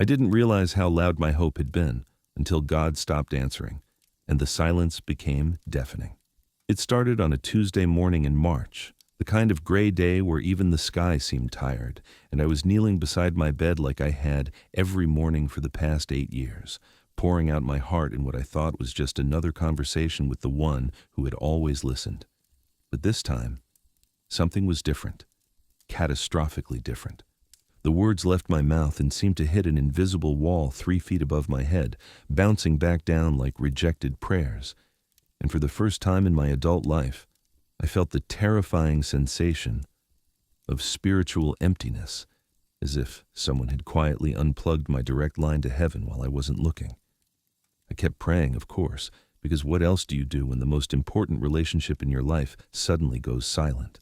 I didn't realize how loud my hope had been until God stopped answering, and the silence became deafening. It started on a Tuesday morning in March, the kind of gray day where even the sky seemed tired, and I was kneeling beside my bed like I had every morning for the past 8 years, pouring out my heart in what I thought was just another conversation with the one who had always listened. But this time, something was different, catastrophically different. The words left my mouth and seemed to hit an invisible wall 3 feet above my head, bouncing back down like rejected prayers. And for the first time in my adult life, I felt the terrifying sensation of spiritual emptiness, as if someone had quietly unplugged my direct line to heaven while I wasn't looking. I kept praying, of course, because what else do you do when the most important relationship in your life suddenly goes silent?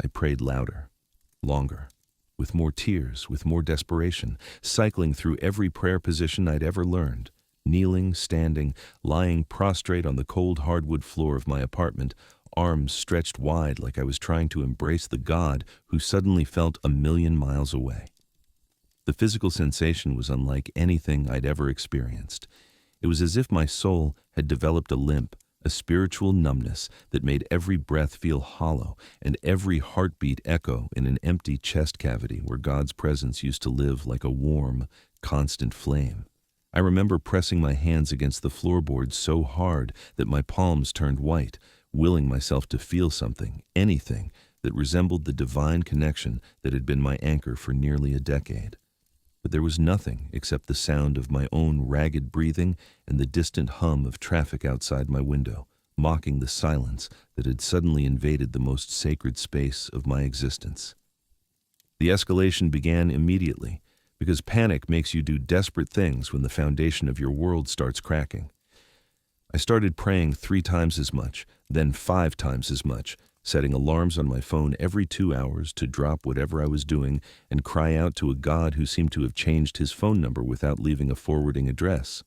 I prayed louder, longer, with more tears, with more desperation, cycling through every prayer position I'd ever learned, kneeling, standing, lying prostrate on the cold hardwood floor of my apartment, arms stretched wide like I was trying to embrace the God who suddenly felt 1,000,000 miles away. The physical sensation was unlike anything I'd ever experienced. It was as if my soul had developed a limp, a spiritual numbness that made every breath feel hollow and every heartbeat echo in an empty chest cavity where God's presence used to live like a warm, constant flame. I remember pressing my hands against the floorboards so hard that my palms turned white, willing myself to feel something, anything, that resembled the divine connection that had been my anchor for nearly a decade. But there was nothing except the sound of my own ragged breathing and the distant hum of traffic outside my window, mocking the silence that had suddenly invaded the most sacred space of my existence. The escalation began immediately, because panic makes you do desperate things when the foundation of your world starts cracking. I started praying 3 times as much, then 5 times as much, setting alarms on my phone every 2 hours to drop whatever I was doing and cry out to a God who seemed to have changed his phone number without leaving a forwarding address.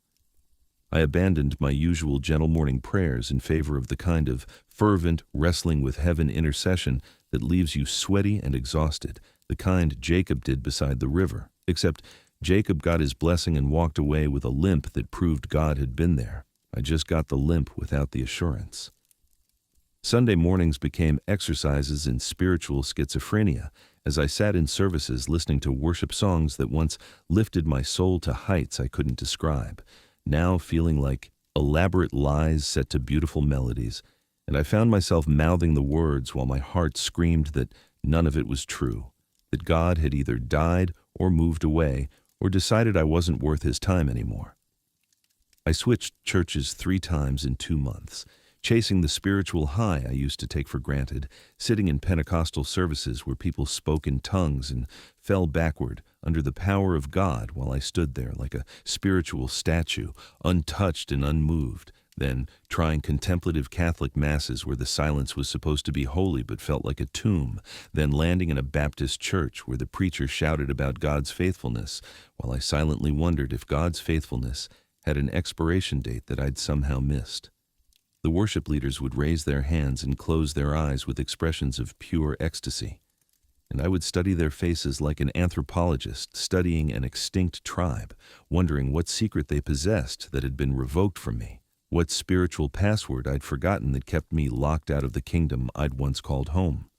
I abandoned my usual gentle morning prayers in favor of the kind of fervent, wrestling with heaven intercession that leaves you sweaty and exhausted, the kind Jacob did beside the river, except Jacob got his blessing and walked away with a limp that proved God had been there. I just got the limp without the assurance. Sunday mornings became exercises in spiritual schizophrenia as I sat in services listening to worship songs that once lifted my soul to heights I couldn't describe, now feeling like elaborate lies set to beautiful melodies, and I found myself mouthing the words while my heart screamed that none of it was true, that God had either died or moved away or decided I wasn't worth his time anymore. I switched churches 3 times in 2 months, chasing the spiritual high I used to take for granted, sitting in Pentecostal services where people spoke in tongues and fell backward under the power of God while I stood there like a spiritual statue, untouched and unmoved, then trying contemplative Catholic masses where the silence was supposed to be holy but felt like a tomb, then landing in a Baptist church where the preacher shouted about God's faithfulness, while I silently wondered if God's faithfulness had an expiration date that I'd somehow missed. The worship leaders would raise their hands and close their eyes with expressions of pure ecstasy, and I would study their faces like an anthropologist studying an extinct tribe, wondering what secret they possessed that had been revoked from me, what spiritual password I'd forgotten that kept me locked out of the kingdom I'd once called home.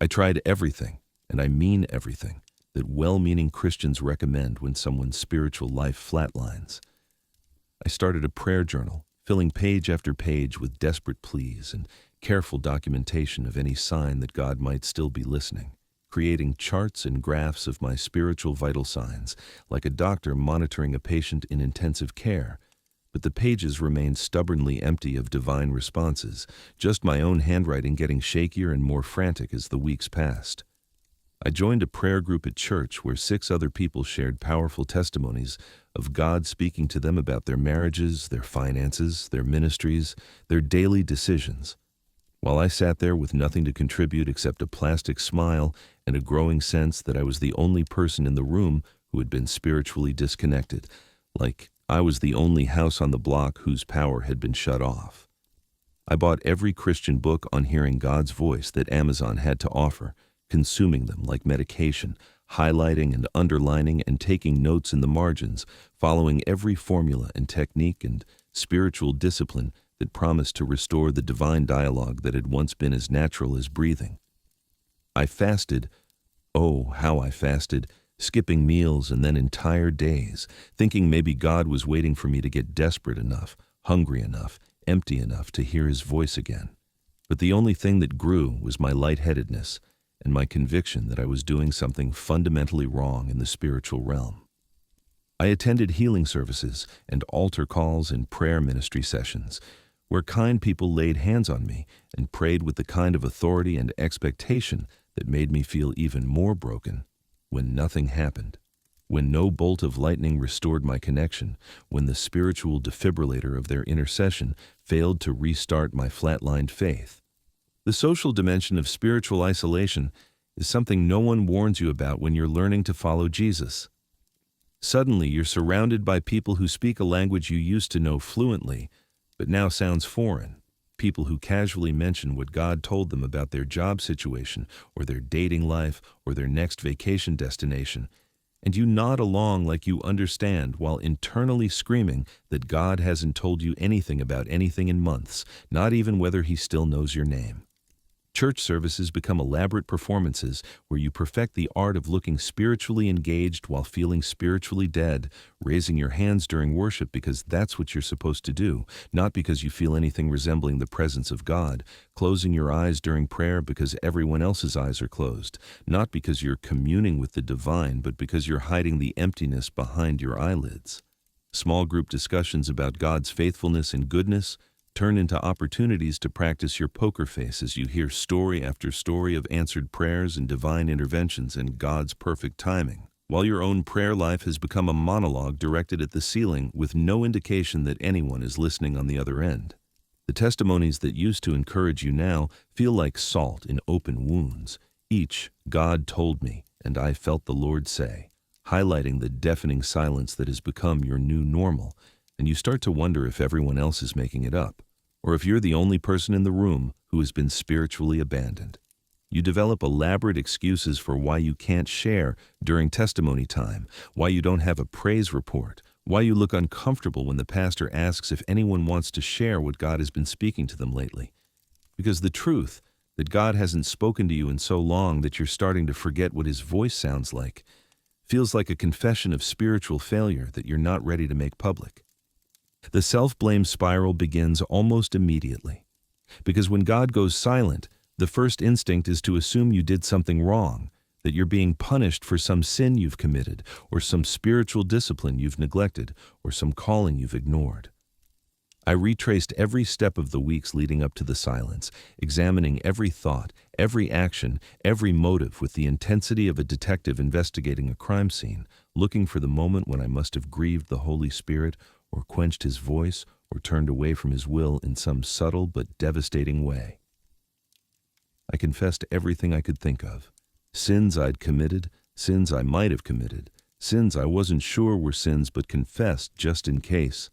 I tried everything, and I mean everything, that well-meaning Christians recommend when someone's spiritual life flatlines. I started a prayer journal, filling page after page with desperate pleas and careful documentation of any sign that God might still be listening, creating charts and graphs of my spiritual vital signs, like a doctor monitoring a patient in intensive care. But the pages remained stubbornly empty of divine responses, just my own handwriting getting shakier and more frantic as the weeks passed. I joined a prayer group at church where 6 other people shared powerful testimonies of God speaking to them about their marriages, their finances, their ministries, their daily decisions. While I sat there with nothing to contribute except a plastic smile and a growing sense that I was the only person in the room who had been spiritually disconnected, like I was the only house on the block whose power had been shut off. I bought every Christian book on hearing God's voice that Amazon had to offer, consuming them like medication, highlighting and underlining and taking notes in the margins, following every formula and technique and spiritual discipline that promised to restore the divine dialogue that had once been as natural as breathing. I fasted. Oh, how I fasted, skipping meals and then entire days, thinking maybe God was waiting for me to get desperate enough, hungry enough, empty enough to hear his voice again. But the only thing that grew was my lightheadedness and my conviction that I was doing something fundamentally wrong in the spiritual realm. I attended healing services and altar calls and prayer ministry sessions, where kind people laid hands on me and prayed with the kind of authority and expectation that made me feel even more broken when nothing happened, when no bolt of lightning restored my connection, when the spiritual defibrillator of their intercession failed to restart my flatlined faith. The social dimension of spiritual isolation is something no one warns you about when you're learning to follow Jesus. Suddenly, you're surrounded by people who speak a language you used to know fluently, but now sounds foreign. People who casually mention what God told them about their job situation or their dating life or their next vacation destination, and you nod along like you understand while internally screaming that God hasn't told you anything about anything in months, not even whether he still knows your name. Church services become elaborate performances where you perfect the art of looking spiritually engaged while feeling spiritually dead, raising your hands during worship because that's what you're supposed to do, not because you feel anything resembling the presence of God, closing your eyes during prayer because everyone else's eyes are closed, not because you're communing with the divine, but because you're hiding the emptiness behind your eyelids. Small group discussions about God's faithfulness and goodness turn into opportunities to practice your poker face as you hear story after story of answered prayers and divine interventions and God's perfect timing, while your own prayer life has become a monologue directed at the ceiling with no indication that anyone is listening on the other end. The testimonies that used to encourage you now feel like salt in open wounds. Each, God told me, and I felt the Lord say, highlighting the deafening silence that has become your new normal, and you start to wonder if everyone else is making it up, or if you're the only person in the room who has been spiritually abandoned. You develop elaborate excuses for why you can't share during testimony time, why you don't have a praise report, why you look uncomfortable when the pastor asks if anyone wants to share what God has been speaking to them lately. Because the truth that God hasn't spoken to you in so long that you're starting to forget what his voice sounds like feels like a confession of spiritual failure that you're not ready to make public. The self-blame spiral begins almost immediately, because when God goes silent, the first instinct is to assume you did something wrong, that you're being punished for some sin you've committed, or some spiritual discipline you've neglected, or some calling you've ignored. I retraced every step of the weeks leading up to the silence, examining every thought, every action, every motive with the intensity of a detective investigating a crime scene, looking for the moment when I must have grieved the Holy Spirit or quenched his voice, or turned away from his will in some subtle but devastating way. I confessed everything I could think of. Sins I'd committed, sins I might have committed, sins I wasn't sure were sins but confessed just in case.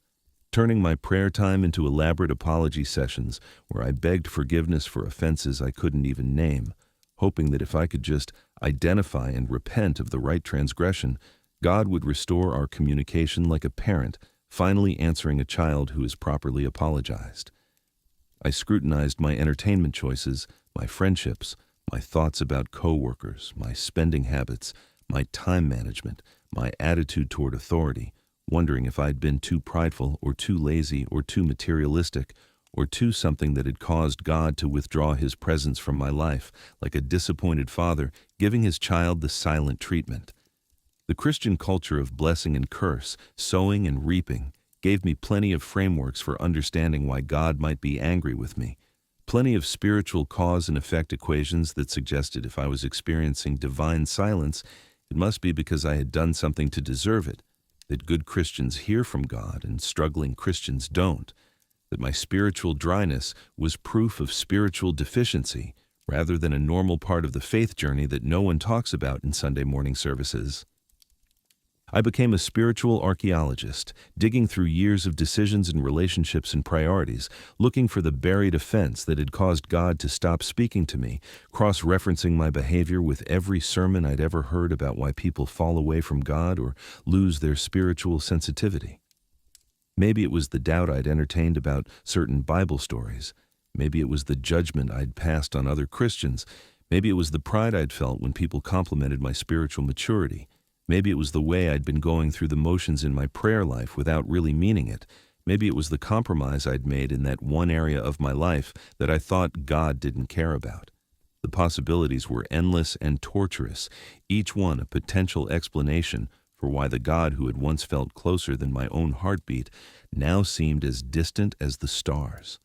Turning my prayer time into elaborate apology sessions where I begged forgiveness for offenses I couldn't even name, hoping that if I could just identify and repent of the right transgression, God would restore our communication like a parent finally answering a child who has properly apologized. I scrutinized my entertainment choices, my friendships, my thoughts about coworkers, my spending habits, my time management, my attitude toward authority, wondering if I'd been too prideful or too lazy or too materialistic or too something that had caused God to withdraw his presence from my life, like a disappointed father giving his child the silent treatment. The Christian culture of blessing and curse, sowing and reaping, gave me plenty of frameworks for understanding why God might be angry with me, plenty of spiritual cause and effect equations that suggested if I was experiencing divine silence, it must be because I had done something to deserve it, that good Christians hear from God and struggling Christians don't, that my spiritual dryness was proof of spiritual deficiency rather than a normal part of the faith journey that no one talks about in Sunday morning services. I became a spiritual archaeologist, digging through years of decisions and relationships and priorities, looking for the buried offense that had caused God to stop speaking to me, cross-referencing my behavior with every sermon I'd ever heard about why people fall away from God or lose their spiritual sensitivity. Maybe it was the doubt I'd entertained about certain Bible stories. Maybe it was the judgment I'd passed on other Christians. Maybe it was the pride I'd felt when people complimented my spiritual maturity. Maybe it was the way I'd been going through the motions in my prayer life without really meaning it. Maybe it was the compromise I'd made in that one area of my life that I thought God didn't care about. The possibilities were endless and torturous, each one a potential explanation for why the God who had once felt closer than my own heartbeat now seemed as distant as the stars.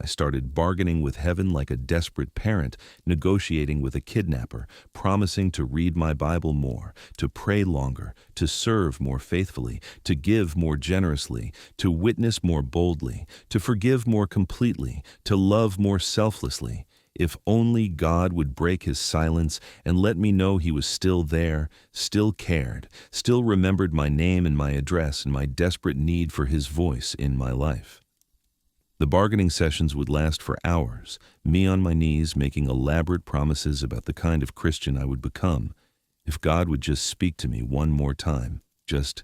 I started bargaining with heaven like a desperate parent, negotiating with a kidnapper, promising to read my Bible more, to pray longer, to serve more faithfully, to give more generously, to witness more boldly, to forgive more completely, to love more selflessly. If only God would break his silence and let me know he was still there, still cared, still remembered my name and my address and my desperate need for his voice in my life. The bargaining sessions would last for hours, me on my knees making elaborate promises about the kind of Christian I would become. If God would just speak to me one more time, just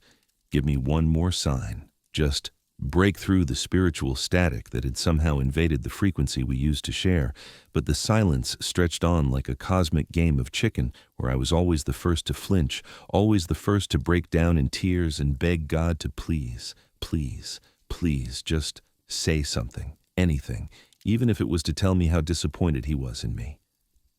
give me one more sign, just break through the spiritual static that had somehow invaded the frequency we used to share. But the silence stretched on like a cosmic game of chicken where I was always the first to flinch, always the first to break down in tears and beg God to please, please, please, just say something, anything, even if it was to tell me how disappointed he was in me.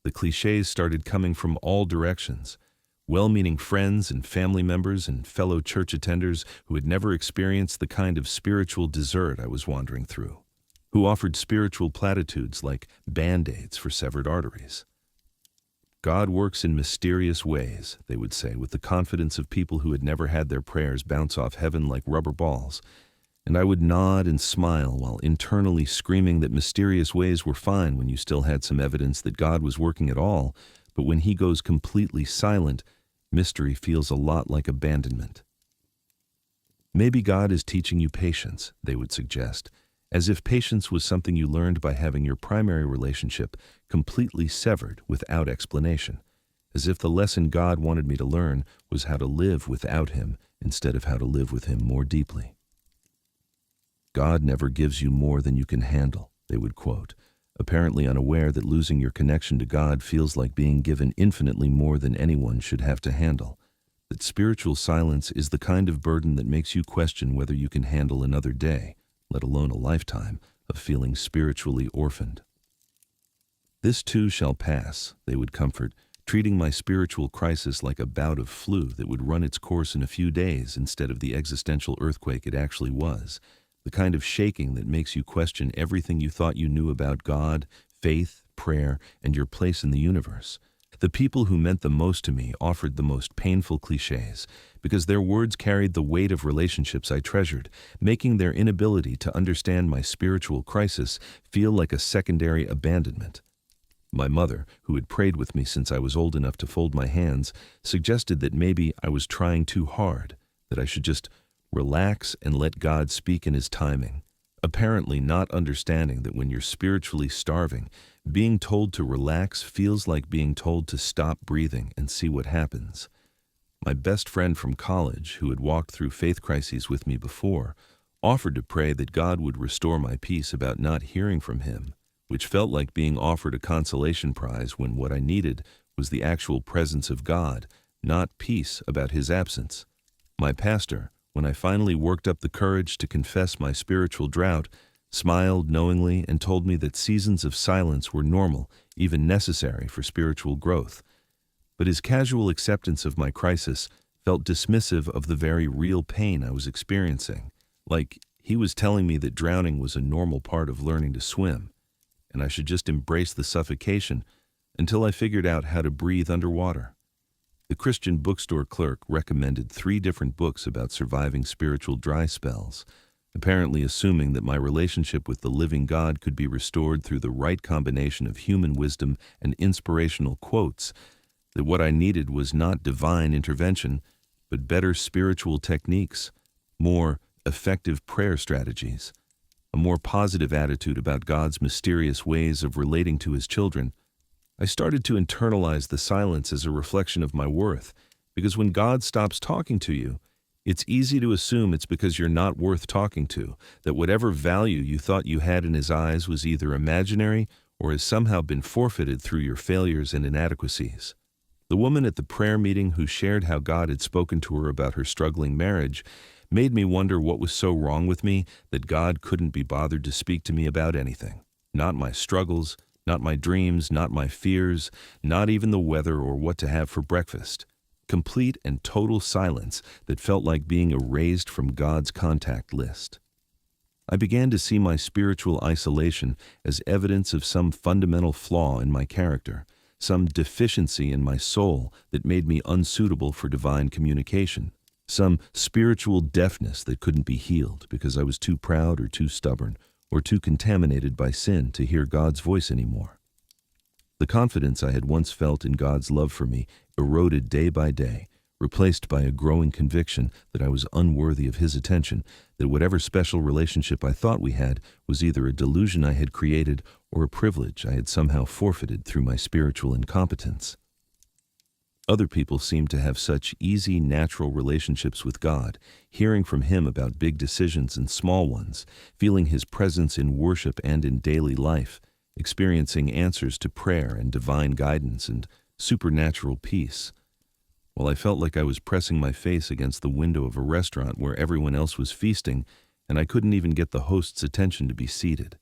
The cliches started coming from all directions. Well-meaning friends and family members and fellow church attenders who had never experienced the kind of spiritual dessert I was wandering through, who offered spiritual platitudes like Band-Aids for severed arteries. God works in mysterious ways, they would say, with the confidence of people who had never had their prayers bounce off heaven like rubber balls. And I would nod and smile while internally screaming that mysterious ways were fine when you still had some evidence that God was working at all, but when he goes completely silent, mystery feels a lot like abandonment. Maybe God is teaching you patience, they would suggest, as if patience was something you learned by having your primary relationship completely severed without explanation, as if the lesson God wanted me to learn was how to live without him instead of how to live with him more deeply. God never gives you more than you can handle, they would quote, apparently unaware that losing your connection to God feels like being given infinitely more than anyone should have to handle, that spiritual silence is the kind of burden that makes you question whether you can handle another day, let alone a lifetime, of feeling spiritually orphaned. This too shall pass, they would comfort, treating my spiritual crisis like a bout of flu that would run its course in a few days instead of the existential earthquake it actually was. The kind of shaking that makes you question everything you thought you knew about God, faith, prayer, and your place in the universe. The people who meant the most to me offered the most painful cliches, because their words carried the weight of relationships I treasured, making their inability to understand my spiritual crisis feel like a secondary abandonment. My mother, who had prayed with me since I was old enough to fold my hands, suggested that maybe I was trying too hard, that I should just relax and let God speak in his timing, apparently not understanding that when you're spiritually starving, being told to relax feels like being told to stop breathing and see what happens. My best friend from college, who had walked through faith crises with me before, offered to pray that God would restore my peace about not hearing from him, which felt like being offered a consolation prize when what I needed was the actual presence of God, not peace about his absence. My pastor, when I finally worked up the courage to confess my spiritual drought, smiled knowingly and told me that seasons of silence were normal, even necessary for spiritual growth. But his casual acceptance of my crisis felt dismissive of the very real pain I was experiencing, like he was telling me that drowning was a normal part of learning to swim, and I should just embrace the suffocation until I figured out how to breathe underwater. The Christian bookstore clerk recommended 3 different books about surviving spiritual dry spells, apparently assuming that my relationship with the living God could be restored through the right combination of human wisdom and inspirational quotes, that what I needed was not divine intervention, but better spiritual techniques, more effective prayer strategies, a more positive attitude about God's mysterious ways of relating to his children. I started to internalize the silence as a reflection of my worth, because when God stops talking to you, it's easy to assume it's because you're not worth talking to, that whatever value you thought you had in his eyes was either imaginary or has somehow been forfeited through your failures and inadequacies. The woman at the prayer meeting who shared how God had spoken to her about her struggling marriage made me wonder what was so wrong with me that God couldn't be bothered to speak to me about anything. Not my struggles, not my dreams, not my fears, not even the weather or what to have for breakfast. Complete and total silence that felt like being erased from God's contact list. I began to see my spiritual isolation as evidence of some fundamental flaw in my character, some deficiency in my soul that made me unsuitable for divine communication, some spiritual deafness that couldn't be healed because I was too proud or too stubborn or too contaminated by sin to hear God's voice anymore. The confidence I had once felt in God's love for me eroded day by day, replaced by a growing conviction that I was unworthy of his attention, that whatever special relationship I thought we had was either a delusion I had created or a privilege I had somehow forfeited through my spiritual incompetence. Other people seemed to have such easy, natural relationships with God, hearing from him about big decisions and small ones, feeling his presence in worship and in daily life, experiencing answers to prayer and divine guidance and supernatural peace, while I felt like I was pressing my face against the window of a restaurant where everyone else was feasting and I couldn't even get the host's attention to be seated.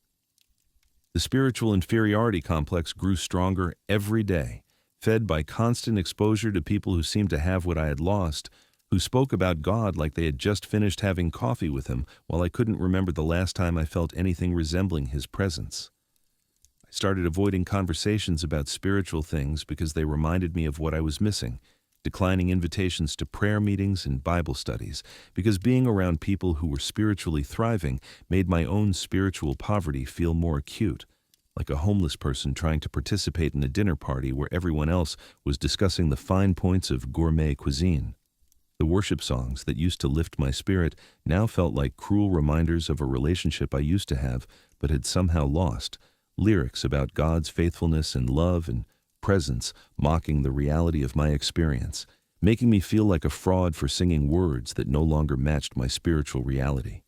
The spiritual inferiority complex grew stronger every day, fed by constant exposure to people who seemed to have what I had lost, who spoke about God like they had just finished having coffee with him, while I couldn't remember the last time I felt anything resembling his presence. I started avoiding conversations about spiritual things because they reminded me of what I was missing, declining invitations to prayer meetings and Bible studies, because being around people who were spiritually thriving made my own spiritual poverty feel more acute, like a homeless person trying to participate in a dinner party where everyone else was discussing the fine points of gourmet cuisine. The worship songs that used to lift my spirit now felt like cruel reminders of a relationship I used to have but had somehow lost, lyrics about God's faithfulness and love and presence mocking the reality of my experience, making me feel like a fraud for singing words that no longer matched my spiritual reality.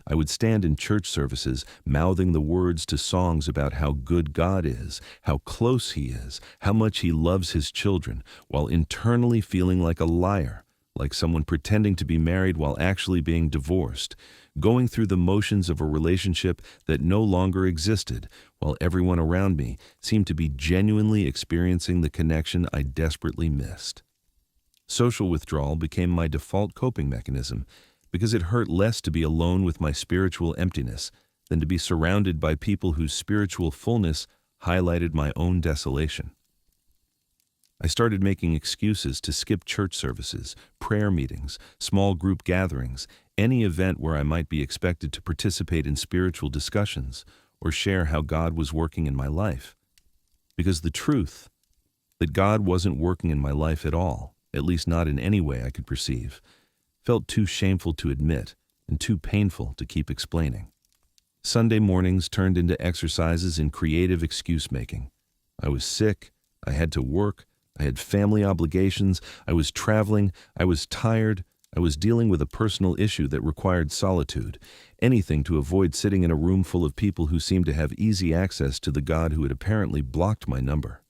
I would stand in church services mouthing the words to songs about how good God is, how close he is, how much he loves his children, while internally feeling like a liar, like someone pretending to be married while actually being divorced, going through the motions of a relationship that no longer existed, while everyone around me seemed to be genuinely experiencing the connection I desperately missed. Social withdrawal became my default coping mechanism because it hurt less to be alone with my spiritual emptiness than to be surrounded by people whose spiritual fullness highlighted my own desolation. I started making excuses to skip church services, prayer meetings, small group gatherings, any event where I might be expected to participate in spiritual discussions or share how God was working in my life. Because the truth, that God wasn't working in my life at all, at least not in any way I could perceive, felt too shameful to admit and too painful to keep explaining. Sunday mornings turned into exercises in creative excuse-making. I was sick, I had to work, I had family obligations, I was traveling, I was tired, I was dealing with a personal issue that required solitude, anything to avoid sitting in a room full of people who seemed to have easy access to the God who had apparently blocked my number.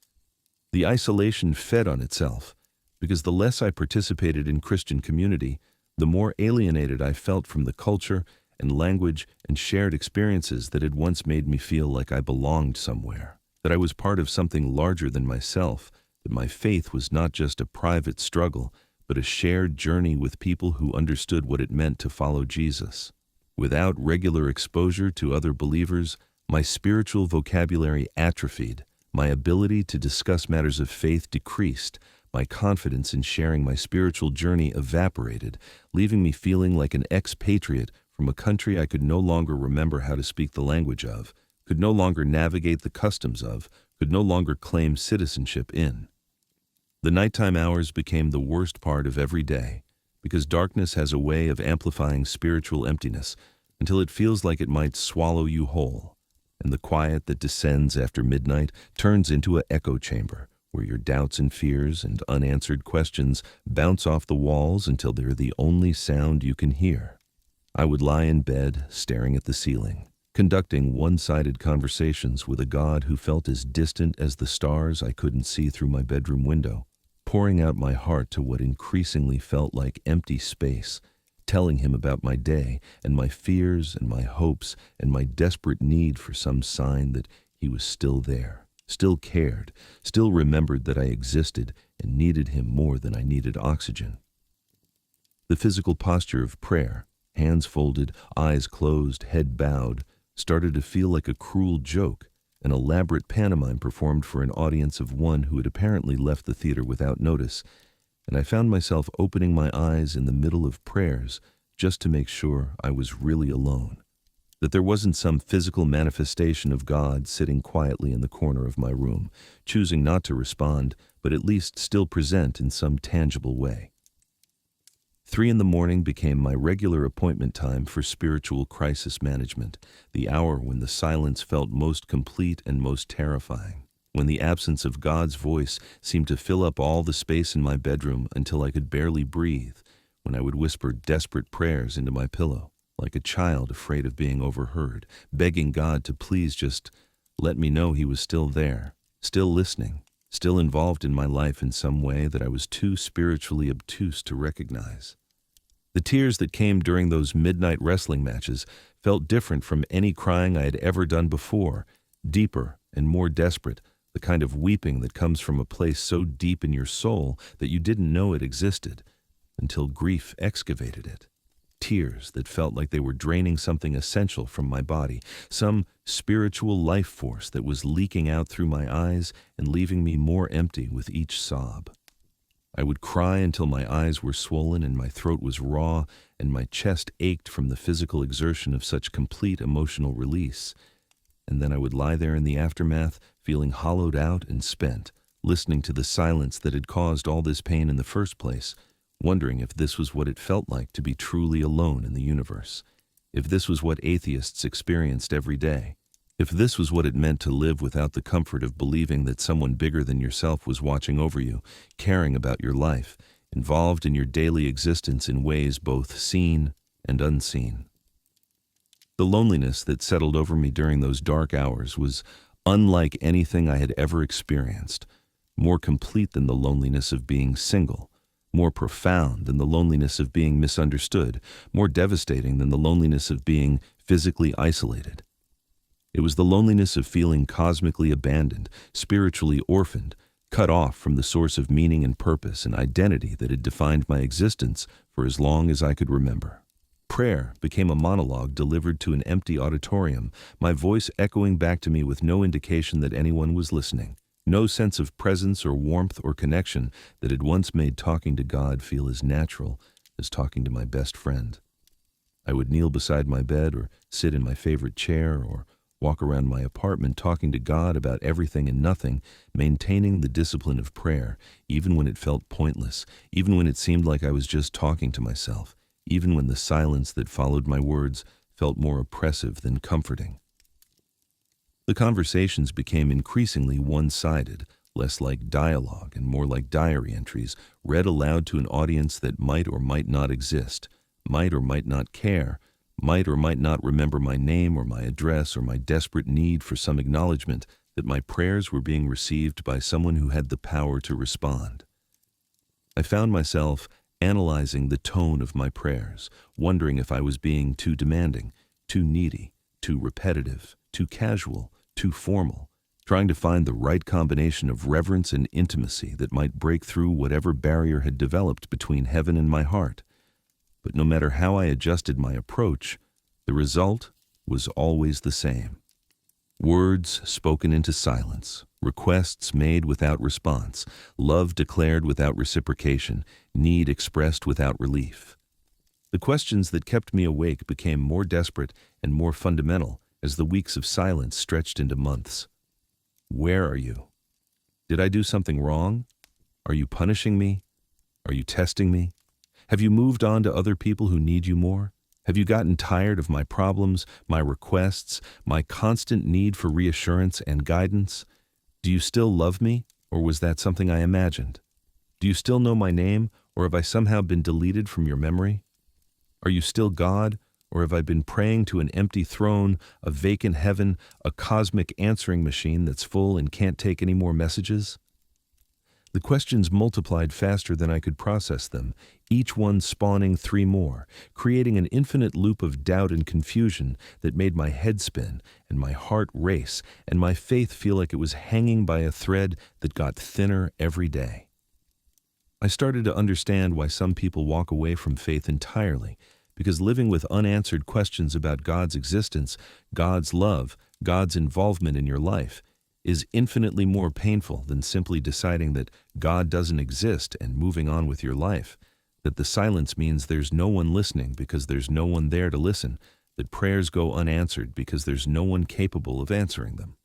The isolation fed on itself, because the less I participated in Christian community, the more alienated I felt from the culture and language and shared experiences that had once made me feel like I belonged somewhere, that I was part of something larger than myself, that my faith was not just a private struggle, but a shared journey with people who understood what it meant to follow Jesus. Without regular exposure to other believers, my spiritual vocabulary atrophied, my ability to discuss matters of faith decreased, my confidence in sharing my spiritual journey evaporated, leaving me feeling like an expatriate from a country I could no longer remember how to speak the language of, could no longer navigate the customs of, could no longer claim citizenship in. The nighttime hours became the worst part of every day, because darkness has a way of amplifying spiritual emptiness until it feels like it might swallow you whole, and the quiet that descends after midnight turns into an echo chamber where your doubts and fears and unanswered questions bounce off the walls until they're the only sound you can hear. I would lie in bed, staring at the ceiling, conducting one-sided conversations with a God who felt as distant as the stars I couldn't see through my bedroom window, pouring out my heart to what increasingly felt like empty space, telling him about my day and my fears and my hopes and my desperate need for some sign that he was still there, still cared, still remembered that I existed and needed him more than I needed oxygen. The physical posture of prayer, hands folded, eyes closed, head bowed, started to feel like a cruel joke, an elaborate pantomime performed for an audience of one who had apparently left the theater without notice, and I found myself opening my eyes in the middle of prayers just to make sure I was really alone, that there wasn't some physical manifestation of God sitting quietly in the corner of my room, choosing not to respond, but at least still present in some tangible way. 3 a.m. became my regular appointment time for spiritual crisis management, the hour when the silence felt most complete and most terrifying, when the absence of God's voice seemed to fill up all the space in my bedroom until I could barely breathe, when I would whisper desperate prayers into my pillow, like a child afraid of being overheard, begging God to please just let me know he was still there, still listening, still involved in my life in some way that I was too spiritually obtuse to recognize. The tears that came during those midnight wrestling matches felt different from any crying I had ever done before, deeper and more desperate, the kind of weeping that comes from a place so deep in your soul that you didn't know it existed, until grief excavated it. Tears that felt like they were draining something essential from my body, some spiritual life force that was leaking out through my eyes and leaving me more empty with each sob. I would cry until my eyes were swollen and my throat was raw and my chest ached from the physical exertion of such complete emotional release. And then I would lie there in the aftermath, feeling hollowed out and spent, listening to the silence that had caused all this pain in the first place, wondering if this was what it felt like to be truly alone in the universe, if this was what atheists experienced every day, if this was what it meant to live without the comfort of believing that someone bigger than yourself was watching over you, caring about your life, involved in your daily existence in ways both seen and unseen. The loneliness that settled over me during those dark hours was unlike anything I had ever experienced, more complete than the loneliness of being single, more profound than the loneliness of being misunderstood, more devastating than the loneliness of being physically isolated. It was the loneliness of feeling cosmically abandoned, spiritually orphaned, cut off from the source of meaning and purpose and identity that had defined my existence for as long as I could remember. Prayer became a monologue delivered to an empty auditorium, my voice echoing back to me with no indication that anyone was listening, no sense of presence or warmth or connection that had once made talking to God feel as natural as talking to my best friend. I would kneel beside my bed or sit in my favorite chair or walk around my apartment talking to God about everything and nothing, maintaining the discipline of prayer, even when it felt pointless, even when it seemed like I was just talking to myself, even when the silence that followed my words felt more oppressive than comforting. The conversations became increasingly one-sided, less like dialogue and more like diary entries, read aloud to an audience that might or might not exist, might or might not care, might or might not remember my name or my address or my desperate need for some acknowledgement that my prayers were being received by someone who had the power to respond. I found myself analyzing the tone of my prayers, wondering if I was being too demanding, too needy, too repetitive, too casual, too formal, trying to find the right combination of reverence and intimacy that might break through whatever barrier had developed between heaven and my heart. But no matter how I adjusted my approach, the result was always the same. Words spoken into silence, requests made without response, love declared without reciprocation, need expressed without relief. The questions that kept me awake became more desperate and more fundamental as the weeks of silence stretched into months. Where are you? Did I do something wrong? Are you punishing me? Are you testing me? Have you moved on to other people who need you more? Have you gotten tired of my problems, my requests, my constant need for reassurance and guidance? Do you still love me, or was that something I imagined? Do you still know my name, or have I somehow been deleted from your memory? Are you still God, or have I been praying to an empty throne, a vacant heaven, a cosmic answering machine that's full and can't take any more messages? The questions multiplied faster than I could process them, each one spawning 3 more, creating an infinite loop of doubt and confusion that made my head spin and my heart race and my faith feel like it was hanging by a thread that got thinner every day. I started to understand why some people walk away from faith entirely, because living with unanswered questions about God's existence, God's love, God's involvement in your life, is infinitely more painful than simply deciding that God doesn't exist and moving on with your life, that the silence means there's no one listening because there's no one there to listen, that prayers go unanswered because there's no one capable of answering them.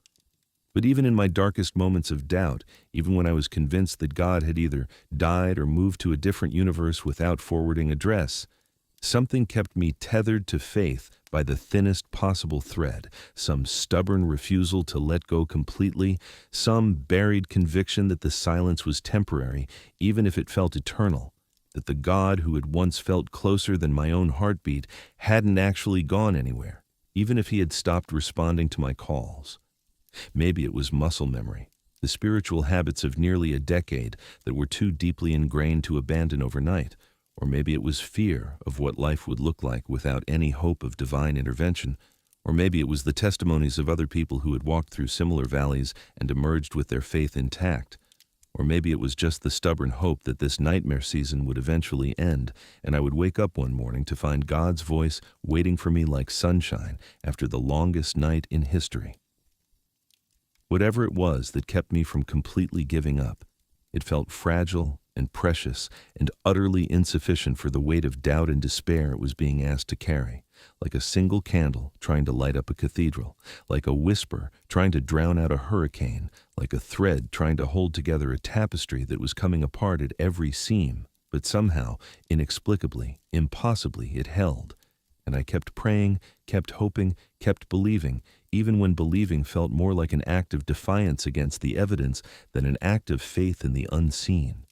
But even in my darkest moments of doubt, even when I was convinced that God had either died or moved to a different universe without forwarding address, something kept me tethered to faith by the thinnest possible thread, some stubborn refusal to let go completely, some buried conviction that the silence was temporary, even if it felt eternal, that the God who had once felt closer than my own heartbeat hadn't actually gone anywhere, even if he had stopped responding to my calls. Maybe it was muscle memory, the spiritual habits of nearly a decade that were too deeply ingrained to abandon overnight. Or maybe it was fear of what life would look like without any hope of divine intervention. Or maybe it was the testimonies of other people who had walked through similar valleys and emerged with their faith intact. Or maybe it was just the stubborn hope that this nightmare season would eventually end, and I would wake up one morning to find God's voice waiting for me like sunshine after the longest night in history. Whatever it was that kept me from completely giving up, it felt fragile and precious and utterly insufficient for the weight of doubt and despair it was being asked to carry, like a single candle trying to light up a cathedral, like a whisper trying to drown out a hurricane, like a thread trying to hold together a tapestry that was coming apart at every seam, but somehow, inexplicably, impossibly, it held. And I kept praying, kept hoping, kept believing, even when believing felt more like an act of defiance against the evidence than an act of faith in the unseen.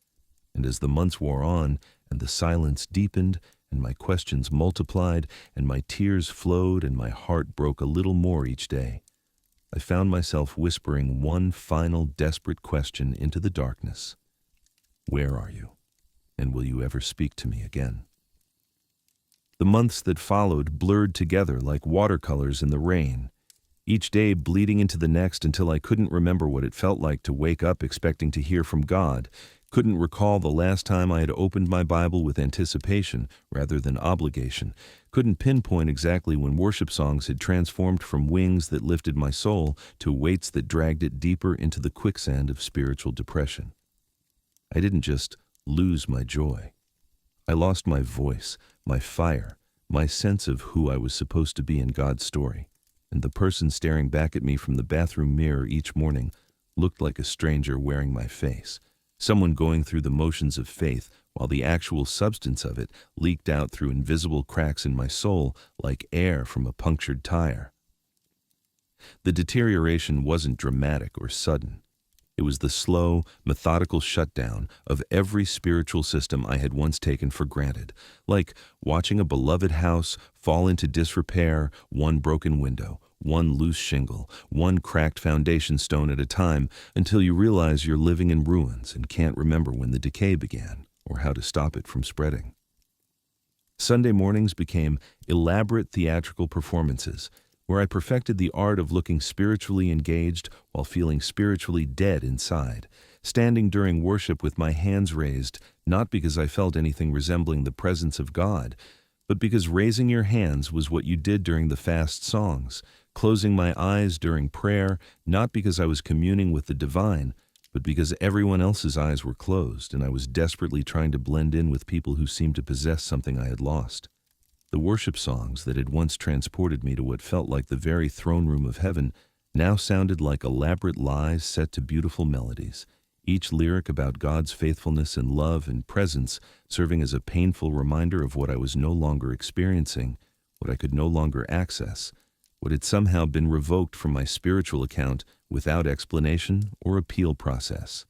And as the months wore on, and the silence deepened, and my questions multiplied, and my tears flowed, and my heart broke a little more each day, I found myself whispering one final desperate question into the darkness. Where are you? And will you ever speak to me again? The months that followed blurred together like watercolors in the rain, each day bleeding into the next until I couldn't remember what it felt like to wake up expecting to hear from God, couldn't recall the last time I had opened my Bible with anticipation rather than obligation, couldn't pinpoint exactly when worship songs had transformed from wings that lifted my soul to weights that dragged it deeper into the quicksand of spiritual depression. I didn't just lose my joy. I lost my voice, my fire, my sense of who I was supposed to be in God's story, and the person staring back at me from the bathroom mirror each morning looked like a stranger wearing my face, someone going through the motions of faith while the actual substance of it leaked out through invisible cracks in my soul like air from a punctured tire. The deterioration wasn't dramatic or sudden. It was the slow, methodical shutdown of every spiritual system I had once taken for granted, like watching a beloved house fall into disrepair, one broken window, one loose shingle, one cracked foundation stone at a time, until you realize you're living in ruins and can't remember when the decay began or how to stop it from spreading. Sunday mornings became elaborate theatrical performances, where I perfected the art of looking spiritually engaged while feeling spiritually dead inside, standing during worship with my hands raised, not because I felt anything resembling the presence of God, but because raising your hands was what you did during the fast songs, closing my eyes during prayer, not because I was communing with the divine, but because everyone else's eyes were closed and I was desperately trying to blend in with people who seemed to possess something I had lost. The worship songs that had once transported me to what felt like the very throne room of heaven now sounded like elaborate lies set to beautiful melodies, each lyric about God's faithfulness and love and presence serving as a painful reminder of what I was no longer experiencing, what I could no longer access, what had somehow been revoked from my spiritual account without explanation or appeal process.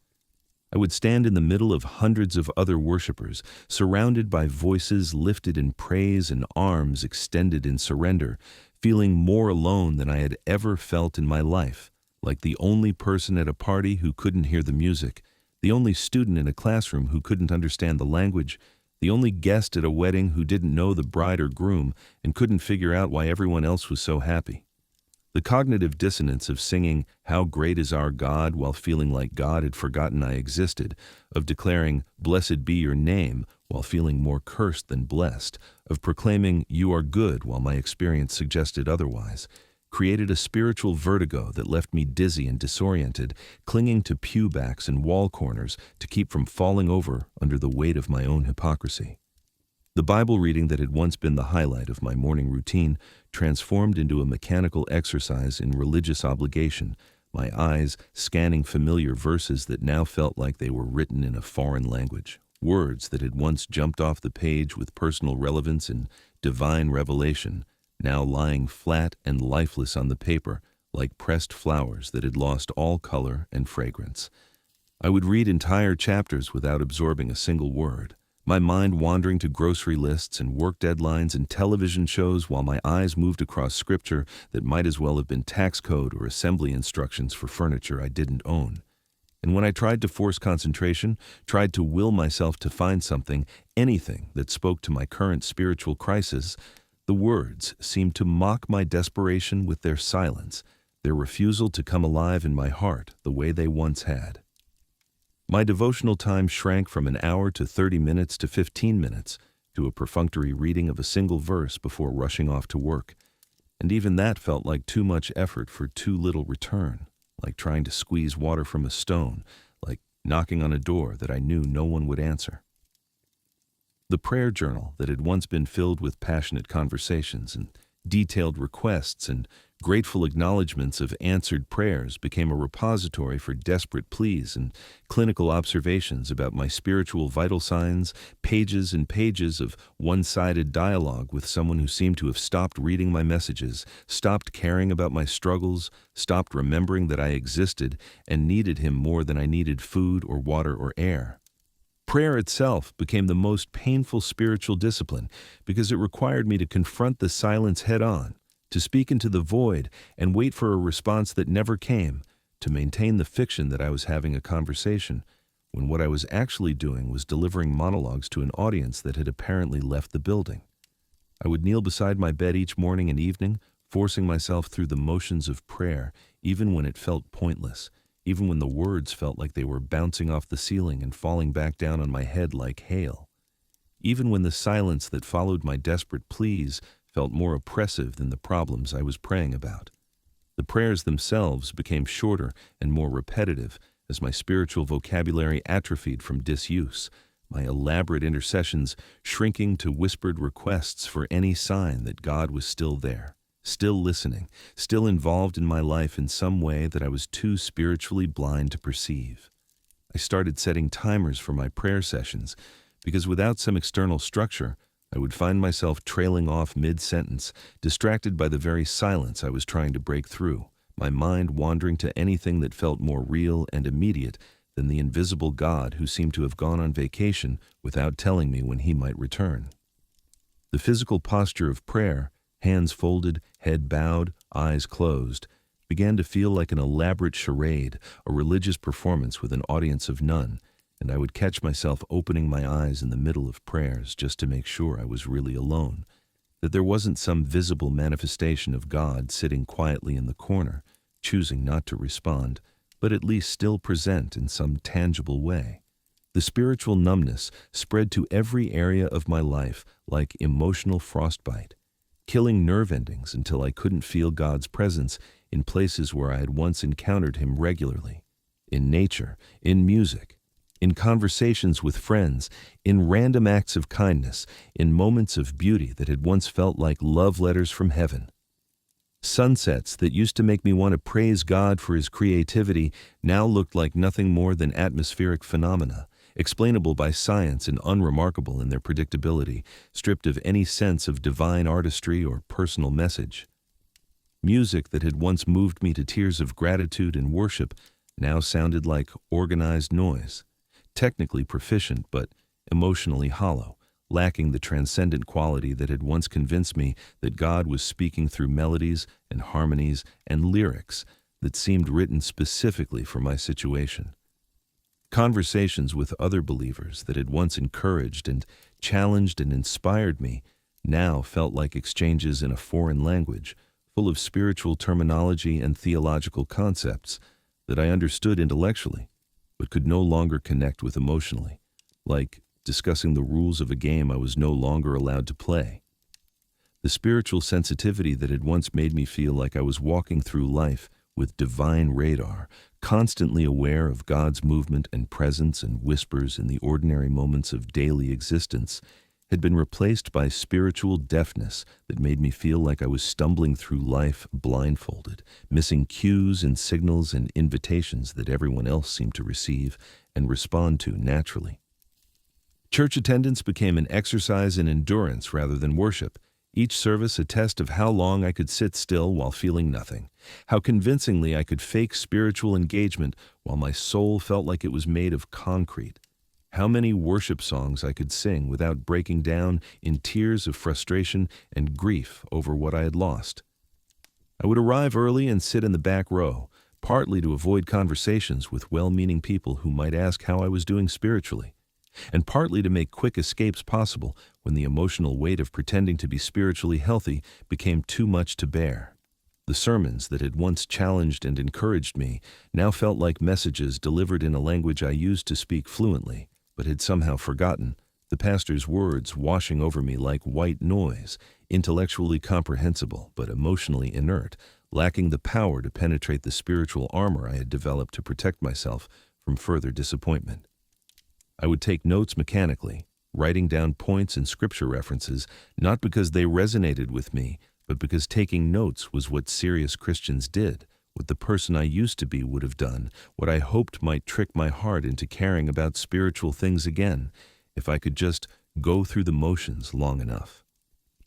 I would stand in the middle of hundreds of other worshipers, surrounded by voices lifted in praise and arms extended in surrender, feeling more alone than I had ever felt in my life, like the only person at a party who couldn't hear the music, the only student in a classroom who couldn't understand the language, the only guest at a wedding who didn't know the bride or groom and couldn't figure out why everyone else was so happy. The cognitive dissonance of singing "How Great Is Our God" while feeling like God had forgotten I existed, of declaring "Blessed be your name" while feeling more cursed than blessed, of proclaiming "You are good" while my experience suggested otherwise, created a spiritual vertigo that left me dizzy and disoriented, clinging to pew backs and wall corners to keep from falling over under the weight of my own hypocrisy. The Bible reading that had once been the highlight of my morning routine transformed into a mechanical exercise in religious obligation, my eyes scanning familiar verses that now felt like they were written in a foreign language, words that had once jumped off the page with personal relevance and divine revelation, now lying flat and lifeless on the paper like pressed flowers that had lost all color and fragrance. I would read entire chapters without absorbing a single word, my mind wandering to grocery lists and work deadlines and television shows while my eyes moved across scripture that might as well have been tax code or assembly instructions for furniture I didn't own. And when I tried to force concentration, tried to will myself to find something, anything that spoke to my current spiritual crisis, the words seemed to mock my desperation with their silence, their refusal to come alive in my heart the way they once had. My devotional time shrank from an hour to 30 minutes to 15 minutes, to a perfunctory reading of a single verse before rushing off to work. And even that felt like too much effort for too little return, like trying to squeeze water from a stone, like knocking on a door that I knew no one would answer. The prayer journal that had once been filled with passionate conversations and detailed requests and grateful acknowledgments of answered prayers became a repository for desperate pleas and clinical observations about my spiritual vital signs, pages and pages of one-sided dialogue with someone who seemed to have stopped reading my messages, stopped caring about my struggles, stopped remembering that I existed and needed him more than I needed food or water or air. Prayer itself became the most painful spiritual discipline because it required me to confront the silence head-on, to speak into the void and wait for a response that never came, to maintain the fiction that I was having a conversation, when what I was actually doing was delivering monologues to an audience that had apparently left the building. I would kneel beside my bed each morning and evening, forcing myself through the motions of prayer, even when it felt pointless, even when the words felt like they were bouncing off the ceiling and falling back down on my head like hail, even when the silence that followed my desperate pleas felt more oppressive than the problems I was praying about. The prayers themselves became shorter and more repetitive as my spiritual vocabulary atrophied from disuse, my elaborate intercessions shrinking to whispered requests for any sign that God was still there, still listening, still involved in my life in some way that I was too spiritually blind to perceive. I started setting timers for my prayer sessions because without some external structure, I would find myself trailing off mid-sentence, distracted by the very silence I was trying to break through, my mind wandering to anything that felt more real and immediate than the invisible God who seemed to have gone on vacation without telling me when he might return. The physical posture of prayer, hands folded, head bowed, eyes closed, began to feel like an elaborate charade, a religious performance with an audience of none, and I would catch myself opening my eyes in the middle of prayers just to make sure I was really alone, that there wasn't some visible manifestation of God sitting quietly in the corner, choosing not to respond, but at least still present in some tangible way. The spiritual numbness spread to every area of my life like emotional frostbite, killing nerve endings until I couldn't feel God's presence in places where I had once encountered him regularly, in nature, in music, in conversations with friends, in random acts of kindness, in moments of beauty that had once felt like love letters from heaven. Sunsets that used to make me want to praise God for his creativity now looked like nothing more than atmospheric phenomena, explainable by science and unremarkable in their predictability, stripped of any sense of divine artistry or personal message. Music that had once moved me to tears of gratitude and worship now sounded like organized noise, technically proficient but emotionally hollow, lacking the transcendent quality that had once convinced me that God was speaking through melodies and harmonies and lyrics that seemed written specifically for my situation. Conversations with other believers that had once encouraged and challenged and inspired me now felt like exchanges in a foreign language, full of spiritual terminology and theological concepts that I understood intellectually, but could no longer connect with emotionally, like discussing the rules of a game I was no longer allowed to play. The spiritual sensitivity that had once made me feel like I was walking through life with divine radar, constantly aware of God's movement and presence and whispers in the ordinary moments of daily existence, had been replaced by spiritual deafness that made me feel like I was stumbling through life blindfolded, missing cues and signals and invitations that everyone else seemed to receive and respond to naturally. Church attendance became an exercise in endurance rather than worship, each service a test of how long I could sit still while feeling nothing, how convincingly I could fake spiritual engagement while my soul felt like it was made of concrete, how many worship songs I could sing without breaking down in tears of frustration and grief over what I had lost. I would arrive early and sit in the back row, partly to avoid conversations with well-meaning people who might ask how I was doing spiritually, and partly to make quick escapes possible when the emotional weight of pretending to be spiritually healthy became too much to bear. The sermons that had once challenged and encouraged me now felt like messages delivered in a language I used to speak fluently, but had somehow forgotten, the pastor's words washing over me like white noise, intellectually comprehensible but emotionally inert, lacking the power to penetrate the spiritual armor I had developed to protect myself from further disappointment. I would take notes mechanically, writing down points and scripture references, not because they resonated with me, but because taking notes was what serious Christians did, what the person I used to be would have done, what I hoped might trick my heart into caring about spiritual things again, if I could just go through the motions long enough.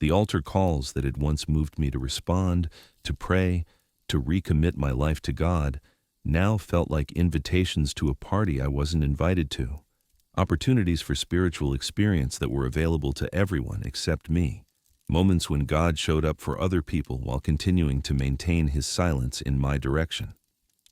The altar calls that had once moved me to respond, to pray, to recommit my life to God, now felt like invitations to a party I wasn't invited to. Opportunities for spiritual experience that were available to everyone except me. Moments when God showed up for other people while continuing to maintain his silence in my direction.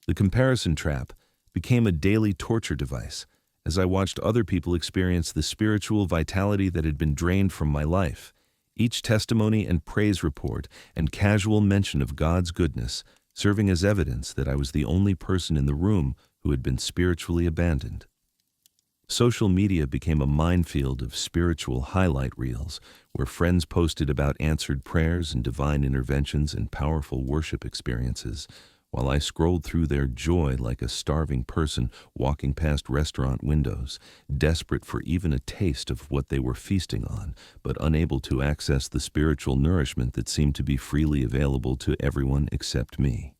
The comparison trap became a daily torture device as I watched other people experience the spiritual vitality that had been drained from my life. Each testimony and praise report and casual mention of God's goodness serving as evidence that I was the only person in the room who had been spiritually abandoned. Social media became a minefield of spiritual highlight reels, where friends posted about answered prayers and divine interventions and powerful worship experiences, while I scrolled through their joy like a starving person walking past restaurant windows, desperate for even a taste of what they were feasting on, but unable to access the spiritual nourishment that seemed to be freely available to everyone except me.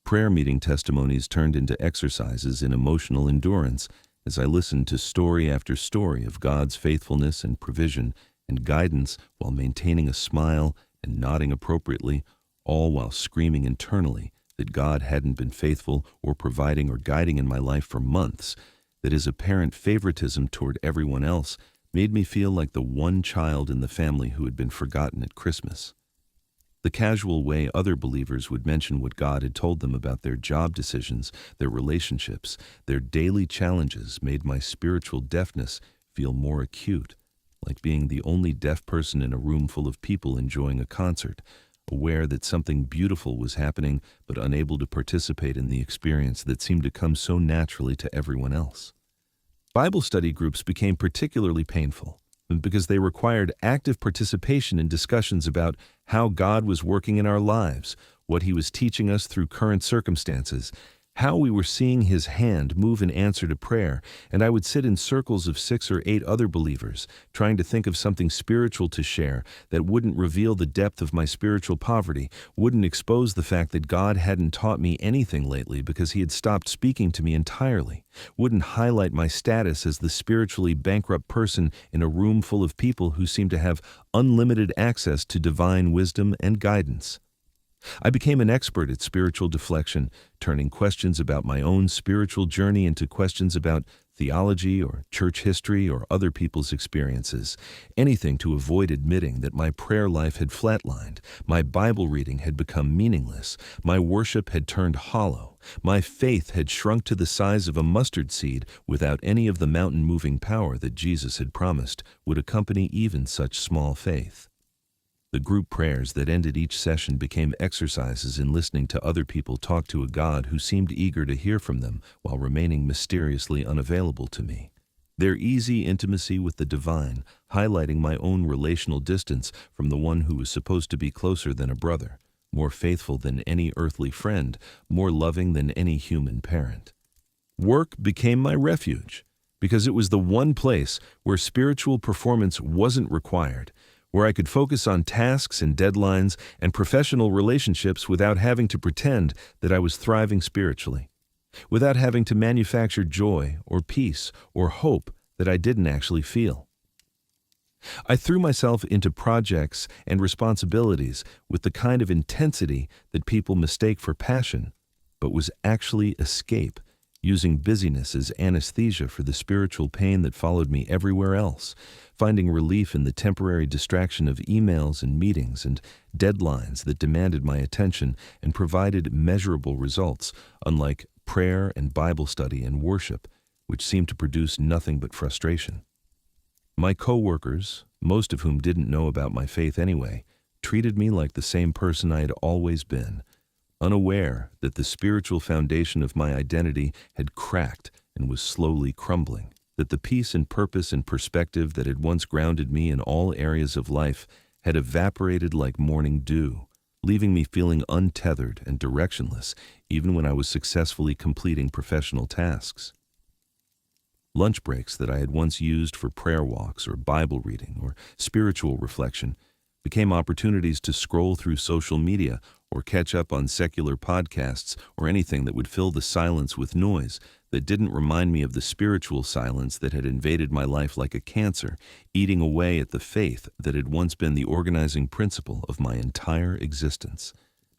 Prayer meeting testimonies turned into exercises in emotional endurance, as I listened to story after story of God's faithfulness and provision and guidance while maintaining a smile and nodding appropriately, all while screaming internally that God hadn't been faithful or providing or guiding in my life for months, that his apparent favoritism toward everyone else made me feel like the one child in the family who had been forgotten at Christmas. The casual way other believers would mention what God had told them about their job decisions, their relationships, their daily challenges made my spiritual deafness feel more acute, like being the only deaf person in a room full of people enjoying a concert, aware that something beautiful was happening but unable to participate in the experience that seemed to come so naturally to everyone else. Bible study groups became particularly painful, because they required active participation in discussions about how God was working in our lives, what he was teaching us through current circumstances, how we were seeing his hand move in answer to prayer, and I would sit in circles of 6 or 8 other believers, trying to think of something spiritual to share that wouldn't reveal the depth of my spiritual poverty, wouldn't expose the fact that God hadn't taught me anything lately because he had stopped speaking to me entirely, wouldn't highlight my status as the spiritually bankrupt person in a room full of people who seemed to have unlimited access to divine wisdom and guidance. I became an expert at spiritual deflection, turning questions about my own spiritual journey into questions about theology or church history or other people's experiences, anything to avoid admitting that my prayer life had flatlined, my Bible reading had become meaningless, my worship had turned hollow, my faith had shrunk to the size of a mustard seed without any of the mountain-moving power that Jesus had promised would accompany even such small faith. The group prayers that ended each session became exercises in listening to other people talk to a God who seemed eager to hear from them while remaining mysteriously unavailable to me. Their easy intimacy with the divine, highlighting my own relational distance from the one who was supposed to be closer than a brother, more faithful than any earthly friend, more loving than any human parent. Work became my refuge, because it was the one place where spiritual performance wasn't required, where I could focus on tasks and deadlines and professional relationships without having to pretend that I was thriving spiritually, without having to manufacture joy or peace or hope that I didn't actually feel. I threw myself into projects and responsibilities with the kind of intensity that people mistake for passion, but was actually escape, using busyness as anesthesia for the spiritual pain that followed me everywhere else, finding relief in the temporary distraction of emails and meetings and deadlines that demanded my attention and provided measurable results, unlike prayer and Bible study and worship, which seemed to produce nothing but frustration. My coworkers, most of whom didn't know about my faith anyway, treated me like the same person I had always been, unaware that the spiritual foundation of my identity had cracked and was slowly crumbling, that the peace and purpose and perspective that had once grounded me in all areas of life had evaporated like morning dew, leaving me feeling untethered and directionless even when I was successfully completing professional tasks. Lunch breaks that I had once used for prayer walks or Bible reading or spiritual reflection became opportunities to scroll through social media or catch up on secular podcasts or anything that would fill the silence with noise that didn't remind me of the spiritual silence that had invaded my life like a cancer, eating away at the faith that had once been the organizing principle of my entire existence.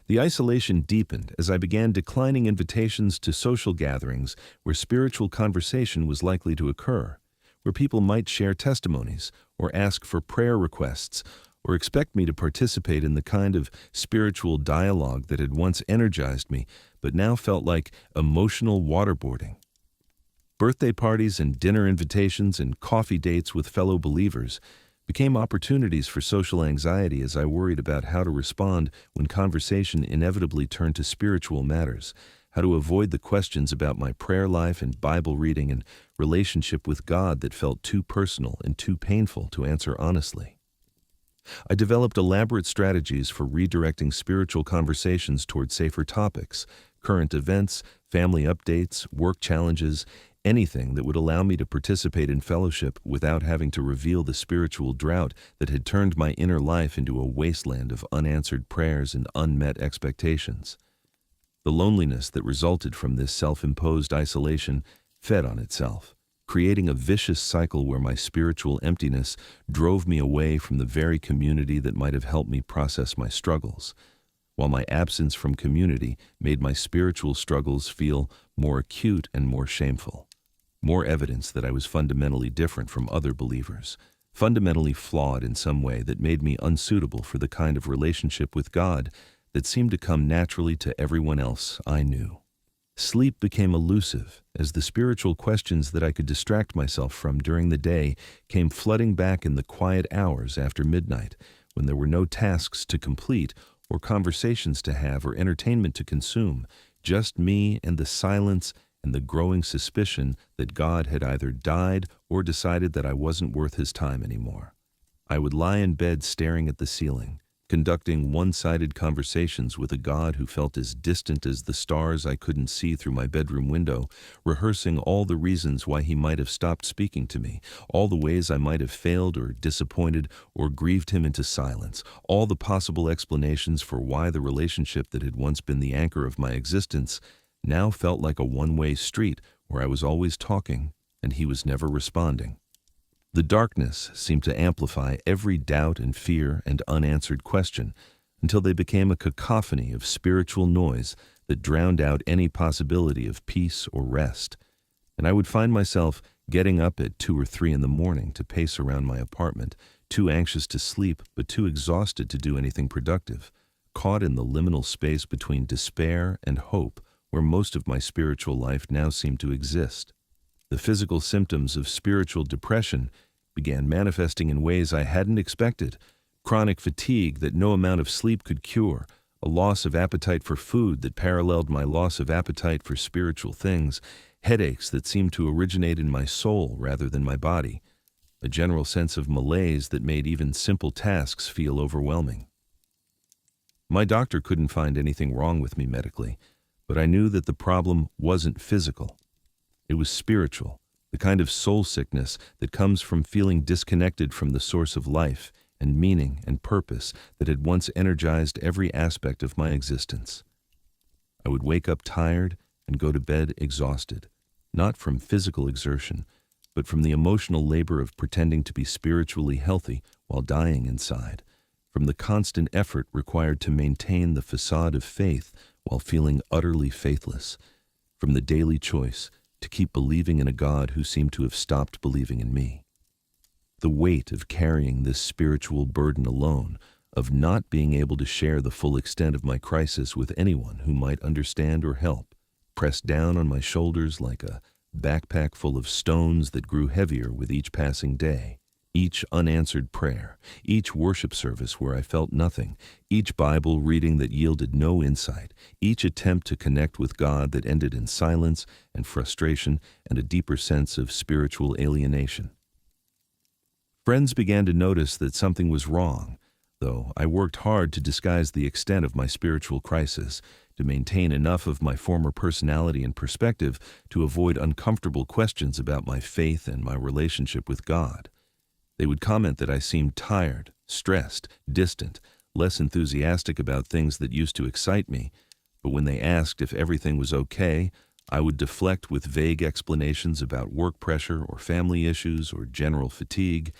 The isolation deepened as I began declining invitations to social gatherings where spiritual conversation was likely to occur, where people might share testimonies or ask for prayer requests or expect me to participate in the kind of spiritual dialogue that had once energized me but now felt like emotional waterboarding. Birthday parties and dinner invitations and coffee dates with fellow believers became opportunities for social anxiety as I worried about how to respond when conversation inevitably turned to spiritual matters, how to avoid the questions about my prayer life and Bible reading and relationship with God that felt too personal and too painful to answer honestly. I developed elaborate strategies for redirecting spiritual conversations toward safer topics, current events, family updates, work challenges, anything that would allow me to participate in fellowship without having to reveal the spiritual drought that had turned my inner life into a wasteland of unanswered prayers and unmet expectations. The loneliness that resulted from this self-imposed isolation fed on itself, creating a vicious cycle where my spiritual emptiness drove me away from the very community that might have helped me process my struggles, while my absence from community made my spiritual struggles feel more acute and more shameful. More evidence that I was fundamentally different from other believers, fundamentally flawed in some way that made me unsuitable for the kind of relationship with God that seemed to come naturally to everyone else I knew. Sleep became elusive as the spiritual questions that I could distract myself from during the day came flooding back in the quiet hours after midnight, when there were no tasks to complete or conversations to have or entertainment to consume, just me and the silence and the growing suspicion that God had either died or decided that I wasn't worth his time anymore. I would lie in bed staring at the ceiling, conducting one-sided conversations with a God who felt as distant as the stars I couldn't see through my bedroom window, rehearsing all the reasons why he might have stopped speaking to me, all the ways I might have failed or disappointed or grieved him into silence, all the possible explanations for why the relationship that had once been the anchor of my existence now felt like a one-way street where I was always talking and he was never responding. The darkness seemed to amplify every doubt and fear and unanswered question until they became a cacophony of spiritual noise that drowned out any possibility of peace or rest. And I would find myself getting up at 2 or 3 in the morning to pace around my apartment, too anxious to sleep but too exhausted to do anything productive, caught in the liminal space between despair and hope where most of my spiritual life now seemed to exist. The physical symptoms of spiritual depression began manifesting in ways I hadn't expected: chronic fatigue that no amount of sleep could cure, a loss of appetite for food that paralleled my loss of appetite for spiritual things, headaches that seemed to originate in my soul rather than my body, a general sense of malaise that made even simple tasks feel overwhelming. My doctor couldn't find anything wrong with me medically, but I knew that the problem wasn't physical. It was spiritual, the kind of soul sickness that comes from feeling disconnected from the source of life and meaning and purpose that had once energized every aspect of my existence. I would wake up tired and go to bed exhausted, not from physical exertion, but from the emotional labor of pretending to be spiritually healthy while dying inside, from the constant effort required to maintain the facade of faith while feeling utterly faithless, from the daily choice to keep believing in a God who seemed to have stopped believing in me. The weight of carrying this spiritual burden alone, of not being able to share the full extent of my crisis with anyone who might understand or help, pressed down on my shoulders like a backpack full of stones that grew heavier with each passing day. Each unanswered prayer, each worship service where I felt nothing, each Bible reading that yielded no insight, each attempt to connect with God that ended in silence and frustration and a deeper sense of spiritual alienation. Friends began to notice that something was wrong, though I worked hard to disguise the extent of my spiritual crisis, to maintain enough of my former personality and perspective to avoid uncomfortable questions about my faith and my relationship with God. They would comment that I seemed tired, stressed, distant, less enthusiastic about things that used to excite me, but when they asked if everything was okay, I would deflect with vague explanations about work pressure or family issues or general fatigue,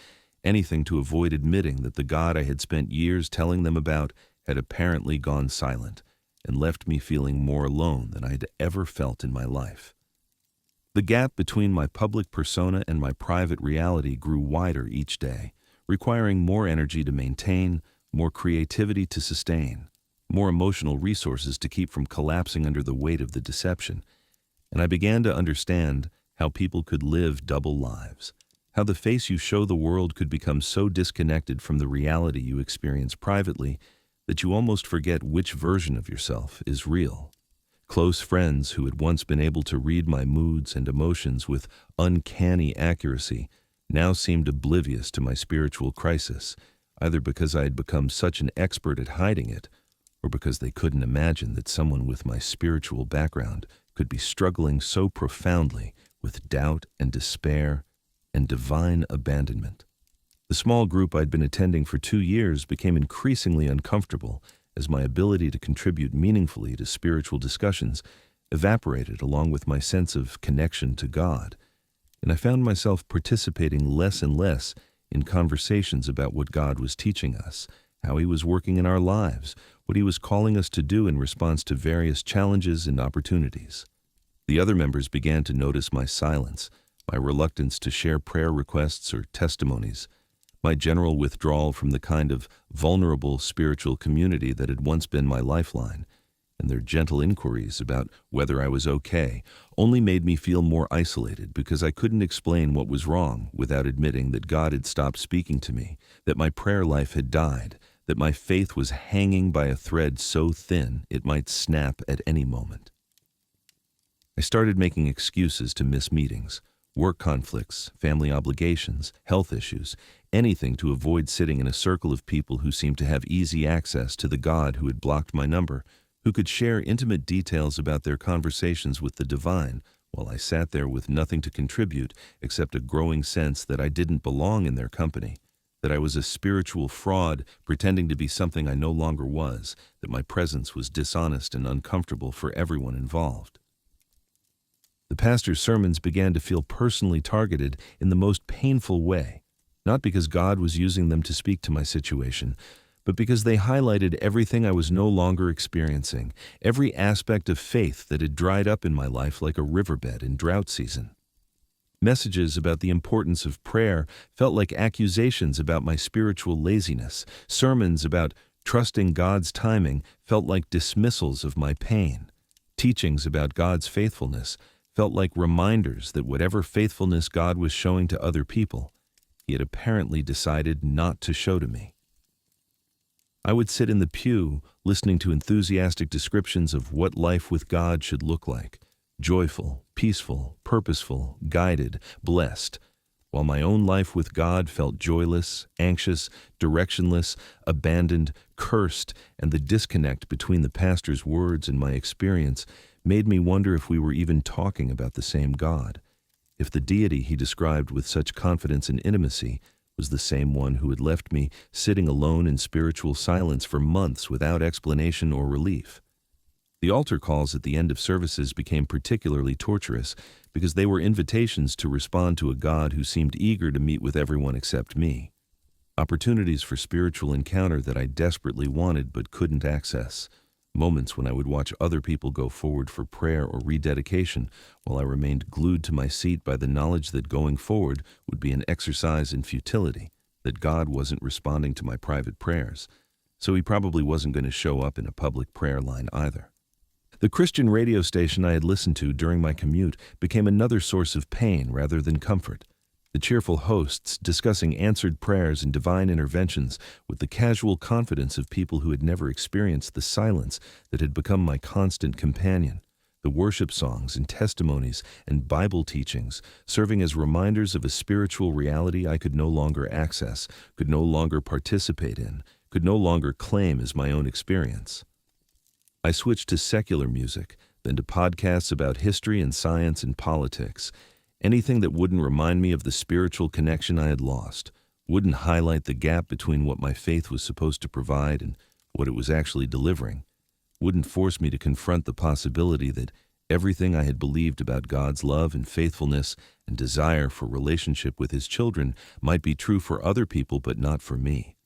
anything to avoid admitting that the God I had spent years telling them about had apparently gone silent and left me feeling more alone than I had ever felt in my life. The gap between my public persona and my private reality grew wider each day, requiring more energy to maintain, more creativity to sustain, more emotional resources to keep from collapsing under the weight of the deception. And I began to understand how people could live double lives, how the face you show the world could become so disconnected from the reality you experience privately that you almost forget which version of yourself is real. Close friends who had once been able to read my moods and emotions with uncanny accuracy now seemed oblivious to my spiritual crisis, either because I had become such an expert at hiding it, or because they couldn't imagine that someone with my spiritual background could be struggling so profoundly with doubt and despair and divine abandonment. The small group I'd been attending for 2 years became increasingly uncomfortable as my ability to contribute meaningfully to spiritual discussions evaporated along with my sense of connection to God, and I found myself participating less and less in conversations about what God was teaching us, how He was working in our lives, what He was calling us to do in response to various challenges and opportunities. The other members began to notice my silence, my reluctance to share prayer requests or testimonies, my general withdrawal from the kind of vulnerable spiritual community that had once been my lifeline, and their gentle inquiries about whether I was okay only made me feel more isolated because I couldn't explain what was wrong without admitting that God had stopped speaking to me, that my prayer life had died, that my faith was hanging by a thread so thin it might snap at any moment. I started making excuses to miss meetings, work conflicts, family obligations, health issues, anything to avoid sitting in a circle of people who seemed to have easy access to the God who had blocked my number, who could share intimate details about their conversations with the divine, while I sat there with nothing to contribute except a growing sense that I didn't belong in their company, that I was a spiritual fraud pretending to be something I no longer was, that my presence was dishonest and uncomfortable for everyone involved. The pastor's sermons began to feel personally targeted in the most painful way, not because God was using them to speak to my situation, but because they highlighted everything I was no longer experiencing, every aspect of faith that had dried up in my life like a riverbed in drought season. Messages about the importance of prayer felt like accusations about my spiritual laziness. Sermons about trusting God's timing felt like dismissals of my pain. Teachings about God's faithfulness felt like reminders that whatever faithfulness God was showing to other people, He had apparently decided not to show to me. I would sit in the pew listening to enthusiastic descriptions of what life with God should look like: joyful, peaceful, purposeful, guided, blessed, while my own life with God felt joyless, anxious, directionless, abandoned, cursed, and the disconnect between the pastor's words and my experience made me wonder if we were even talking about the same God, if the deity he described with such confidence and intimacy was the same one who had left me sitting alone in spiritual silence for months without explanation or relief. The altar calls at the end of services became particularly torturous because they were invitations to respond to a God who seemed eager to meet with everyone except me. Opportunities for spiritual encounter that I desperately wanted but couldn't access. Moments when I would watch other people go forward for prayer or rededication while I remained glued to my seat by the knowledge that going forward would be an exercise in futility, that God wasn't responding to my private prayers, so He probably wasn't going to show up in a public prayer line either. The Christian radio station I had listened to during my commute became another source of pain rather than comfort. The cheerful hosts discussing answered prayers and divine interventions with the casual confidence of people who had never experienced the silence that had become my constant companion. The worship songs and testimonies and Bible teachings serving as reminders of a spiritual reality I could no longer access, could no longer participate in, could no longer claim as my own experience. I switched to secular music, then to podcasts about history and science and politics. Anything that wouldn't remind me of the spiritual connection I had lost, wouldn't highlight the gap between what my faith was supposed to provide and what it was actually delivering, wouldn't force me to confront the possibility that everything I had believed about God's love and faithfulness and desire for relationship with His children might be true for other people but not for me.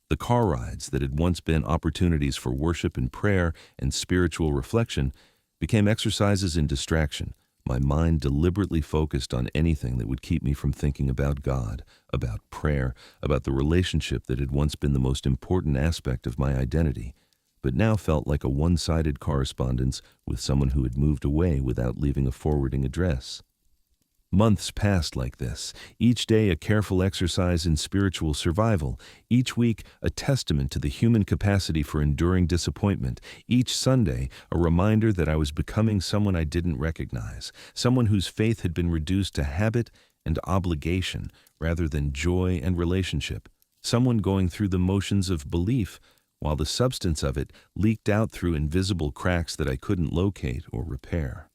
The car rides that had once been opportunities for worship and prayer and spiritual reflection became exercises in distraction, my mind deliberately focused on anything that would keep me from thinking about God, about prayer, about the relationship that had once been the most important aspect of my identity, but now felt like a one-sided correspondence with someone who had moved away without leaving a forwarding address. Months passed like this, each day a careful exercise in spiritual survival, each week a testament to the human capacity for enduring disappointment, each Sunday a reminder that I was becoming someone I didn't recognize, someone whose faith had been reduced to habit and obligation rather than joy and relationship, someone going through the motions of belief while the substance of it leaked out through invisible cracks that I couldn't locate or repair.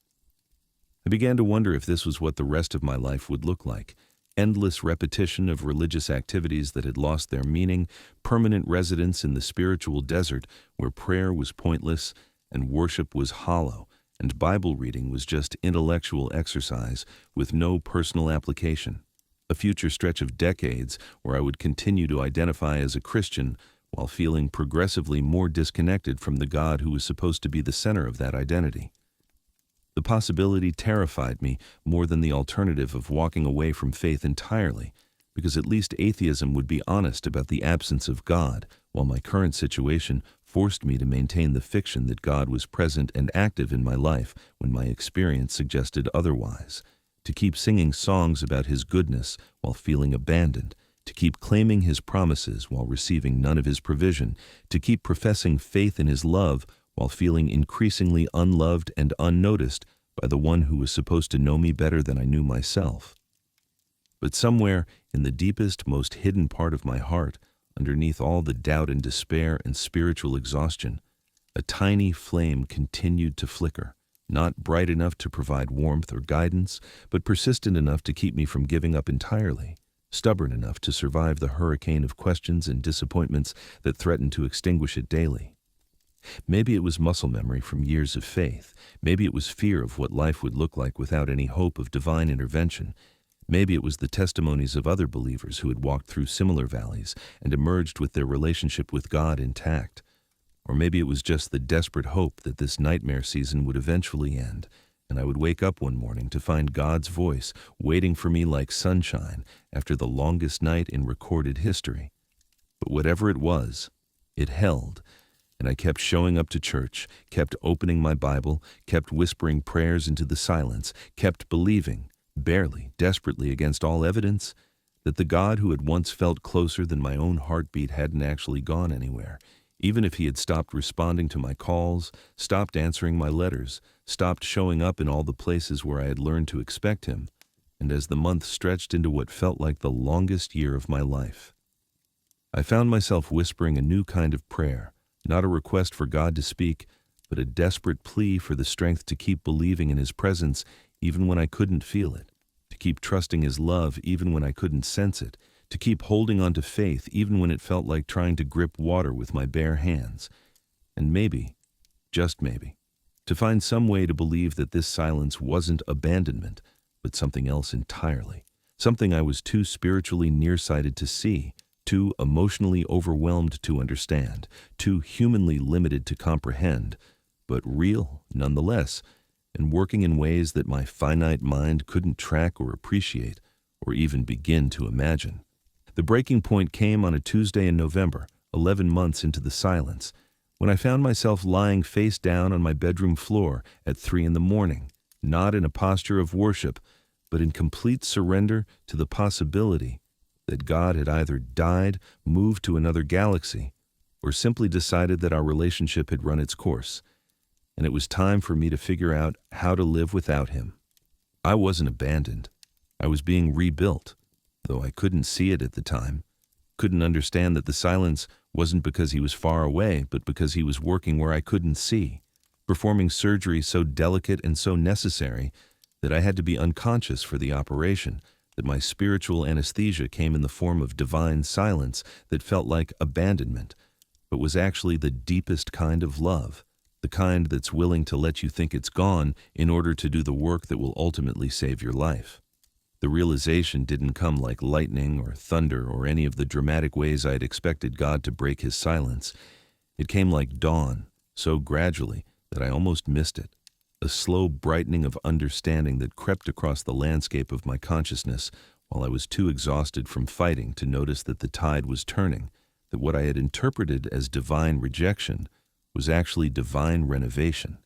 I began to wonder if this was what the rest of my life would look like. Endless repetition of religious activities that had lost their meaning, permanent residence in the spiritual desert where prayer was pointless and worship was hollow, and Bible reading was just intellectual exercise with no personal application. A future stretch of decades where I would continue to identify as a Christian while feeling progressively more disconnected from the God who was supposed to be the center of that identity. The possibility terrified me more than the alternative of walking away from faith entirely, because at least atheism would be honest about the absence of God, while my current situation forced me to maintain the fiction that God was present and active in my life when my experience suggested otherwise, to keep singing songs about His goodness while feeling abandoned, to keep claiming His promises while receiving none of His provision, to keep professing faith in His love while feeling increasingly unloved and unnoticed by the one who was supposed to know me better than I knew myself. But somewhere in the deepest, most hidden part of my heart, underneath all the doubt and despair and spiritual exhaustion, a tiny flame continued to flicker, not bright enough to provide warmth or guidance, but persistent enough to keep me from giving up entirely, stubborn enough to survive the hurricane of questions and disappointments that threatened to extinguish it daily. Maybe it was muscle memory from years of faith. Maybe it was fear of what life would look like without any hope of divine intervention. Maybe it was the testimonies of other believers who had walked through similar valleys and emerged with their relationship with God intact. Or maybe it was just the desperate hope that this nightmare season would eventually end, and I would wake up one morning to find God's voice waiting for me like sunshine after the longest night in recorded history. But whatever it was, it held, and I kept showing up to church, kept opening my Bible, kept whispering prayers into the silence, kept believing, barely, desperately against all evidence, that the God who had once felt closer than my own heartbeat hadn't actually gone anywhere, even if he had stopped responding to my calls, stopped answering my letters, stopped showing up in all the places where I had learned to expect him, and as the month stretched into what felt like the longest year of my life, I found myself whispering a new kind of prayer, not a request for God to speak, but a desperate plea for the strength to keep believing in his presence even when I couldn't feel it, to keep trusting his love even when I couldn't sense it, to keep holding on to faith even when it felt like trying to grip water with my bare hands. And maybe, just maybe, to find some way to believe that this silence wasn't abandonment, but something else entirely, something I was too spiritually nearsighted to see, too emotionally overwhelmed to understand, too humanly limited to comprehend, but real nonetheless, and working in ways that my finite mind couldn't track or appreciate, or even begin to imagine. The breaking point came on a Tuesday in November, 11 months into the silence, when I found myself lying face down on my bedroom floor at 3 a.m, not in a posture of worship, but in complete surrender to the possibility that God had either died, moved to another galaxy, or simply decided that our relationship had run its course, and it was time for me to figure out how to live without him. I wasn't abandoned. I was being rebuilt, though I couldn't see it at the time, couldn't understand that the silence wasn't because he was far away, but because he was working where I couldn't see, performing surgery so delicate and so necessary that I had to be unconscious for the operation, that my spiritual anesthesia came in the form of divine silence that felt like abandonment, but was actually the deepest kind of love, the kind that's willing to let you think it's gone in order to do the work that will ultimately save your life. The realization didn't come like lightning or thunder or any of the dramatic ways I had expected God to break his silence. It came like dawn, so gradually that I almost missed it, a slow brightening of understanding that crept across the landscape of my consciousness while I was too exhausted from fighting to notice that the tide was turning, that what I had interpreted as divine rejection was actually divine renovation,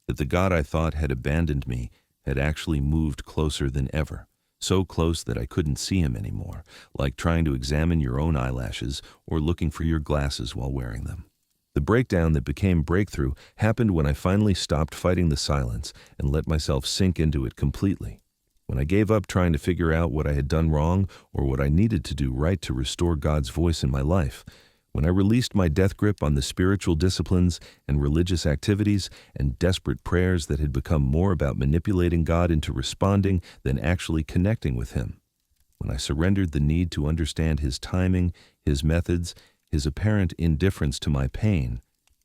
that the God I thought had abandoned me had actually moved closer than ever, so close that I couldn't see him anymore, like trying to examine your own eyelashes or looking for your glasses while wearing them. The breakdown that became breakthrough happened when I finally stopped fighting the silence and let myself sink into it completely, when I gave up trying to figure out what I had done wrong or what I needed to do right to restore God's voice in my life, when I released my death grip on the spiritual disciplines and religious activities and desperate prayers that had become more about manipulating God into responding than actually connecting with him, when I surrendered the need to understand his timing, his methods, his apparent indifference to my pain,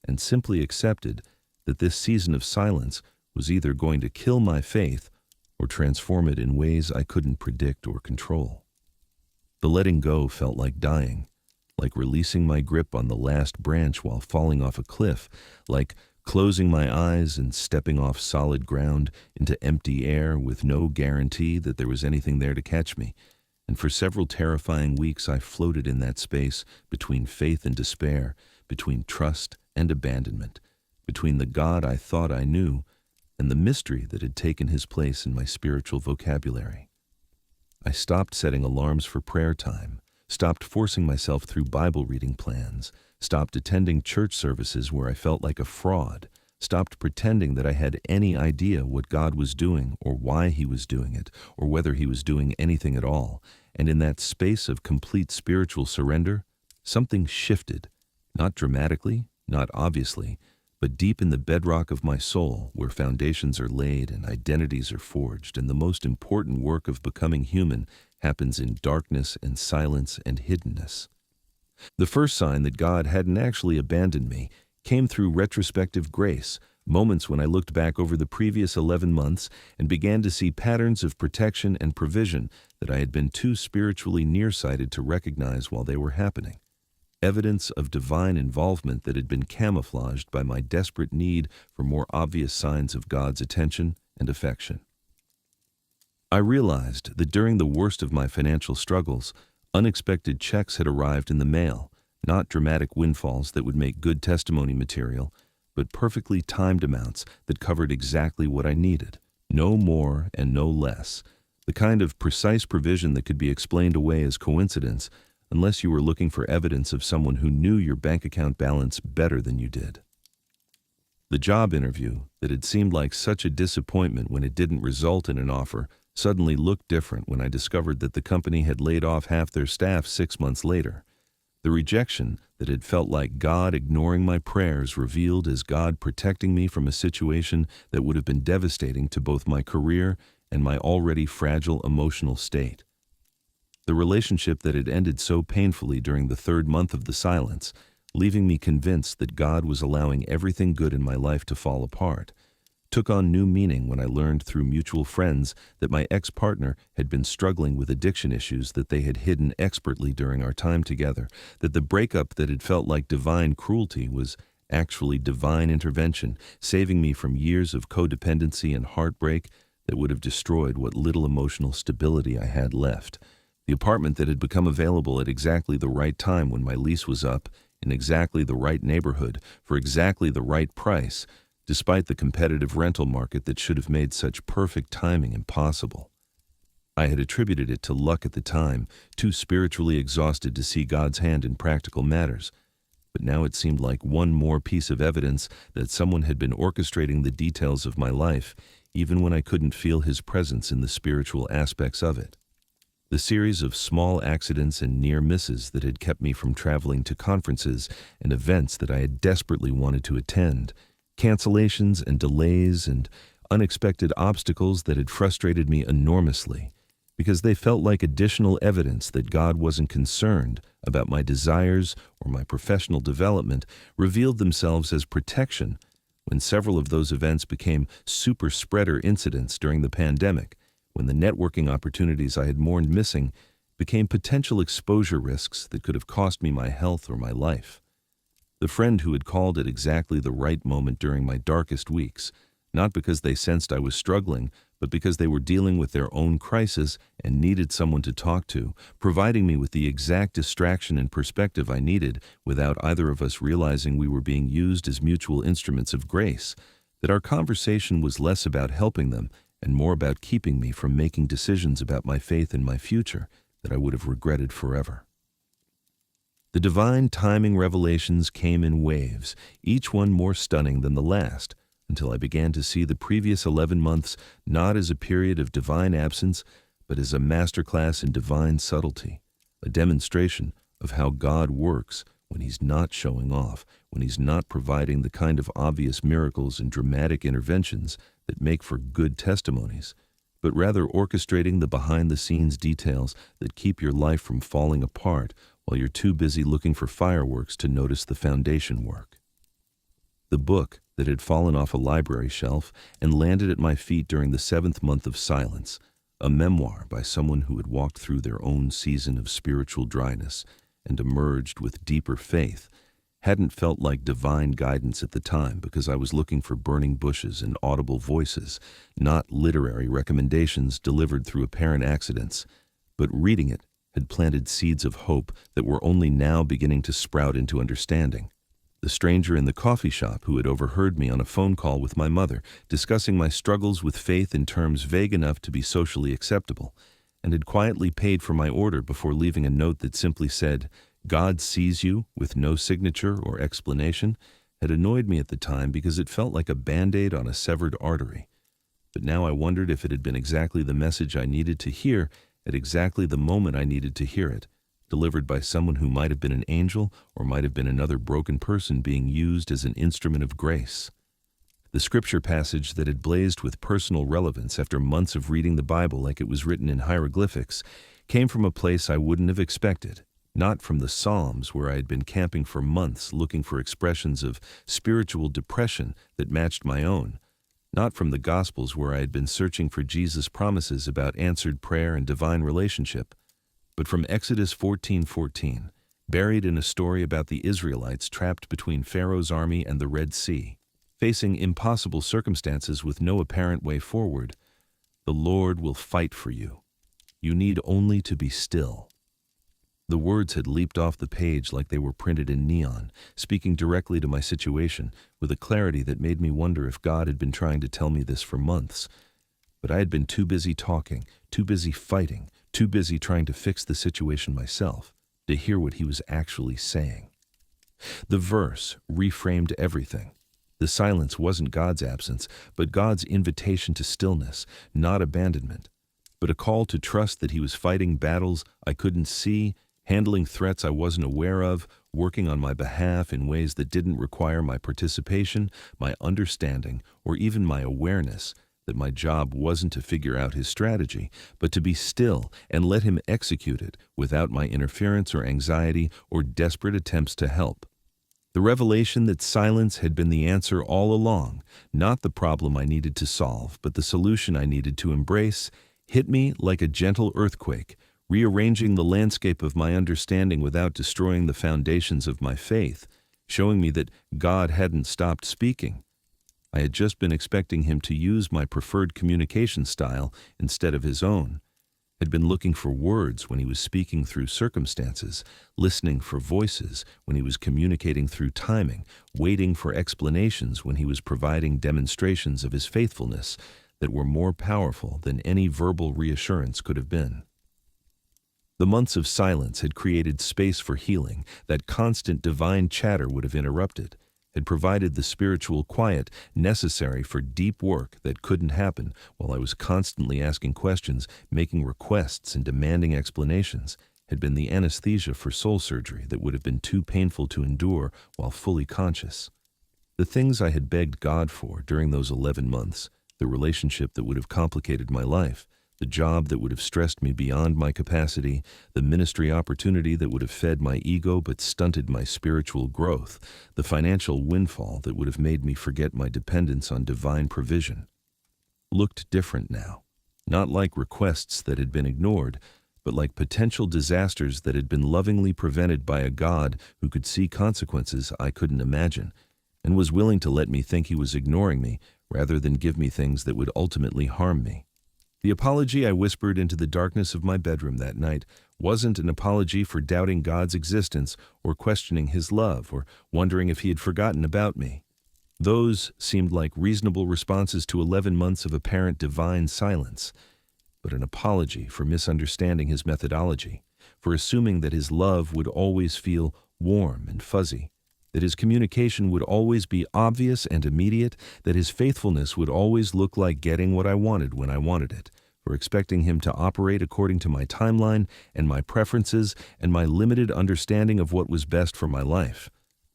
and simply accepted that this season of silence was either going to kill my faith or transform it in ways I couldn't predict or control. The letting go felt like dying, like releasing my grip on the last branch while falling off a cliff, like closing my eyes and stepping off solid ground into empty air with no guarantee that there was anything there to catch me. And for several terrifying weeks I floated in that space between faith and despair, between trust and abandonment, between the God I thought I knew and the mystery that had taken his place in my spiritual vocabulary. I stopped setting alarms for prayer time, stopped forcing myself through Bible reading plans, stopped attending church services where I felt like a fraud, stopped pretending that I had any idea what God was doing or why he was doing it or whether he was doing anything at all. And in that space of complete spiritual surrender, something shifted, not dramatically, not obviously, but deep in the bedrock of my soul, where foundations are laid and identities are forged, and the most important work of becoming human happens in darkness and silence and hiddenness. The first sign that God hadn't actually abandoned me came through retrospective grace, moments when I looked back over the previous 11 months and began to see patterns of protection and provision that I had been too spiritually nearsighted to recognize while they were happening. Evidence of divine involvement that had been camouflaged by my desperate need for more obvious signs of God's attention and affection. I realized that during the worst of my financial struggles, unexpected checks had arrived in the mail, not dramatic windfalls that would make good testimony material, but perfectly timed amounts that covered exactly what I needed, no more and no less, the kind of precise provision that could be explained away as coincidence, unless you were looking for evidence of someone who knew your bank account balance better than you did. The job interview, that had seemed like such a disappointment when it didn't result in an offer, suddenly looked different when I discovered that the company had laid off half their staff 6 months later. The rejection that had felt like God ignoring my prayers revealed as God protecting me from a situation that would have been devastating to both my career and my already fragile emotional state. The relationship that had ended so painfully during the 3rd month of the silence, leaving me convinced that God was allowing everything good in my life to fall apart, took on new meaning when I learned through mutual friends that my ex-partner had been struggling with addiction issues that they had hidden expertly during our time together, that the breakup that had felt like divine cruelty was actually divine intervention, saving me from years of codependency and heartbreak that would have destroyed what little emotional stability I had left. The apartment that had become available at exactly the right time when my lease was up, in exactly the right neighborhood, for exactly the right price, despite the competitive rental market that should have made such perfect timing impossible. I had attributed it to luck at the time, too spiritually exhausted to see God's hand in practical matters. But now it seemed like one more piece of evidence that someone had been orchestrating the details of my life, even when I couldn't feel his presence in the spiritual aspects of it. The series of small accidents and near misses that had kept me from traveling to conferences and events that I had desperately wanted to attend, cancellations and delays and unexpected obstacles that had frustrated me enormously, because they felt like additional evidence that God wasn't concerned about my desires or my professional development, revealed themselves as protection when several of those events became super spreader incidents during the pandemic, when the networking opportunities I had mourned missing became potential exposure risks that could have cost me my health or my life. The friend who had called at exactly the right moment during my darkest weeks, not because they sensed I was struggling, but because they were dealing with their own crisis and needed someone to talk to, providing me with the exact distraction and perspective I needed without either of us realizing we were being used as mutual instruments of grace, that our conversation was less about helping them and more about keeping me from making decisions about my faith and my future that I would have regretted forever. The divine timing revelations came in waves, each one more stunning than the last, until I began to see the previous 11 months not as a period of divine absence, but as a masterclass in divine subtlety, a demonstration of how God works when he's not showing off, when he's not providing the kind of obvious miracles and dramatic interventions that make for good testimonies, but rather orchestrating the behind-the-scenes details that keep your life from falling apart while you're too busy looking for fireworks to notice the foundation work. The book that had fallen off a library shelf and landed at my feet during the 7th month of silence, a memoir by someone who had walked through their own season of spiritual dryness and emerged with deeper faith, hadn't felt like divine guidance at the time because I was looking for burning bushes and audible voices, not literary recommendations delivered through apparent accidents, but reading it had planted seeds of hope that were only now beginning to sprout into understanding. The stranger in the coffee shop who had overheard me on a phone call with my mother discussing my struggles with faith in terms vague enough to be socially acceptable, and had quietly paid for my order before leaving a note that simply said, "God sees you," with no signature or explanation, had annoyed me at the time because it felt like a band-aid on a severed artery. But now I wondered if it had been exactly the message I needed to hear at exactly the moment I needed to hear it, delivered by someone who might have been an angel or might have been another broken person being used as an instrument of grace. The scripture passage that had blazed with personal relevance after months of reading the Bible like it was written in hieroglyphics came from a place I wouldn't have expected, not from the Psalms where I had been camping for months looking for expressions of spiritual depression that matched my own, not from the Gospels where I had been searching for Jesus' promises about answered prayer and divine relationship, but from Exodus 14:14, buried in a story about the Israelites trapped between Pharaoh's army and the Red Sea, facing impossible circumstances with no apparent way forward. The Lord will fight for you. You need only to be still. The words had leaped off the page like they were printed in neon, speaking directly to my situation with a clarity that made me wonder if God had been trying to tell me this for months. But I had been too busy talking, too busy fighting, too busy trying to fix the situation myself to hear what he was actually saying. The verse reframed everything. The silence wasn't God's absence, but God's invitation to stillness, not abandonment, but a call to trust that he was fighting battles I couldn't see, handling threats I wasn't aware of, working on my behalf in ways that didn't require my participation, my understanding, or even my awareness, that my job wasn't to figure out his strategy, but to be still and let him execute it without my interference or anxiety or desperate attempts to help. The revelation that silence had been the answer all along, not the problem I needed to solve, but the solution I needed to embrace, hit me like a gentle earthquake, rearranging the landscape of my understanding without destroying the foundations of my faith, showing me that God hadn't stopped speaking. I had just been expecting him to use my preferred communication style instead of his own, had been looking for words when he was speaking through circumstances, listening for voices when he was communicating through timing, waiting for explanations when he was providing demonstrations of his faithfulness that were more powerful than any verbal reassurance could have been. The months of silence had created space for healing that constant divine chatter would have interrupted, had provided the spiritual quiet necessary for deep work that couldn't happen while I was constantly asking questions, making requests, and demanding explanations, had been the anesthesia for soul surgery that would have been too painful to endure while fully conscious. The things I had begged God for during those 11 months, the relationship that would have complicated my life, the job that would have stressed me beyond my capacity, the ministry opportunity that would have fed my ego but stunted my spiritual growth, the financial windfall that would have made me forget my dependence on divine provision, looked different now, not like requests that had been ignored, but like potential disasters that had been lovingly prevented by a God who could see consequences I couldn't imagine, and was willing to let me think he was ignoring me rather than give me things that would ultimately harm me. The apology I whispered into the darkness of my bedroom that night wasn't an apology for doubting God's existence or questioning his love or wondering if he had forgotten about me. Those seemed like reasonable responses to 11 months of apparent divine silence, but an apology for misunderstanding his methodology, for assuming that his love would always feel warm and fuzzy, that his communication would always be obvious and immediate, that his faithfulness would always look like getting what I wanted when I wanted it, for expecting him to operate according to my timeline and my preferences and my limited understanding of what was best for my life.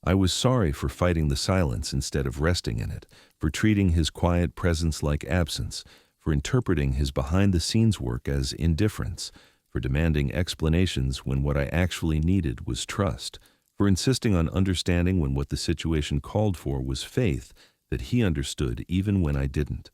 I was sorry for fighting the silence instead of resting in it, for treating his quiet presence like absence, for interpreting his behind-the-scenes work as indifference, for demanding explanations when what I actually needed was trust, for insisting on understanding when what the situation called for was faith that he understood even when I didn't.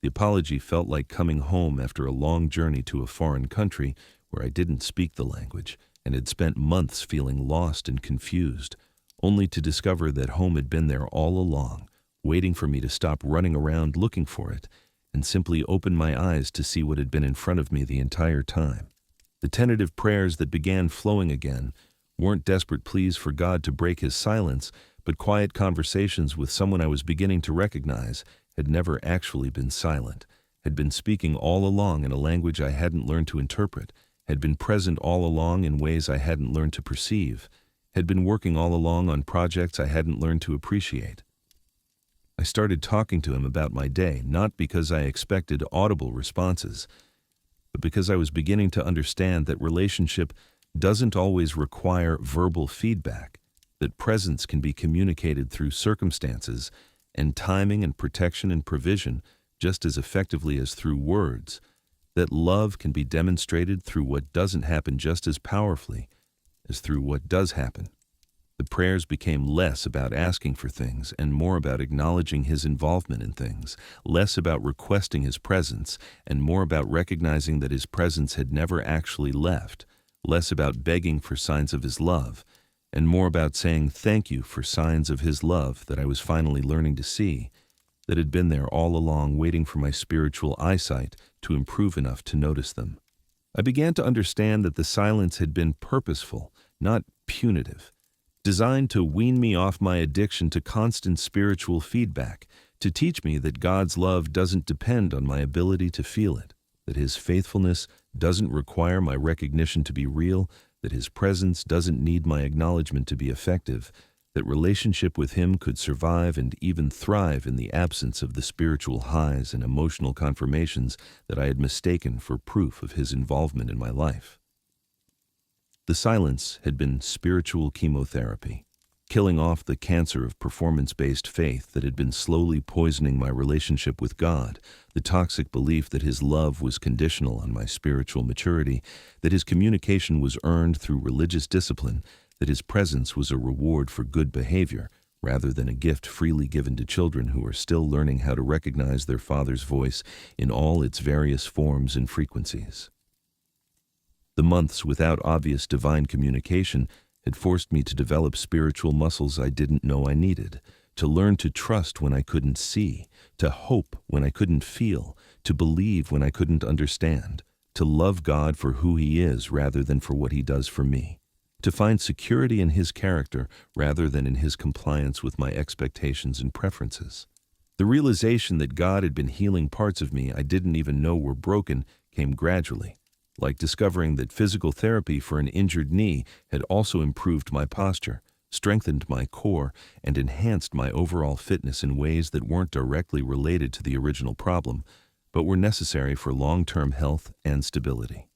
The apology felt like coming home after a long journey to a foreign country where I didn't speak the language and had spent months feeling lost and confused, only to discover that home had been there all along, waiting for me to stop running around looking for it and simply open my eyes to see what had been in front of me the entire time. The tentative prayers that began flowing again weren't desperate pleas for God to break his silence, but quiet conversations with someone I was beginning to recognize had never actually been silent, had been speaking all along in a language I hadn't learned to interpret, had been present all along in ways I hadn't learned to perceive, had been working all along on projects I hadn't learned to appreciate. I started talking to him about my day, not because I expected audible responses, but because I was beginning to understand that relationship doesn't always require verbal feedback, that presence can be communicated through circumstances, and timing and protection and provision just as effectively as through words, that love can be demonstrated through what doesn't happen just as powerfully as through what does happen. The prayers became less about asking for things and more about acknowledging his involvement in things, less about requesting his presence and more about recognizing that his presence had never actually left, less about begging for signs of his love, and more about saying thank you for signs of his love that I was finally learning to see, that had been there all along waiting for my spiritual eyesight to improve enough to notice them. I began to understand that the silence had been purposeful, not punitive, designed to wean me off my addiction to constant spiritual feedback, to teach me that God's love doesn't depend on my ability to feel it, that his faithfulness doesn't require my recognition to be real, that his presence doesn't need my acknowledgement to be effective, that relationship with him could survive and even thrive in the absence of the spiritual highs and emotional confirmations that I had mistaken for proof of his involvement in my life. The silence had been spiritual chemotherapy, killing off the cancer of performance-based faith that had been slowly poisoning my relationship with God, the toxic belief that his love was conditional on my spiritual maturity, that his communication was earned through religious discipline, that his presence was a reward for good behavior, rather than a gift freely given to children who are still learning how to recognize their Father's voice in all its various forms and frequencies. The months without obvious divine communication had forced me to develop spiritual muscles I didn't know I needed, to learn to trust when I couldn't see, to hope when I couldn't feel, to believe when I couldn't understand, to love God for who he is rather than for what he does for me, to find security in his character rather than in his compliance with my expectations and preferences. The realization that God had been healing parts of me I didn't even know were broken came gradually, like discovering that physical therapy for an injured knee had also improved my posture, strengthened my core, and enhanced my overall fitness in ways that weren't directly related to the original problem, but were necessary for long-term health and stability.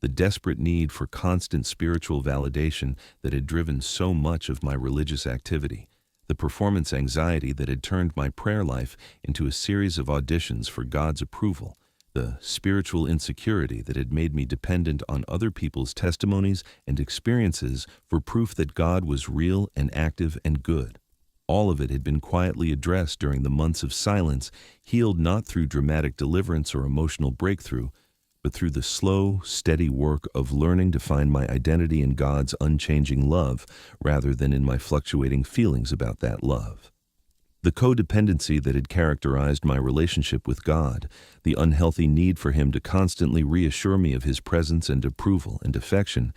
The desperate need for constant spiritual validation that had driven so much of my religious activity, the performance anxiety that had turned my prayer life into a series of auditions for God's approval, the spiritual insecurity that had made me dependent on other people's testimonies and experiences for proof that God was real and active and good. All of it had been quietly addressed during the months of silence, healed not through dramatic deliverance or emotional breakthrough, but through the slow, steady work of learning to find my identity in God's unchanging love rather than in my fluctuating feelings about that love. The codependency that had characterized my relationship with God, the unhealthy need for him to constantly reassure me of his presence and approval and affection,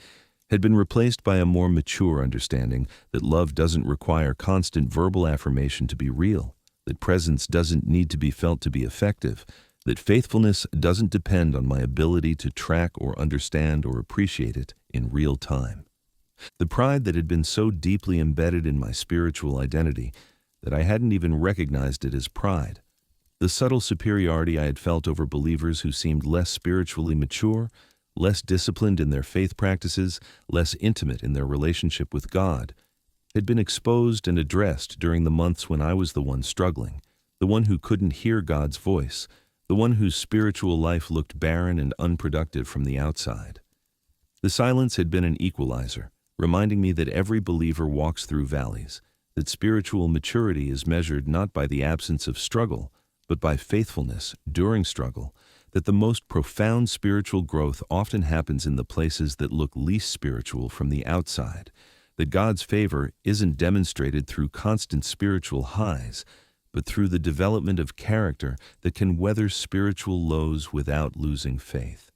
had been replaced by a more mature understanding that love doesn't require constant verbal affirmation to be real, that presence doesn't need to be felt to be effective, that faithfulness doesn't depend on my ability to track or understand or appreciate it in real time. The pride that had been so deeply embedded in my spiritual identity that I hadn't even recognized it as pride. The subtle superiority I had felt over believers who seemed less spiritually mature, less disciplined in their faith practices, less intimate in their relationship with God, had been exposed and addressed during the months when I was the one struggling, the one who couldn't hear God's voice, the one whose spiritual life looked barren and unproductive from the outside. The silence had been an equalizer, reminding me that every believer walks through valleys, that spiritual maturity is measured not by the absence of struggle, but by faithfulness during struggle, that the most profound spiritual growth often happens in the places that look least spiritual from the outside, that God's favor isn't demonstrated through constant spiritual highs, but through the development of character that can weather spiritual lows without losing faith.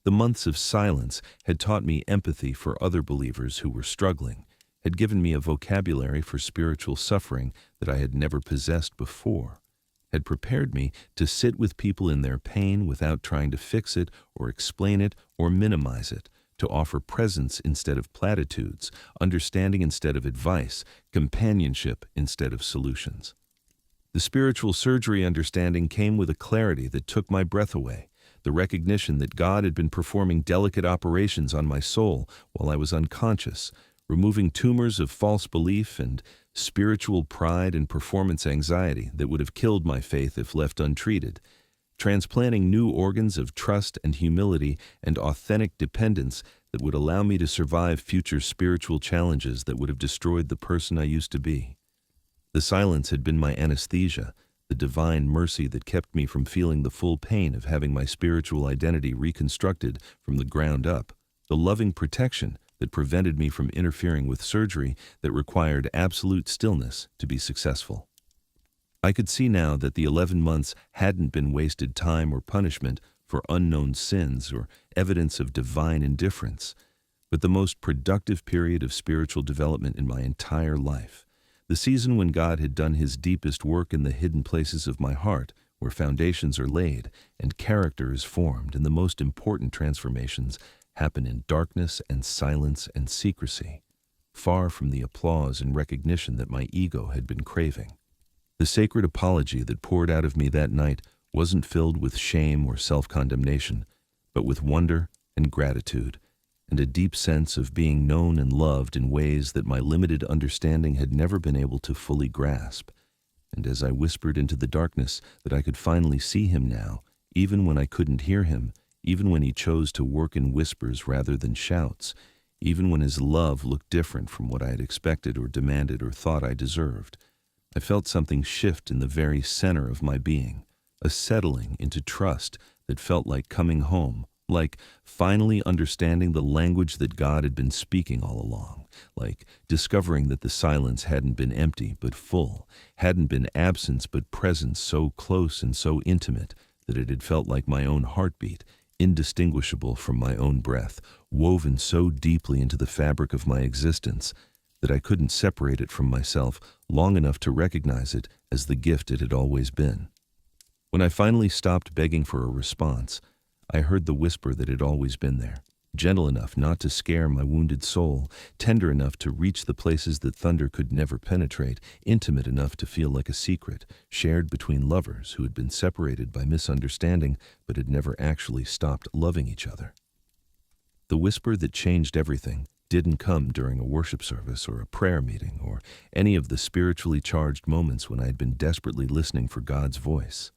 The months of silence had taught me empathy for other believers who were struggling, had given me a vocabulary for spiritual suffering that I had never possessed before, had prepared me to sit with people in their pain without trying to fix it or explain it or minimize it, to offer presence instead of platitudes, understanding instead of advice, companionship instead of solutions. The spiritual surgery understanding came with a clarity that took my breath away, the recognition that God had been performing delicate operations on my soul while I was unconscious, removing tumors of false belief and spiritual pride and performance anxiety that would have killed my faith if left untreated, transplanting new organs of trust and humility and authentic dependence that would allow me to survive future spiritual challenges that would have destroyed the person I used to be. The silence had been my anesthesia, the divine mercy that kept me from feeling the full pain of having my spiritual identity reconstructed from the ground up, the loving protection that prevented me from interfering with surgery that required absolute stillness to be successful. I could see now that the 11 months hadn't been wasted time or punishment for unknown sins or evidence of divine indifference, but the most productive period of spiritual development in my entire life. The season when God had done his deepest work in the hidden places of my heart, where foundations are laid and character is formed, and the most important transformations happen in darkness and silence and secrecy, far from the applause and recognition that my ego had been craving. The sacred apology that poured out of me that night wasn't filled with shame or self-condemnation, but with wonder and gratitude, and a deep sense of being known and loved in ways that my limited understanding had never been able to fully grasp. And as I whispered into the darkness that I could finally see him now, even when I couldn't hear him, even when he chose to work in whispers rather than shouts, even when his love looked different from what I had expected or demanded or thought I deserved, I felt something shift in the very center of my being, a settling into trust that felt like coming home, like finally understanding the language that God had been speaking all along, like discovering that the silence hadn't been empty but full, hadn't been absence but presence so close and so intimate that it had felt like my own heartbeat, indistinguishable from my own breath, woven so deeply into the fabric of my existence that I couldn't separate it from myself long enough to recognize it as the gift it had always been. When I finally stopped begging for a response, I heard the whisper that had always been there, gentle enough not to scare my wounded soul, tender enough to reach the places that thunder could never penetrate, intimate enough to feel like a secret, shared between lovers who had been separated by misunderstanding but had never actually stopped loving each other. The whisper that changed everything didn't come during a worship service or a prayer meeting or any of the spiritually charged moments when I had been desperately listening for God's voice.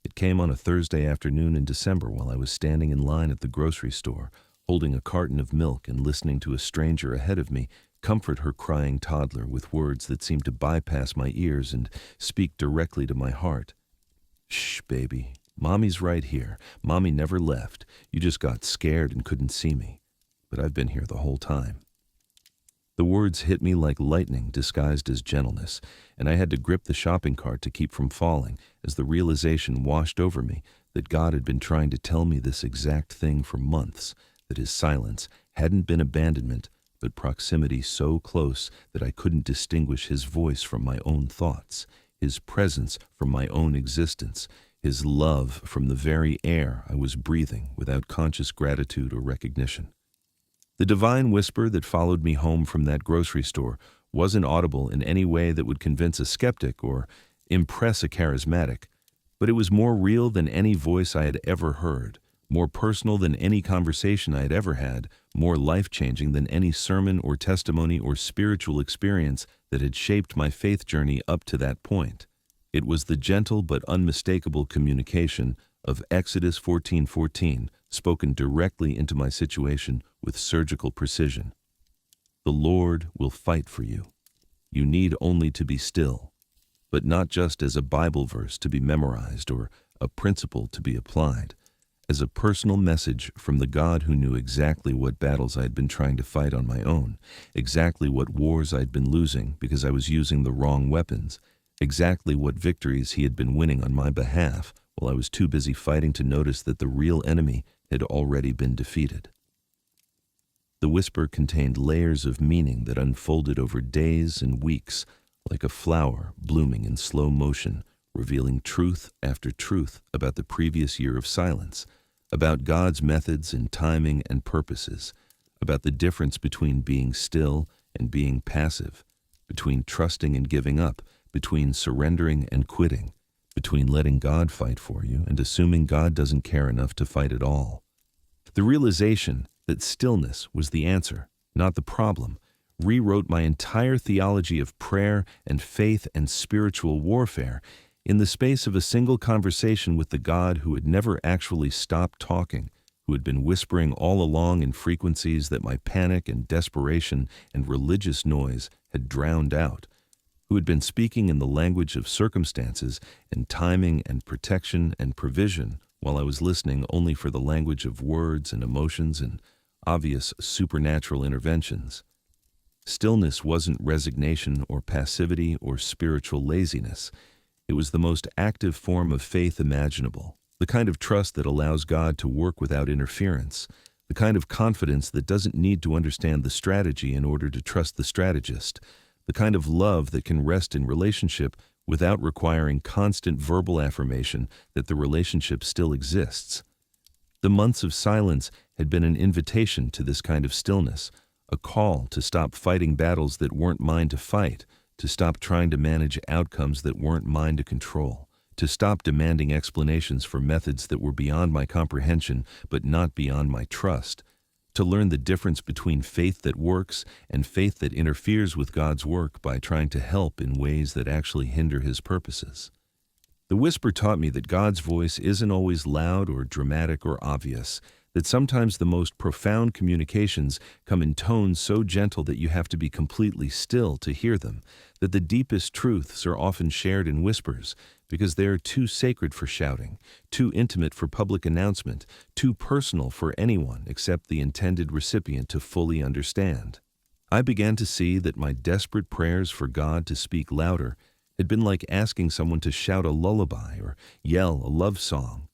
It came on a Thursday afternoon in December while I was standing in line at the grocery store, holding a carton of milk and listening to a stranger ahead of me comfort her crying toddler with words that seemed to bypass my ears and speak directly to my heart. "Shh, baby. Mommy's right here. Mommy never left. You just got scared and couldn't see me. But I've been here the whole time." The words hit me like lightning disguised as gentleness, and I had to grip the shopping cart to keep from falling as the realization washed over me that God had been trying to tell me this exact thing for months, that his silence hadn't been abandonment, but proximity so close that I couldn't distinguish his voice from my own thoughts, his presence from my own existence, his love from the very air I was breathing without conscious gratitude or recognition. The divine whisper that followed me home from that grocery store wasn't audible in any way that would convince a skeptic or impress a charismatic, but it was more real than any voice I had ever heard, more personal than any conversation I had ever had, more life-changing than any sermon or testimony or spiritual experience that had shaped my faith journey up to that point. It was the gentle but unmistakable communication of Exodus 14:14, spoken directly into my situation with surgical precision. "The Lord will fight for you. You need only to be still," but not just as a Bible verse to be memorized or a principle to be applied, as a personal message from the God who knew exactly what battles I had been trying to fight on my own, exactly what wars I had been losing because I was using the wrong weapons, exactly what victories he had been winning on my behalf while I was too busy fighting to notice that the real enemy had already been defeated. The whisper contained layers of meaning that unfolded over days and weeks, like a flower blooming in slow motion, revealing truth after truth about the previous year of silence, about God's methods and timing and purposes, about the difference between being still and being passive, between trusting and giving up, between surrendering and quitting, between letting God fight for you and assuming God doesn't care enough to fight at all. The realization that stillness was the answer, not the problem, rewrote my entire theology of prayer and faith and spiritual warfare in the space of a single conversation with the God who had never actually stopped talking, who had been whispering all along in frequencies that my panic and desperation and religious noise had drowned out, who had been speaking in the language of circumstances and timing and protection and provision while I was listening only for the language of words and emotions and obvious supernatural interventions. Stillness wasn't resignation or passivity or spiritual laziness. It was the most active form of faith imaginable, the kind of trust that allows God to work without interference, the kind of confidence that doesn't need to understand the strategy in order to trust the strategist, the kind of love that can rest in relationship without requiring constant verbal affirmation that the relationship still exists. The months of silence had been an invitation to this kind of stillness, a call to stop fighting battles that weren't mine to fight, to stop trying to manage outcomes that weren't mine to control, to stop demanding explanations for methods that were beyond my comprehension but not beyond my trust, to learn the difference between faith that works and faith that interferes with God's work by trying to help in ways that actually hinder His purposes. The whisper taught me that God's voice isn't always loud or dramatic or obvious, that sometimes the most profound communications come in tones so gentle that you have to be completely still to hear them, that the deepest truths are often shared in whispers because they are too sacred for shouting, too intimate for public announcement, too personal for anyone except the intended recipient to fully understand. I began to see that my desperate prayers for God to speak louder had been like asking someone to shout a lullaby or yell a love song.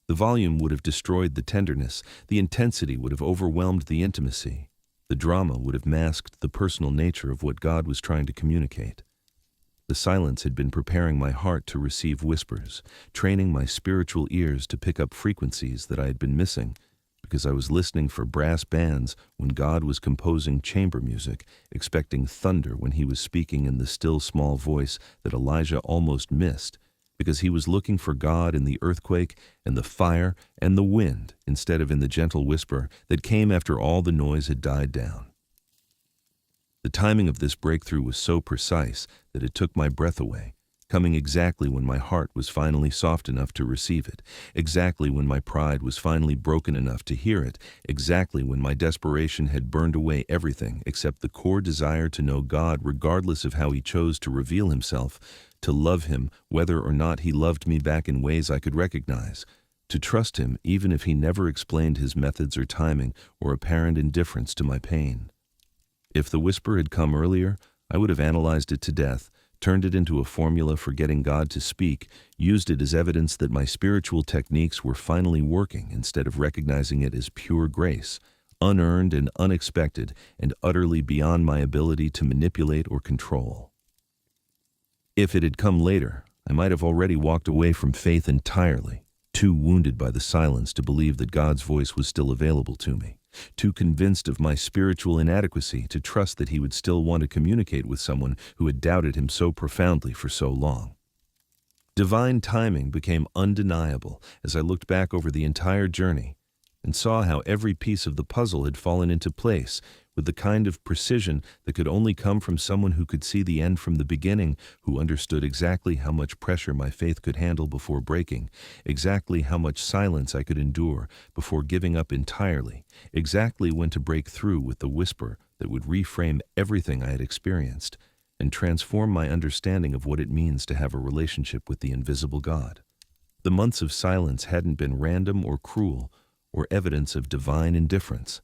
The volume would have destroyed the tenderness, the intensity would have overwhelmed the intimacy, the drama would have masked the personal nature of what God was trying to communicate. The silence had been preparing my heart to receive whispers, training my spiritual ears to pick up frequencies that I had been missing, because I was listening for brass bands when God was composing chamber music, expecting thunder when He was speaking in the still small voice that Elijah almost missed, because he was looking for God in the earthquake and the fire and the wind instead of in the gentle whisper that came after all the noise had died down. The timing of this breakthrough was so precise that it took my breath away, coming exactly when my heart was finally soft enough to receive it, exactly when my pride was finally broken enough to hear it, exactly when my desperation had burned away everything except the core desire to know God regardless of how He chose to reveal Himself, to love Him whether or not He loved me back in ways I could recognize, to trust Him even if He never explained His methods or timing or apparent indifference to my pain. If the whisper had come earlier, I would have analyzed it to death, turned it into a formula for getting God to speak, used it as evidence that my spiritual techniques were finally working instead of recognizing it as pure grace, unearned and unexpected and utterly beyond my ability to manipulate or control. If it had come later, I might have already walked away from faith entirely, too wounded by the silence to believe that God's voice was still available to me, too convinced of my spiritual inadequacy to trust that He would still want to communicate with someone who had doubted Him so profoundly for so long. Divine timing became undeniable as I looked back over the entire journey and saw how every piece of the puzzle had fallen into place with the kind of precision that could only come from someone who could see the end from the beginning, who understood exactly how much pressure my faith could handle before breaking, exactly how much silence I could endure before giving up entirely, exactly when to break through with the whisper that would reframe everything I had experienced and transform my understanding of what it means to have a relationship with the invisible God. The months of silence hadn't been random or cruel or evidence of divine indifference.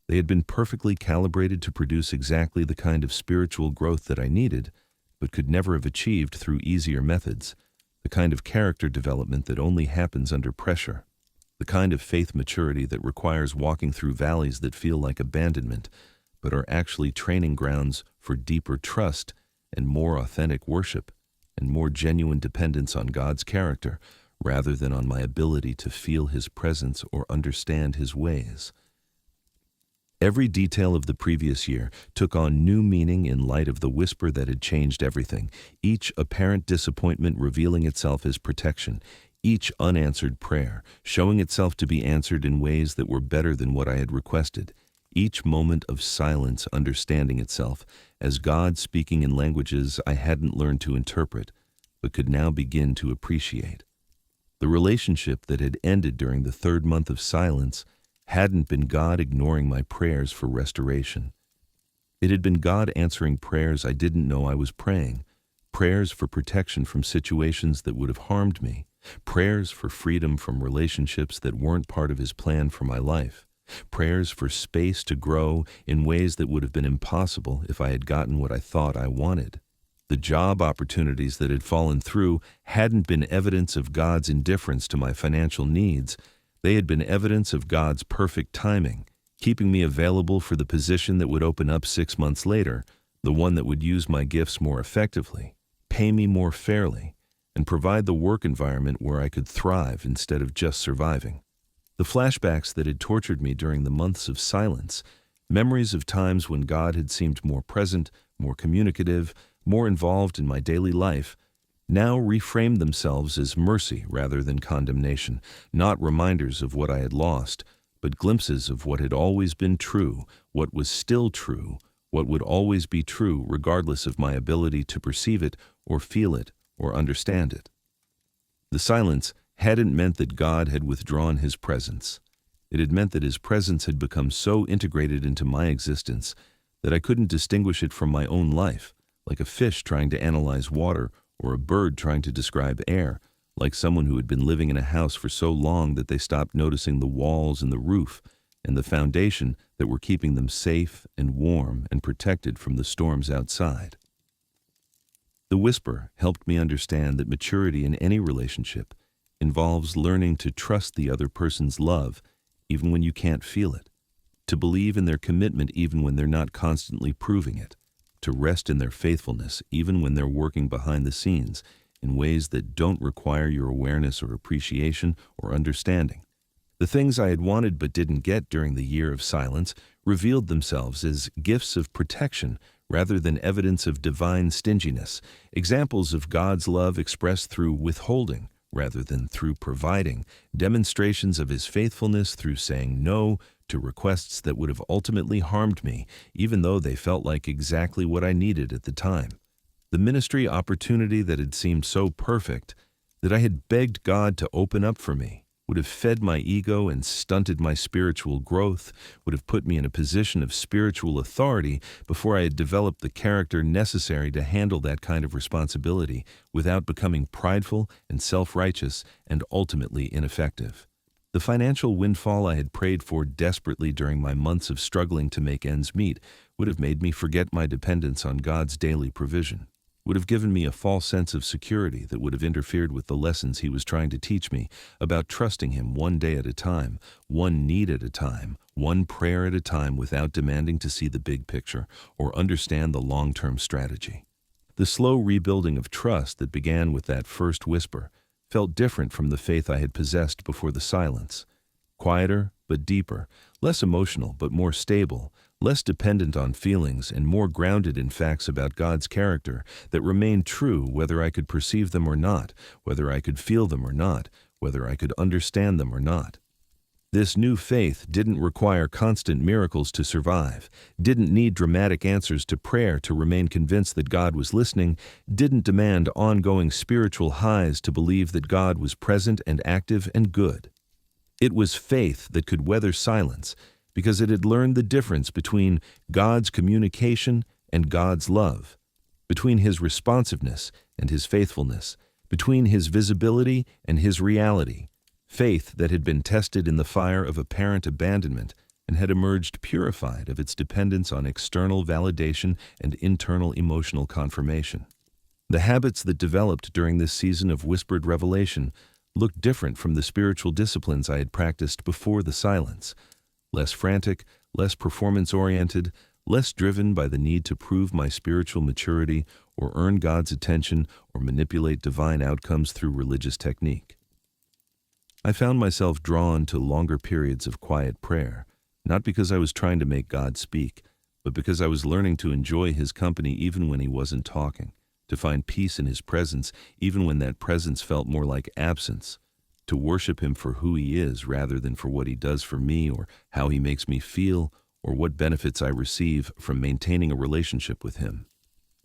They had been perfectly calibrated to produce exactly the kind of spiritual growth that I needed, but could never have achieved through easier methods, the kind of character development that only happens under pressure, the kind of faith maturity that requires walking through valleys that feel like abandonment, but are actually training grounds for deeper trust and more authentic worship and more genuine dependence on God's character, rather than on my ability to feel his presence or understand his ways. Every detail of the previous year took on new meaning in light of the whisper that had changed everything, each apparent disappointment revealing itself as protection, each unanswered prayer showing itself to be answered in ways that were better than what I had requested, each moment of silence understanding itself as God speaking in languages I hadn't learned to interpret, but could now begin to appreciate. The relationship that had ended during the third month of silence hadn't been God ignoring my prayers for restoration. It had been God answering prayers I didn't know I was praying, prayers for protection from situations that would have harmed me, prayers for freedom from relationships that weren't part of his plan for my life, prayers for space to grow in ways that would have been impossible if I had gotten what I thought I wanted. The job opportunities that had fallen through hadn't been evidence of God's indifference to my financial needs. They had been evidence of God's perfect timing, keeping me available for the position that would open up 6 months later, the one that would use my gifts more effectively, pay me more fairly, and provide the work environment where I could thrive instead of just surviving. The flashbacks that had tortured me during the months of silence, memories of times when God had seemed more present, more communicative, more involved in my daily life, now reframed themselves as mercy rather than condemnation, not reminders of what I had lost, but glimpses of what had always been true, what was still true, what would always be true regardless of my ability to perceive it or feel it or understand it. The silence hadn't meant that God had withdrawn his presence. It had meant that his presence had become so integrated into my existence that I couldn't distinguish it from my own life, like a fish trying to analyze water or a bird trying to describe air, like someone who had been living in a house for so long that they stopped noticing the walls and the roof and the foundation that were keeping them safe and warm and protected from the storms outside. The whisper helped me understand that maturity in any relationship involves learning to trust the other person's love even when you can't feel it, to believe in their commitment even when they're not constantly proving it, to rest in their faithfulness even when they're working behind the scenes in ways that don't require your awareness or appreciation or understanding. The things I had wanted but didn't get during the year of silence revealed themselves as gifts of protection rather than evidence of divine stinginess, examples of God's love expressed through withholding rather than through providing, demonstrations of his faithfulness through saying no to requests that would have ultimately harmed me, even though they felt like exactly what I needed at the time. The ministry opportunity that had seemed so perfect, that I had begged God to open up for me, would have fed my ego and stunted my spiritual growth, would have put me in a position of spiritual authority before I had developed the character necessary to handle that kind of responsibility without becoming prideful and self-righteous and ultimately ineffective. The financial windfall I had prayed for desperately during my months of struggling to make ends meet would have made me forget my dependence on God's daily provision, would have given me a false sense of security that would have interfered with the lessons he was trying to teach me about trusting him one day at a time, one need at a time, one prayer at a time without demanding to see the big picture or understand the long-term strategy. The slow rebuilding of trust that began with that first whisper felt different from the faith I had possessed before the silence. Quieter but deeper, less emotional but more stable, less dependent on feelings and more grounded in facts about God's character that remained true whether I could perceive them or not, whether I could feel them or not, whether I could understand them or not. This new faith didn't require constant miracles to survive, didn't need dramatic answers to prayer to remain convinced that God was listening, didn't demand ongoing spiritual highs to believe that God was present and active and good. It was faith that could weather silence, because it had learned the difference between God's communication and God's love, between his responsiveness and his faithfulness, between his visibility and his reality, faith that had been tested in the fire of apparent abandonment and had emerged purified of its dependence on external validation and internal emotional confirmation. The habits that developed during this season of whispered revelation looked different from the spiritual disciplines I had practiced before the silence. Less frantic, less performance-oriented, less driven by the need to prove my spiritual maturity or earn God's attention or manipulate divine outcomes through religious technique. I found myself drawn to longer periods of quiet prayer, not because I was trying to make God speak, but because I was learning to enjoy His company even when He wasn't talking, to find peace in His presence even when that presence felt more like absence, to worship Him for who He is rather than for what He does for me or how He makes me feel or what benefits I receive from maintaining a relationship with Him.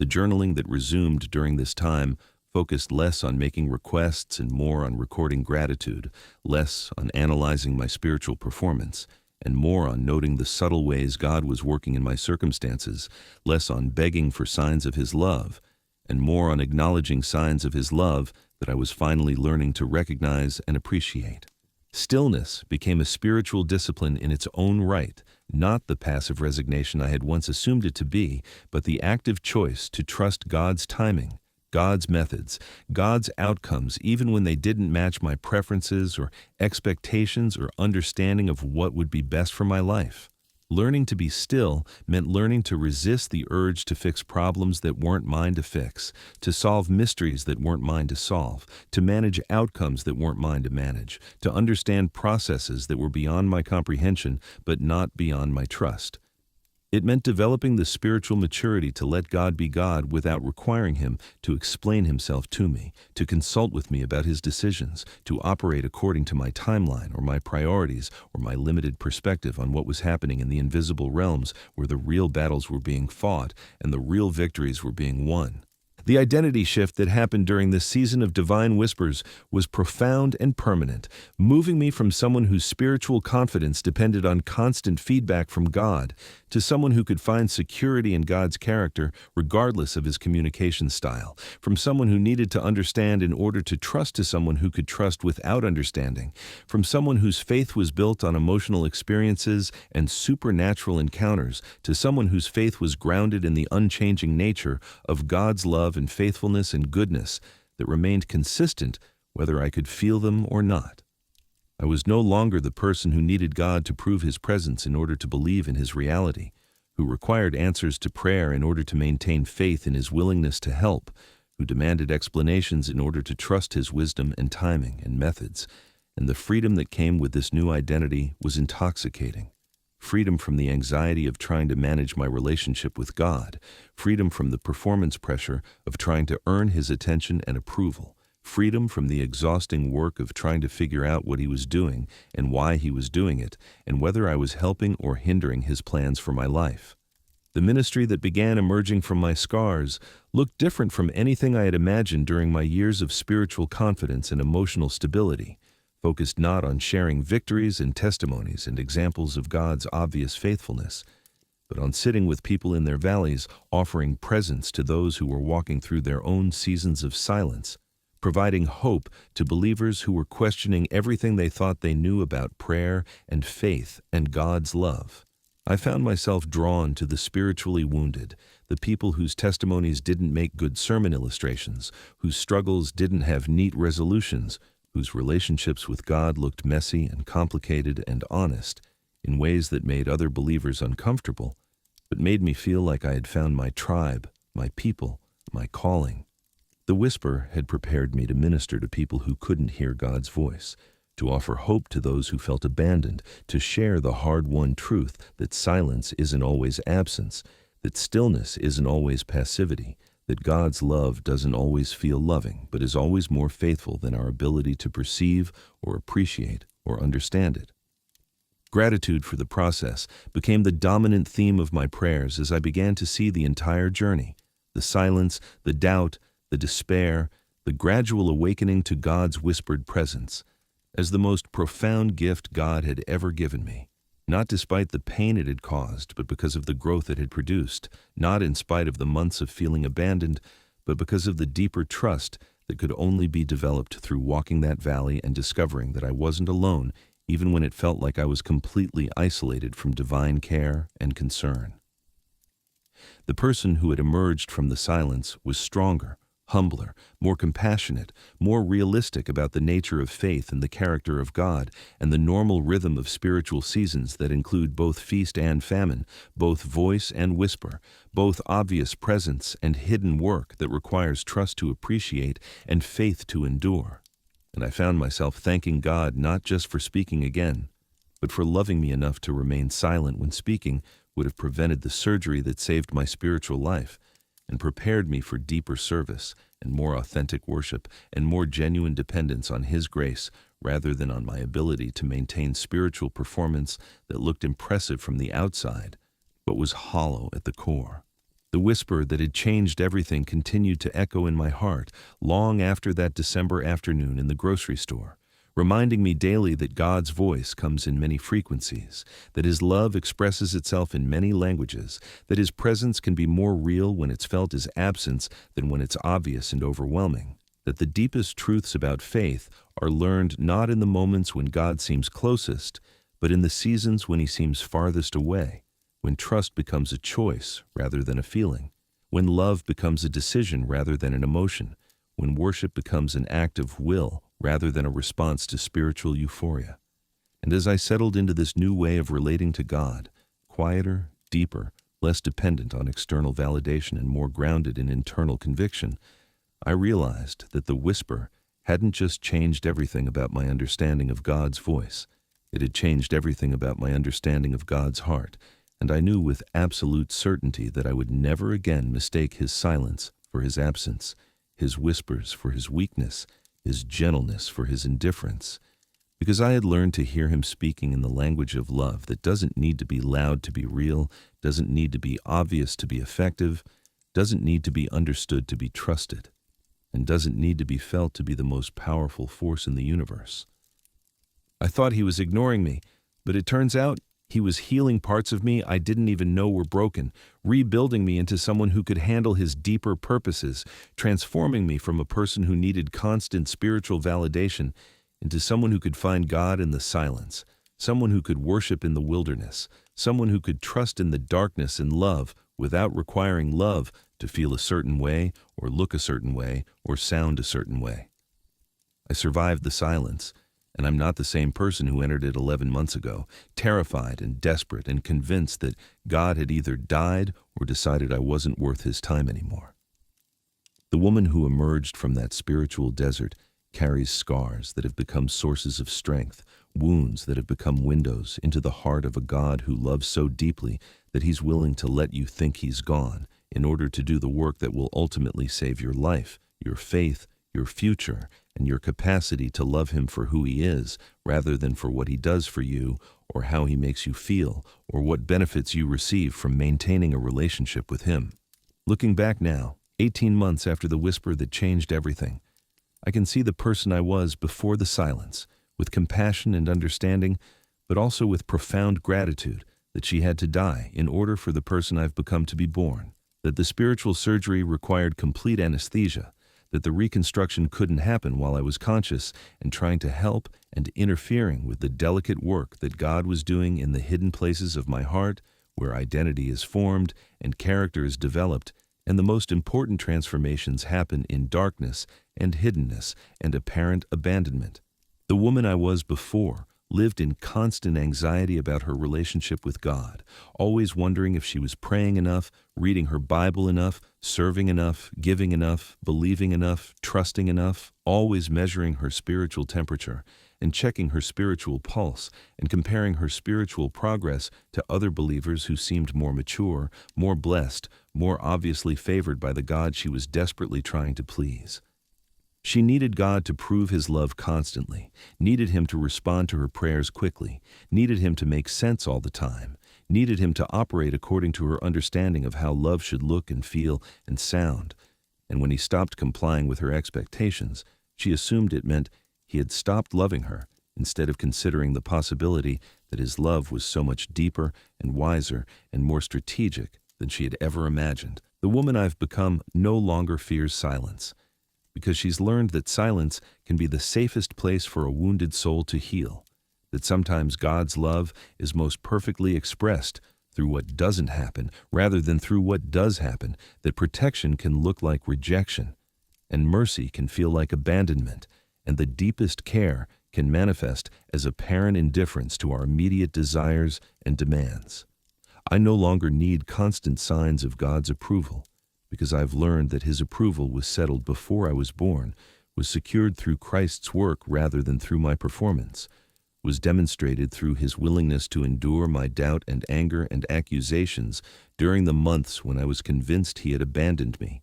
The journaling that resumed during this time focused less on making requests and more on recording gratitude, less on analyzing my spiritual performance, and more on noting the subtle ways God was working in my circumstances, less on begging for signs of His love, and more on acknowledging signs of His love that I was finally learning to recognize and appreciate. Stillness became a spiritual discipline in its own right, not the passive resignation I had once assumed it to be, but the active choice to trust God's timing, God's methods, God's outcomes, even when they didn't match my preferences or expectations or understanding of what would be best for my life. Learning to be still meant learning to resist the urge to fix problems that weren't mine to fix, to solve mysteries that weren't mine to solve, to manage outcomes that weren't mine to manage, to understand processes that were beyond my comprehension but not beyond my trust. It meant developing the spiritual maturity to let God be God without requiring Him to explain Himself to me, to consult with me about His decisions, to operate according to my timeline or my priorities or my limited perspective on what was happening in the invisible realms where the real battles were being fought and the real victories were being won. The identity shift that happened during this season of Divine Whispers was profound and permanent, moving me from someone whose spiritual confidence depended on constant feedback from God to someone who could find security in God's character regardless of His communication style, from someone who needed to understand in order to trust to someone who could trust without understanding, from someone whose faith was built on emotional experiences and supernatural encounters to someone whose faith was grounded in the unchanging nature of God's love and faithfulness and goodness that remained consistent whether I could feel them or not. I was no longer the person who needed God to prove His presence in order to believe in His reality, who required answers to prayer in order to maintain faith in His willingness to help, who demanded explanations in order to trust His wisdom and timing and methods. And the freedom that came with this new identity was intoxicating. Freedom from the anxiety of trying to manage my relationship with God, freedom from the performance pressure of trying to earn His attention and approval, freedom from the exhausting work of trying to figure out what He was doing and why He was doing it, and whether I was helping or hindering His plans for my life. The ministry that began emerging from my scars looked different from anything I had imagined during my years of spiritual confidence and emotional stability, focused not on sharing victories and testimonies and examples of God's obvious faithfulness, but on sitting with people in their valleys, offering presence to those who were walking through their own seasons of silence, providing hope to believers who were questioning everything they thought they knew about prayer and faith and God's love. I found myself drawn to the spiritually wounded, the people whose testimonies didn't make good sermon illustrations, whose struggles didn't have neat resolutions, whose relationships with God looked messy and complicated and honest in ways that made other believers uncomfortable, but made me feel like I had found my tribe, my people, my calling. The Whisper had prepared me to minister to people who couldn't hear God's voice, to offer hope to those who felt abandoned, to share the hard-won truth that silence isn't always absence, that stillness isn't always passivity, that God's love doesn't always feel loving, but is always more faithful than our ability to perceive or appreciate or understand it. Gratitude for the process became the dominant theme of my prayers as I began to see the entire journey, the silence, the doubt, the despair, the gradual awakening to God's whispered presence, as the most profound gift God had ever given me. Not despite the pain it had caused, but because of the growth it had produced, not in spite of the months of feeling abandoned, but because of the deeper trust that could only be developed through walking that valley and discovering that I wasn't alone, even when it felt like I was completely isolated from divine care and concern. The person who had emerged from the silence was stronger, humbler, more compassionate, more realistic about the nature of faith and the character of God and the normal rhythm of spiritual seasons that include both feast and famine, both voice and whisper, both obvious presence and hidden work that requires trust to appreciate and faith to endure. And I found myself thanking God not just for speaking again, but for loving me enough to remain silent when speaking would have prevented the surgery that saved my spiritual life and prepared me for deeper service and more authentic worship and more genuine dependence on His grace rather than on my ability to maintain spiritual performance that looked impressive from the outside but was hollow at the core. The whisper that had changed everything continued to echo in my heart long after that December afternoon in the grocery store, reminding me daily that God's voice comes in many frequencies, that His love expresses itself in many languages, that His presence can be more real when it's felt as absence than when it's obvious and overwhelming, that the deepest truths about faith are learned not in the moments when God seems closest, but in the seasons when He seems farthest away, when trust becomes a choice rather than a feeling, when love becomes a decision rather than an emotion, when worship becomes an act of will rather than a response to spiritual euphoria. And as I settled into this new way of relating to God, quieter, deeper, less dependent on external validation and more grounded in internal conviction, I realized that the whisper hadn't just changed everything about my understanding of God's voice. It had changed everything about my understanding of God's heart, and I knew with absolute certainty that I would never again mistake His silence for His absence, His whispers for His weakness, His gentleness for His indifference, because I had learned to hear Him speaking in the language of love that doesn't need to be loud to be real, doesn't need to be obvious to be effective, doesn't need to be understood to be trusted, and doesn't need to be felt to be the most powerful force in the universe. I thought He was ignoring me, but it turns out He was healing parts of me I didn't even know were broken, rebuilding me into someone who could handle His deeper purposes, transforming me from a person who needed constant spiritual validation into someone who could find God in the silence, someone who could worship in the wilderness, someone who could trust in the darkness and love without requiring love to feel a certain way or look a certain way or sound a certain way. I survived the silence, and I'm not the same person who entered it 11 months ago, terrified and desperate and convinced that God had either died or decided I wasn't worth His time anymore. The woman who emerged from that spiritual desert carries scars that have become sources of strength, wounds that have become windows into the heart of a God who loves so deeply that He's willing to let you think He's gone in order to do the work that will ultimately save your life, your faith, your future, and your capacity to love Him for who He is, rather than for what He does for you, or how He makes you feel, or what benefits you receive from maintaining a relationship with Him. Looking back now, 18 months after the whisper that changed everything, I can see the person I was before the silence, with compassion and understanding, but also with profound gratitude that she had to die in order for the person I've become to be born, that the spiritual surgery required complete anesthesia, that the reconstruction couldn't happen while I was conscious and trying to help and interfering with the delicate work that God was doing in the hidden places of my heart, where identity is formed and character is developed, and the most important transformations happen in darkness and hiddenness and apparent abandonment. The woman I was before lived in constant anxiety about her relationship with God, always wondering if she was praying enough, reading her Bible enough, serving enough, giving enough, believing enough, trusting enough, always measuring her spiritual temperature and checking her spiritual pulse and comparing her spiritual progress to other believers who seemed more mature, more blessed, more obviously favored by the God she was desperately trying to please. She needed God to prove His love constantly, needed Him to respond to her prayers quickly, needed Him to make sense all the time, needed Him to operate according to her understanding of how love should look and feel and sound. And when He stopped complying with her expectations, she assumed it meant He had stopped loving her, instead of considering the possibility that His love was so much deeper and wiser and more strategic than she had ever imagined. The woman I've become no longer fears silence, because she's learned that silence can be the safest place for a wounded soul to heal, that sometimes God's love is most perfectly expressed through what doesn't happen rather than through what does happen, that protection can look like rejection, and mercy can feel like abandonment, and the deepest care can manifest as apparent indifference to our immediate desires and demands. I no longer need constant signs of God's approval, because I've learned that His approval was settled before I was born, was secured through Christ's work rather than through my performance, was demonstrated through his willingness to endure my doubt and anger and accusations during the months when I was convinced he had abandoned me,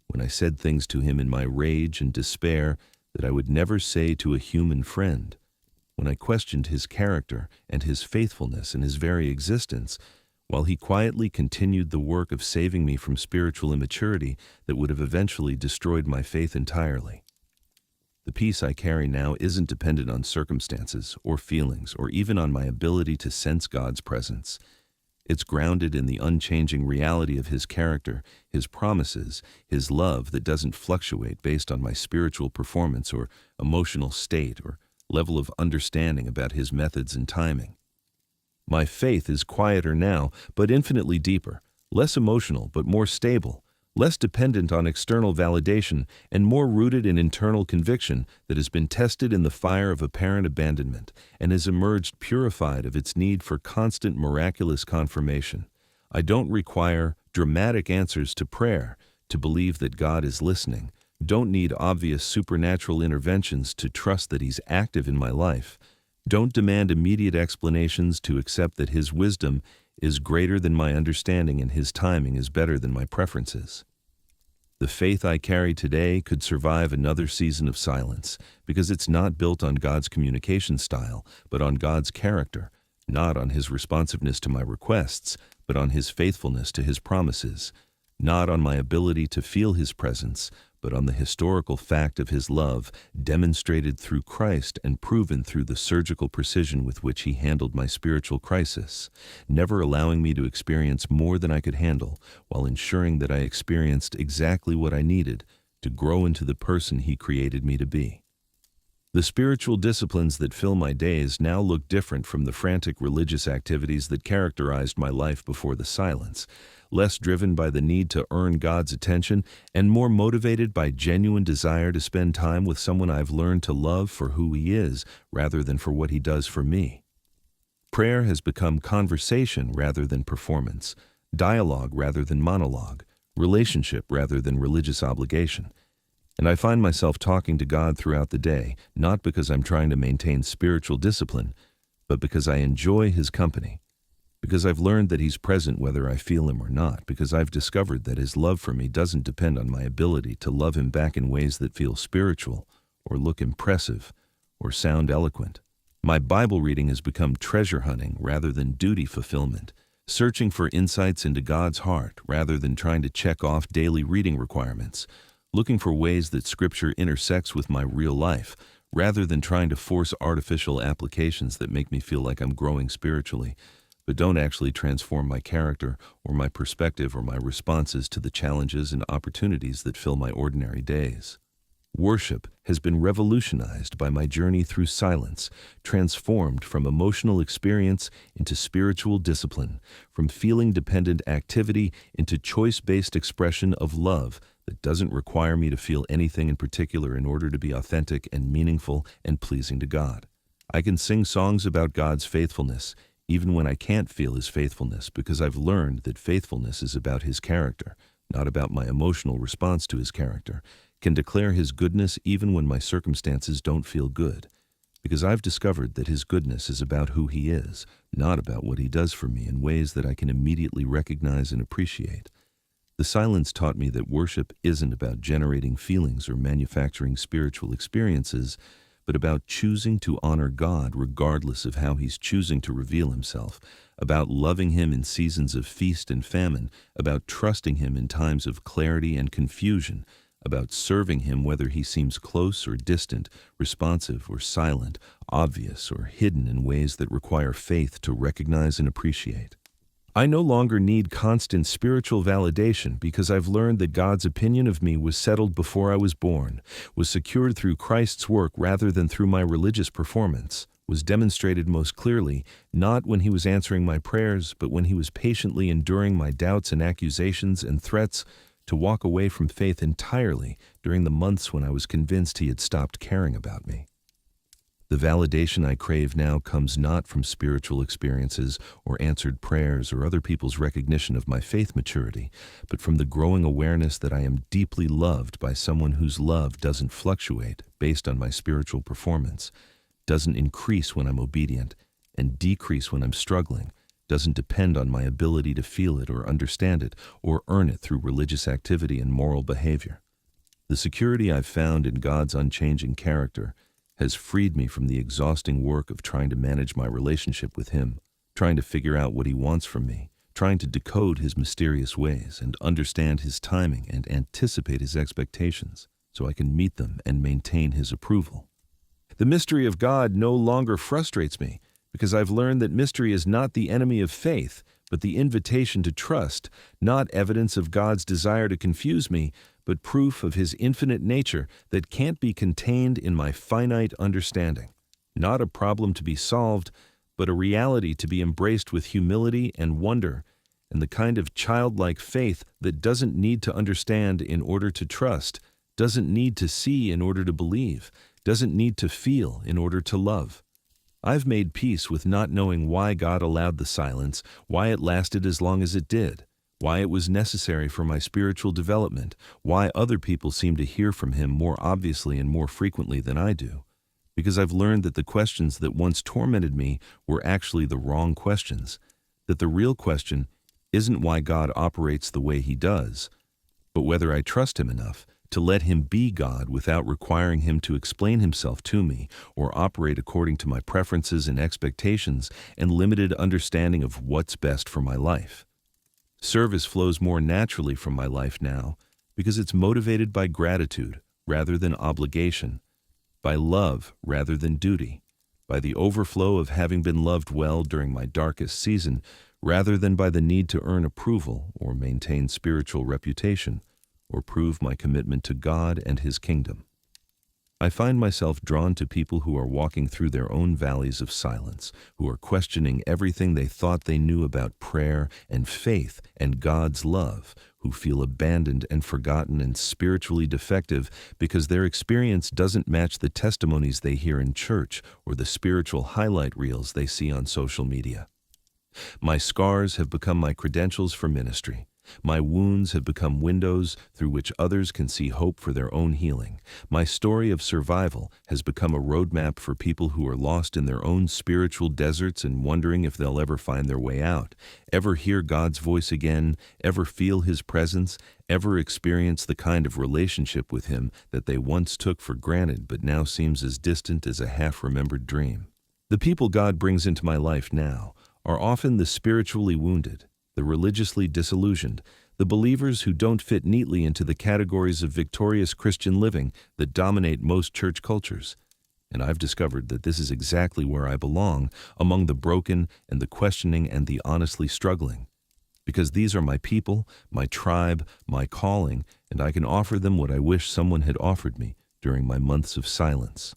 when I said things to him in my rage and despair that I would never say to a human friend, when I questioned his character and his faithfulness in his very existence, while he quietly continued the work of saving me from spiritual immaturity that would have eventually destroyed my faith entirely. The peace I carry now isn't dependent on circumstances or feelings or even on my ability to sense God's presence. It's grounded in the unchanging reality of his character, his promises, his love that doesn't fluctuate based on my spiritual performance or emotional state or level of understanding about his methods and timing. My faith is quieter now, but infinitely deeper, less emotional but more stable, less dependent on external validation, and more rooted in internal conviction that has been tested in the fire of apparent abandonment and has emerged purified of its need for constant miraculous confirmation. I don't require dramatic answers to prayer to believe that God is listening, don't need obvious supernatural interventions to trust that he's active in my life, don't demand immediate explanations to accept that his wisdom is greater than my understanding and his timing is better than my preferences. The faith I carry today could survive another season of silence because it's not built on God's communication style, but on God's character, not on his responsiveness to my requests, but on his faithfulness to his promises, not on my ability to feel his presence, but on the historical fact of his love demonstrated through Christ and proven through the surgical precision with which he handled my spiritual crisis, never allowing me to experience more than I could handle, while ensuring that I experienced exactly what I needed to grow into the person he created me to be. The spiritual disciplines that fill my days now look different from the frantic religious activities that characterized my life before the silence, less driven by the need to earn God's attention and more motivated by genuine desire to spend time with someone I've learned to love for who he is rather than for what he does for me. Prayer has become conversation rather than performance, dialogue rather than monologue, relationship rather than religious obligation. And I find myself talking to God throughout the day, not because I'm trying to maintain spiritual discipline, but because I enjoy his company, because I've learned that he's present whether I feel him or not, because I've discovered that his love for me doesn't depend on my ability to love him back in ways that feel spiritual, or look impressive, or sound eloquent. My Bible reading has become treasure hunting rather than duty fulfillment, searching for insights into God's heart rather than trying to check off daily reading requirements, looking for ways that Scripture intersects with my real life, rather than trying to force artificial applications that make me feel like I'm growing spiritually, but don't actually transform my character or my perspective or my responses to the challenges and opportunities that fill my ordinary days. Worship has been revolutionized by my journey through silence, transformed from emotional experience into spiritual discipline, from feeling-dependent activity into choice-based expression of love that doesn't require me to feel anything in particular in order to be authentic and meaningful and pleasing to God. I can sing songs about God's faithfulness, even when I can't feel his faithfulness, because I've learned that faithfulness is about his character, not about my emotional response to his character, can declare his goodness even when my circumstances don't feel good, because I've discovered that his goodness is about who he is, not about what he does for me in ways that I can immediately recognize and appreciate. The silence taught me that worship isn't about generating feelings or manufacturing spiritual experiences, but about choosing to honor God regardless of how he's choosing to reveal himself, about loving him in seasons of feast and famine, about trusting him in times of clarity and confusion, about serving him whether he seems close or distant, responsive or silent, obvious or hidden in ways that require faith to recognize and appreciate. I no longer need constant spiritual validation because I've learned that God's opinion of me was settled before I was born, was secured through Christ's work rather than through my religious performance, was demonstrated most clearly not when he was answering my prayers, but when he was patiently enduring my doubts and accusations and threats to walk away from faith entirely during the months when I was convinced he had stopped caring about me. The validation I crave now comes not from spiritual experiences or answered prayers or other people's recognition of my faith maturity, but from the growing awareness that I am deeply loved by someone whose love doesn't fluctuate based on my spiritual performance, doesn't increase when I'm obedient, and decrease when I'm struggling, doesn't depend on my ability to feel it or understand it or earn it through religious activity and moral behavior. The security I've found in God's unchanging character has freed me from the exhausting work of trying to manage my relationship with Him, trying to figure out what He wants from me, trying to decode His mysterious ways and understand His timing and anticipate His expectations so I can meet them and maintain His approval. The mystery of God no longer frustrates me because I've learned that mystery is not the enemy of faith, but the invitation to trust, not evidence of God's desire to confuse me, but proof of His infinite nature that can't be contained in my finite understanding. Not a problem to be solved, but a reality to be embraced with humility and wonder, and the kind of childlike faith that doesn't need to understand in order to trust, doesn't need to see in order to believe, doesn't need to feel in order to love. I've made peace with not knowing why God allowed the silence, why it lasted as long as it did, why it was necessary for my spiritual development, why other people seem to hear from Him more obviously and more frequently than I do. Because I've learned that the questions that once tormented me were actually the wrong questions, that the real question isn't why God operates the way He does, but whether I trust Him enough to let Him be God without requiring Him to explain Himself to me or operate according to my preferences and expectations and limited understanding of what's best for my life. Service flows more naturally from my life now because it's motivated by gratitude rather than obligation, by love rather than duty, by the overflow of having been loved well during my darkest season rather than by the need to earn approval or maintain spiritual reputation or prove my commitment to God and His kingdom. I find myself drawn to people who are walking through their own valleys of silence, who are questioning everything they thought they knew about prayer and faith and God's love, who feel abandoned and forgotten and spiritually defective because their experience doesn't match the testimonies they hear in church or the spiritual highlight reels they see on social media. My scars have become my credentials for ministry. My wounds have become windows through which others can see hope for their own healing. My story of survival has become a roadmap for people who are lost in their own spiritual deserts and wondering if they'll ever find their way out, ever hear God's voice again, ever feel His presence, ever experience the kind of relationship with Him that they once took for granted but now seems as distant as a half-remembered dream. The people God brings into my life now are often the spiritually wounded, the religiously disillusioned, the believers who don't fit neatly into the categories of victorious Christian living that dominate most church cultures. And I've discovered that this is exactly where I belong, among the broken and the questioning and the honestly struggling. Because these are my people, my tribe, my calling, and I can offer them what I wish someone had offered me during my months of silence.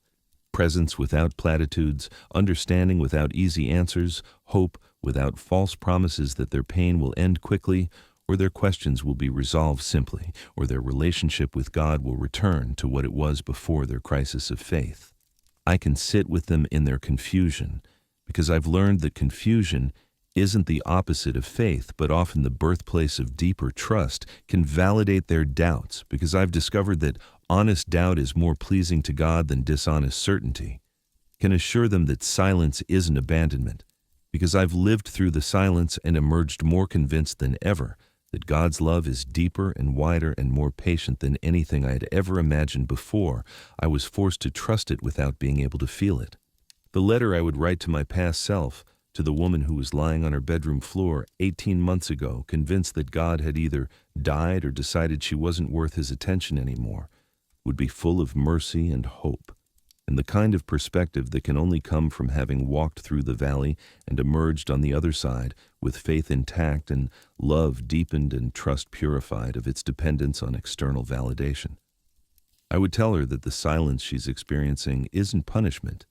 Presence without platitudes, understanding without easy answers, hope without false promises that their pain will end quickly, or their questions will be resolved simply, or their relationship with God will return to what it was before their crisis of faith. I can sit with them in their confusion, because I've learned that confusion isn't the opposite of faith, but often the birthplace of deeper trust, can validate their doubts, because I've discovered that honest doubt is more pleasing to God than dishonest certainty, can assure them that silence isn't abandonment, because I've lived through the silence and emerged more convinced than ever that God's love is deeper and wider and more patient than anything I had ever imagined before I was forced to trust it without being able to feel it. The letter I would write to my past self, to the woman who was lying on her bedroom floor 18 months ago, convinced that God had either died or decided she wasn't worth His attention anymore, would be full of mercy and hope, and the kind of perspective that can only come from having walked through the valley and emerged on the other side with faith intact and love deepened and trust purified of its dependence on external validation. I would tell her that the silence she's experiencing isn't punishment,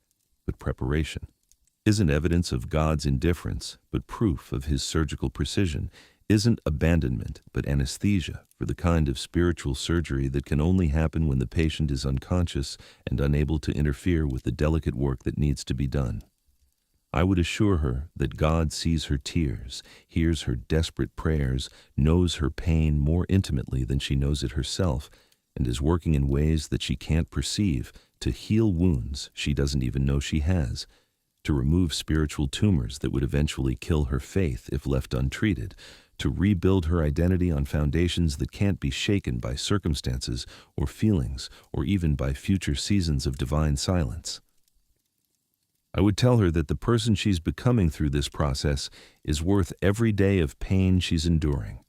but preparation, isn't evidence of God's indifference, but proof of His surgical precision, isn't abandonment, but anesthesia for the kind of spiritual surgery that can only happen when the patient is unconscious and unable to interfere with the delicate work that needs to be done. I would assure her that God sees her tears, hears her desperate prayers, knows her pain more intimately than she knows it herself, and is working in ways that she can't perceive to heal wounds she doesn't even know she has, to remove spiritual tumors that would eventually kill her faith if left untreated, to rebuild her identity on foundations that can't be shaken by circumstances or feelings or even by future seasons of divine silence. I would tell her that the person she's becoming through this process is worth every day of pain she's enduring,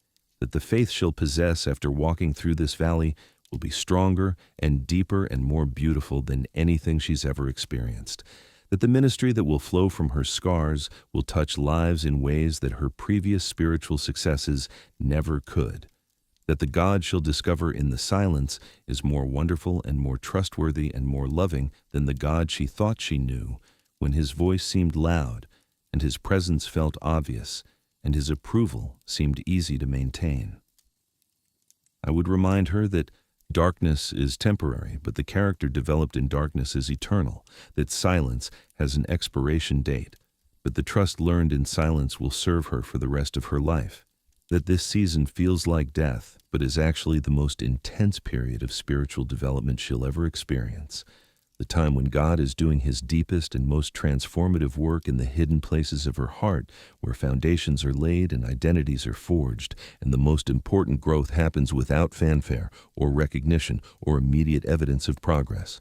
that the faith she'll possess after walking through this valley will be stronger and deeper and more beautiful than anything she's ever experienced, that the ministry that will flow from her scars will touch lives in ways that her previous spiritual successes never could, that the God she'll discover in the silence is more wonderful and more trustworthy and more loving than the God she thought she knew, when his voice seemed loud, and his presence felt obvious, and his approval seemed easy to maintain. I would remind her that darkness is temporary, but the character developed in darkness is eternal, that silence has an expiration date, but the trust learned in silence will serve her for the rest of her life, that this season feels like death, but is actually the most intense period of spiritual development she'll ever experience, the time when God is doing his deepest and most transformative work in the hidden places of her heart, where foundations are laid and identities are forged, and the most important growth happens without fanfare or recognition or immediate evidence of progress.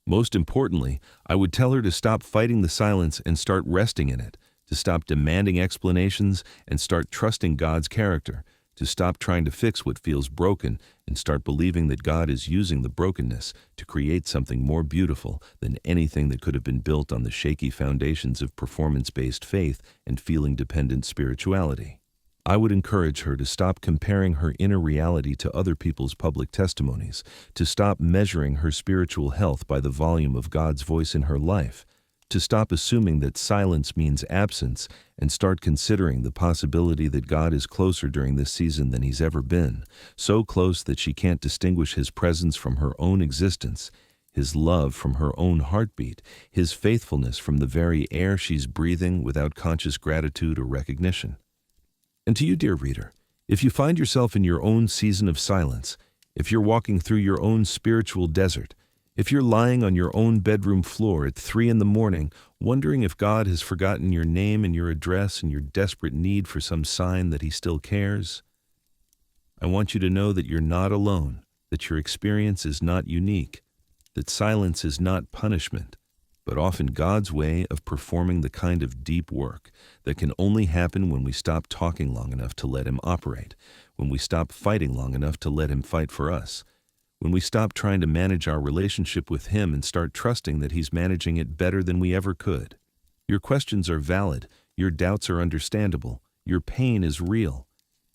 Most importantly, I would tell her to stop fighting the silence and start resting in it, to stop demanding explanations and start trusting God's character, to stop trying to fix what feels broken and start believing that God is using the brokenness to create something more beautiful than anything that could have been built on the shaky foundations of performance-based faith and feeling-dependent spirituality. I would encourage her to stop comparing her inner reality to other people's public testimonies, to stop measuring her spiritual health by the volume of God's voice in her life, to stop assuming that silence means absence and start considering the possibility that God is closer during this season than he's ever been, so close that she can't distinguish his presence from her own existence, his love from her own heartbeat, his faithfulness from the very air she's breathing without conscious gratitude or recognition. And to you, dear reader, if you find yourself in your own season of silence, if you're walking through your own spiritual desert, if you're lying on your own bedroom floor at 3 a.m, wondering if God has forgotten your name and your address and your desperate need for some sign that he still cares, I want you to know that you're not alone, that your experience is not unique, that silence is not punishment, but often God's way of performing the kind of deep work that can only happen when we stop talking long enough to let him operate, when we stop fighting long enough to let him fight for us, when we stop trying to manage our relationship with him and start trusting that he's managing it better than we ever could. Your questions are valid, your doubts are understandable, your pain is real,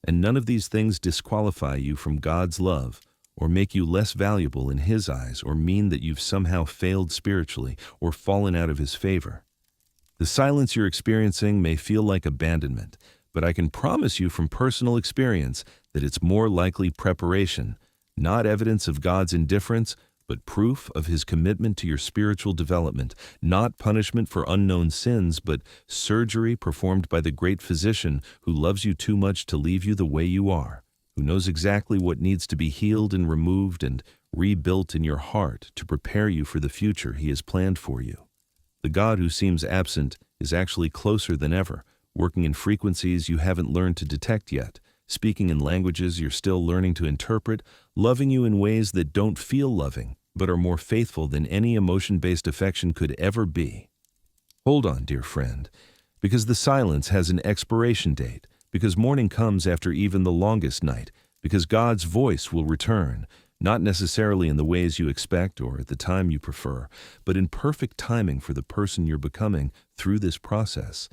and none of these things disqualify you from God's love or make you less valuable in his eyes or mean that you've somehow failed spiritually or fallen out of his favor. The silence you're experiencing may feel like abandonment, but I can promise you from personal experience that it's more likely preparation, not evidence of God's indifference, but proof of his commitment to your spiritual development, not punishment for unknown sins, but surgery performed by the great physician who loves you too much to leave you the way you are, who knows exactly what needs to be healed and removed and rebuilt in your heart to prepare you for the future he has planned for you. The God who seems absent is actually closer than ever, working in frequencies you haven't learned to detect yet, speaking in languages you're still learning to interpret, loving you in ways that don't feel loving, but are more faithful than any emotion-based affection could ever be. Hold on, dear friend, because the silence has an expiration date, because morning comes after even the longest night, because God's voice will return, not necessarily in the ways you expect or at the time you prefer, but in perfect timing for the person you're becoming through this process,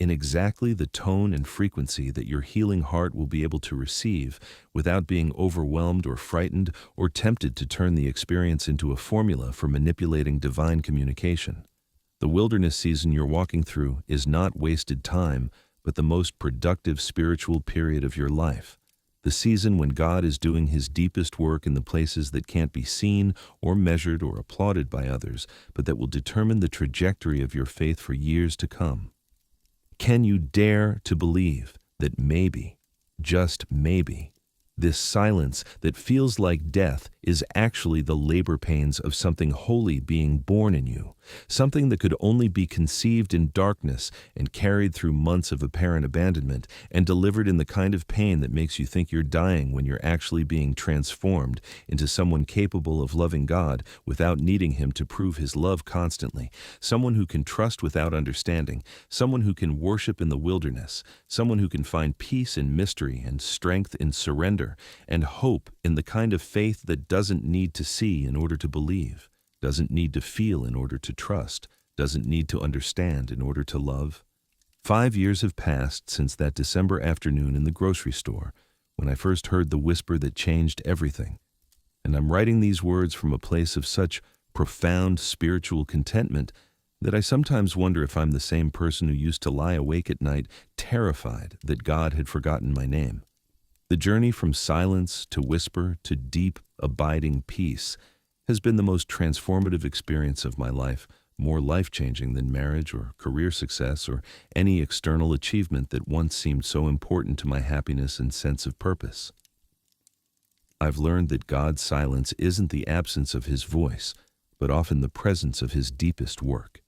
in exactly the tone and frequency that your healing heart will be able to receive without being overwhelmed or frightened or tempted to turn the experience into a formula for manipulating divine communication. The wilderness season you're walking through is not wasted time, but the most productive spiritual period of your life. The season when God is doing his deepest work in the places that can't be seen or measured or applauded by others, but that will determine the trajectory of your faith for years to come. Can you dare to believe that maybe, just maybe, this silence that feels like death is actually the labor pains of something holy being born in you, something that could only be conceived in darkness and carried through months of apparent abandonment and delivered in the kind of pain that makes you think you're dying when you're actually being transformed into someone capable of loving God without needing him to prove his love constantly, someone who can trust without understanding, someone who can worship in the wilderness, someone who can find peace in mystery and strength in surrender, and hope in the kind of faith that doesn't need to see in order to believe, doesn't need to feel in order to trust, doesn't need to understand in order to love. 5 years have passed since that December afternoon in the grocery store when I first heard the whisper that changed everything. And I'm writing these words from a place of such profound spiritual contentment that I sometimes wonder if I'm the same person who used to lie awake at night terrified that God had forgotten my name. The journey from silence to whisper to deep, abiding peace has been the most transformative experience of my life, more life-changing than marriage or career success or any external achievement that once seemed so important to my happiness and sense of purpose. I've learned that God's silence isn't the absence of his voice, but often the presence of his deepest work.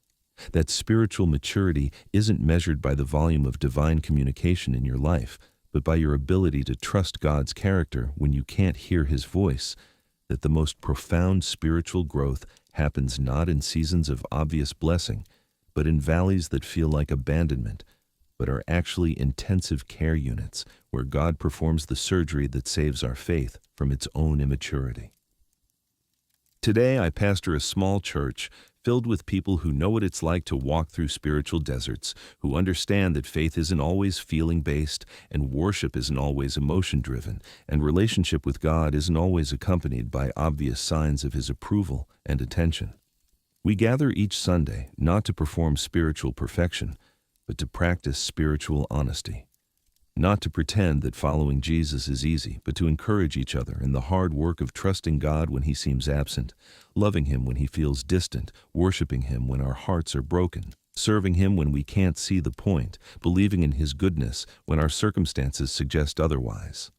That spiritual maturity isn't measured by the volume of divine communication in your life, but by your ability to trust God's character when you can't hear his voice, that the most profound spiritual growth happens not in seasons of obvious blessing, but in valleys that feel like abandonment, but are actually intensive care units where God performs the surgery that saves our faith from its own immaturity. Today, I pastor a small church filled with people who know what it's like to walk through spiritual deserts, who understand that faith isn't always feeling-based, and worship isn't always emotion-driven, and relationship with God isn't always accompanied by obvious signs of his approval and attention. We gather each Sunday not to perform spiritual perfection, but to practice spiritual honesty. Not to pretend that following Jesus is easy, but to encourage each other in the hard work of trusting God when he seems absent, loving him when he feels distant, worshiping him when our hearts are broken, serving him when we can't see the point, believing in his goodness when our circumstances suggest otherwise.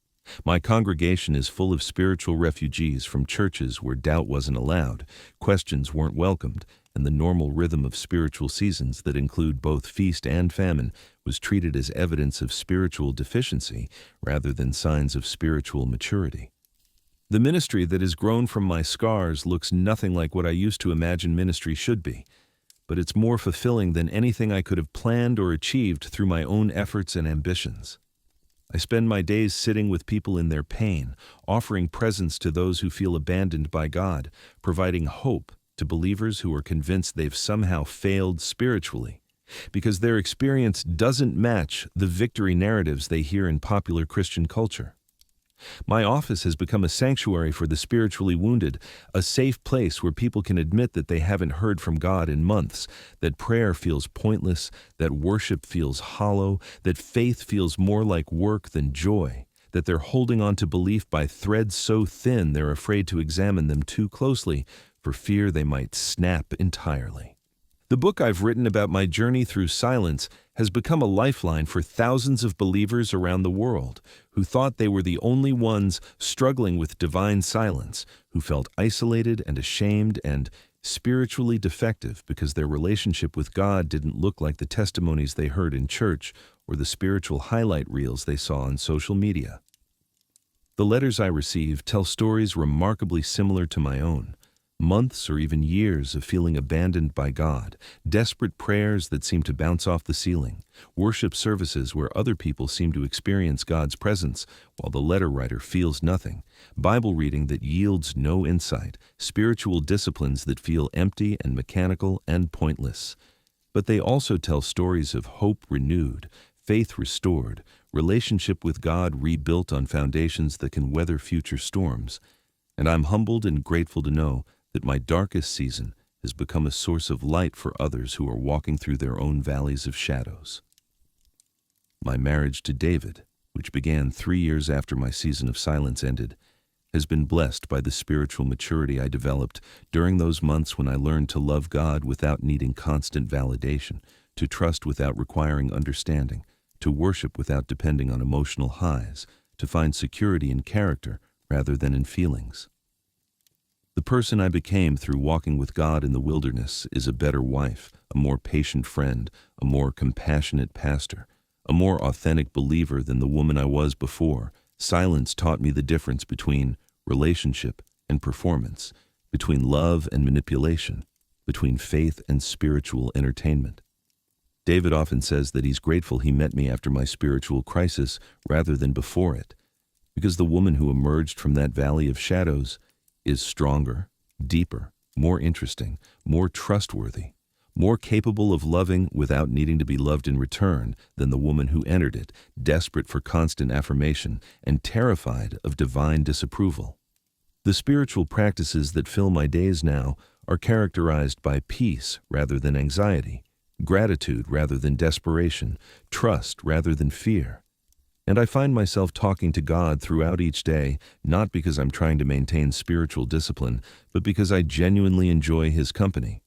My congregation is full of spiritual refugees from churches where doubt wasn't allowed, questions weren't welcomed, and the normal rhythm of spiritual seasons that include both feast and famine was treated as evidence of spiritual deficiency rather than signs of spiritual maturity. The ministry that has grown from my scars looks nothing like what I used to imagine ministry should be, but it's more fulfilling than anything I could have planned or achieved through my own efforts and ambitions. I spend my days sitting with people in their pain, offering presence to those who feel abandoned by God, providing hope to believers who are convinced they've somehow failed spiritually, because their experience doesn't match the victory narratives they hear in popular Christian culture. My office has become a sanctuary for the spiritually wounded, a safe place where people can admit that they haven't heard from God in months, that prayer feels pointless, that worship feels hollow, that faith feels more like work than joy, that they're holding on to belief by threads so thin they're afraid to examine them too closely for fear they might snap entirely. The book I've written about my journey through silence has become a lifeline for thousands of believers around the world who thought they were the only ones struggling with divine silence, who felt isolated and ashamed and spiritually defective because their relationship with God didn't look like the testimonies they heard in church or the spiritual highlight reels they saw on social media. The letters I receive tell stories remarkably similar to my own. Months or even years of feeling abandoned by God, desperate prayers that seem to bounce off the ceiling, worship services where other people seem to experience God's presence while the letter writer feels nothing, Bible reading that yields no insight, spiritual disciplines that feel empty and mechanical and pointless. But they also tell stories of hope renewed, faith restored, relationship with God rebuilt on foundations that can weather future storms. And I'm humbled and grateful to know that my darkest season has become a source of light for others who are walking through their own valleys of shadows. My marriage to David, which began 3 years after my season of silence ended, has been blessed by the spiritual maturity I developed during those months when I learned to love God without needing constant validation, to trust without requiring understanding, to worship without depending on emotional highs, to find security in character rather than in feelings. The person I became through walking with God in the wilderness is a better wife, a more patient friend, a more compassionate pastor, a more authentic believer than the woman I was before. Silence taught me the difference between relationship and performance, between love and manipulation, between faith and spiritual entertainment. David often says that he's grateful he met me after my spiritual crisis rather than before it, because the woman who emerged from that valley of shadows is stronger, deeper, more interesting, more trustworthy, more capable of loving without needing to be loved in return than the woman who entered it, desperate for constant affirmation and terrified of divine disapproval. The spiritual practices that fill my days now are characterized by peace rather than anxiety, gratitude rather than desperation, trust rather than fear. And I find myself talking to God throughout each day, not because I'm trying to maintain spiritual discipline, but because I genuinely enjoy His company,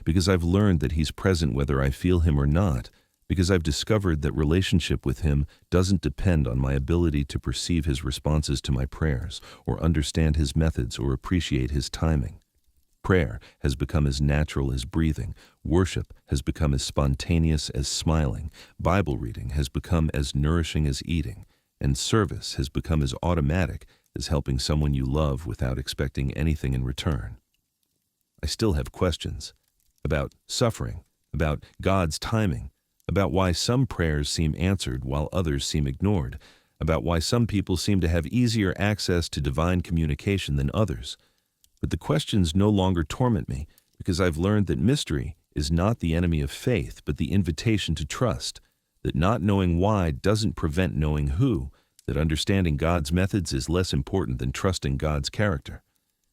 because I've learned that He's present whether I feel Him or not, because I've discovered that relationship with Him doesn't depend on my ability to perceive His responses to my prayers, or understand His methods, or appreciate His timing. Prayer has become as natural as breathing. Worship has become as spontaneous as smiling. Bible reading has become as nourishing as eating. And service has become as automatic as helping someone you love without expecting anything in return. I still have questions about suffering, about God's timing, about why some prayers seem answered while others seem ignored, about why some people seem to have easier access to divine communication than others. But the questions no longer torment me because I've learned that mystery is not the enemy of faith, but the invitation to trust, that not knowing why doesn't prevent knowing who, that understanding God's methods is less important than trusting God's character.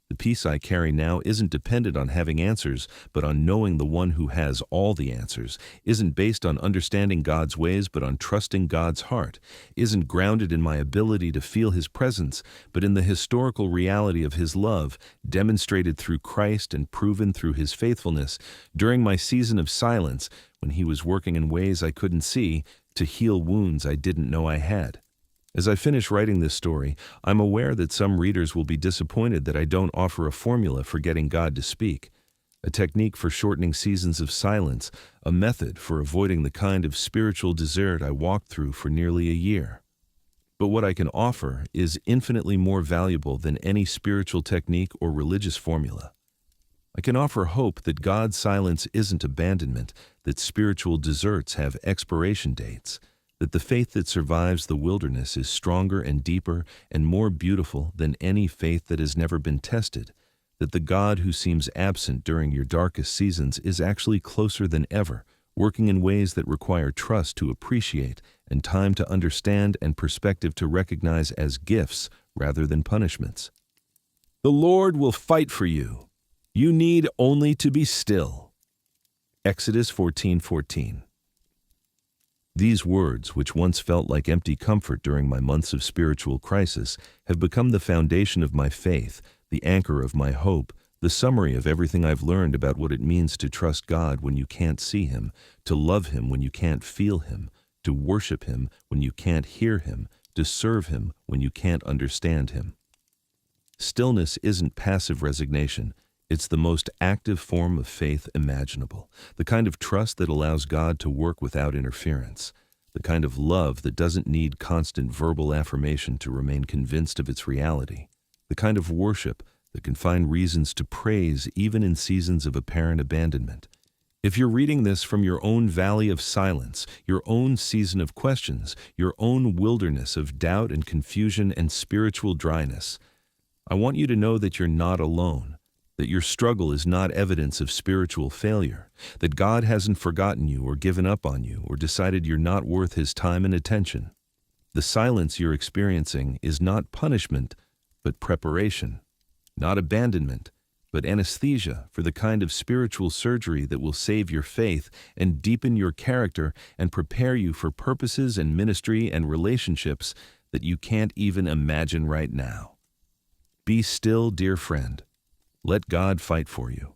The peace I carry now isn't dependent on having answers, but on knowing the one who has all the answers, isn't based on understanding God's ways, but on trusting God's heart, isn't grounded in my ability to feel His presence, but in the historical reality of His love, demonstrated through Christ and proven through His faithfulness during my season of silence, when He was working in ways I couldn't see to heal wounds I didn't know I had. As I finish writing this story, I'm aware that some readers will be disappointed that I don't offer a formula for getting God to speak, a technique for shortening seasons of silence, a method for avoiding the kind of spiritual desert I walked through for nearly a year. But what I can offer is infinitely more valuable than any spiritual technique or religious formula. I can offer hope that God's silence isn't abandonment, that spiritual deserts have expiration dates, that the faith that survives the wilderness is stronger and deeper and more beautiful than any faith that has never been tested, that the God who seems absent during your darkest seasons is actually closer than ever, working in ways that require trust to appreciate and time to understand and perspective to recognize as gifts rather than punishments. The Lord will fight for you. You need only to be still. Exodus 14:14. These words, which once felt like empty comfort during my months of spiritual crisis, have become the foundation of my faith, the anchor of my hope, the summary of everything I've learned about what it means to trust God when you can't see Him, to love Him when you can't feel Him, to worship Him when you can't hear Him, to serve Him when you can't understand Him. Stillness isn't passive resignation. It's the most active form of faith imaginable, the kind of trust that allows God to work without interference, the kind of love that doesn't need constant verbal affirmation to remain convinced of its reality, the kind of worship that can find reasons to praise even in seasons of apparent abandonment. If you're reading this from your own valley of silence, your own season of questions, your own wilderness of doubt and confusion and spiritual dryness, I want you to know that you're not alone, that your struggle is not evidence of spiritual failure, that God hasn't forgotten you or given up on you or decided you're not worth His time and attention. The silence you're experiencing is not punishment, but preparation, not abandonment, but anesthesia for the kind of spiritual surgery that will save your faith and deepen your character and prepare you for purposes and ministry and relationships that you can't even imagine right now. Be still, dear friend. Let God fight for you.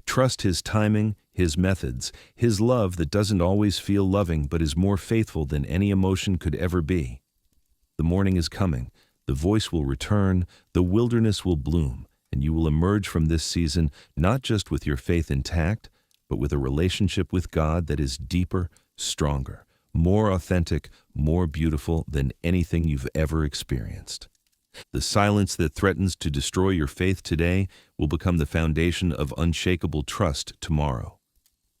Trust His timing, His methods, His love that doesn't always feel loving but is more faithful than any emotion could ever be. The morning is coming, the voice will return, the wilderness will bloom, and you will emerge from this season not just with your faith intact, but with a relationship with God that is deeper, stronger, more authentic, more beautiful than anything you've ever experienced. The silence that threatens to destroy your faith today will become the foundation of unshakable trust tomorrow.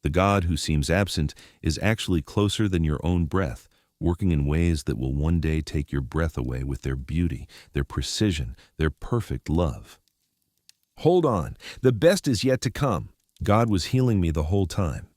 The God who seems absent is actually closer than your own breath, working in ways that will one day take your breath away with their beauty, their precision, their perfect love. Hold on, the best is yet to come. God was healing me the whole time.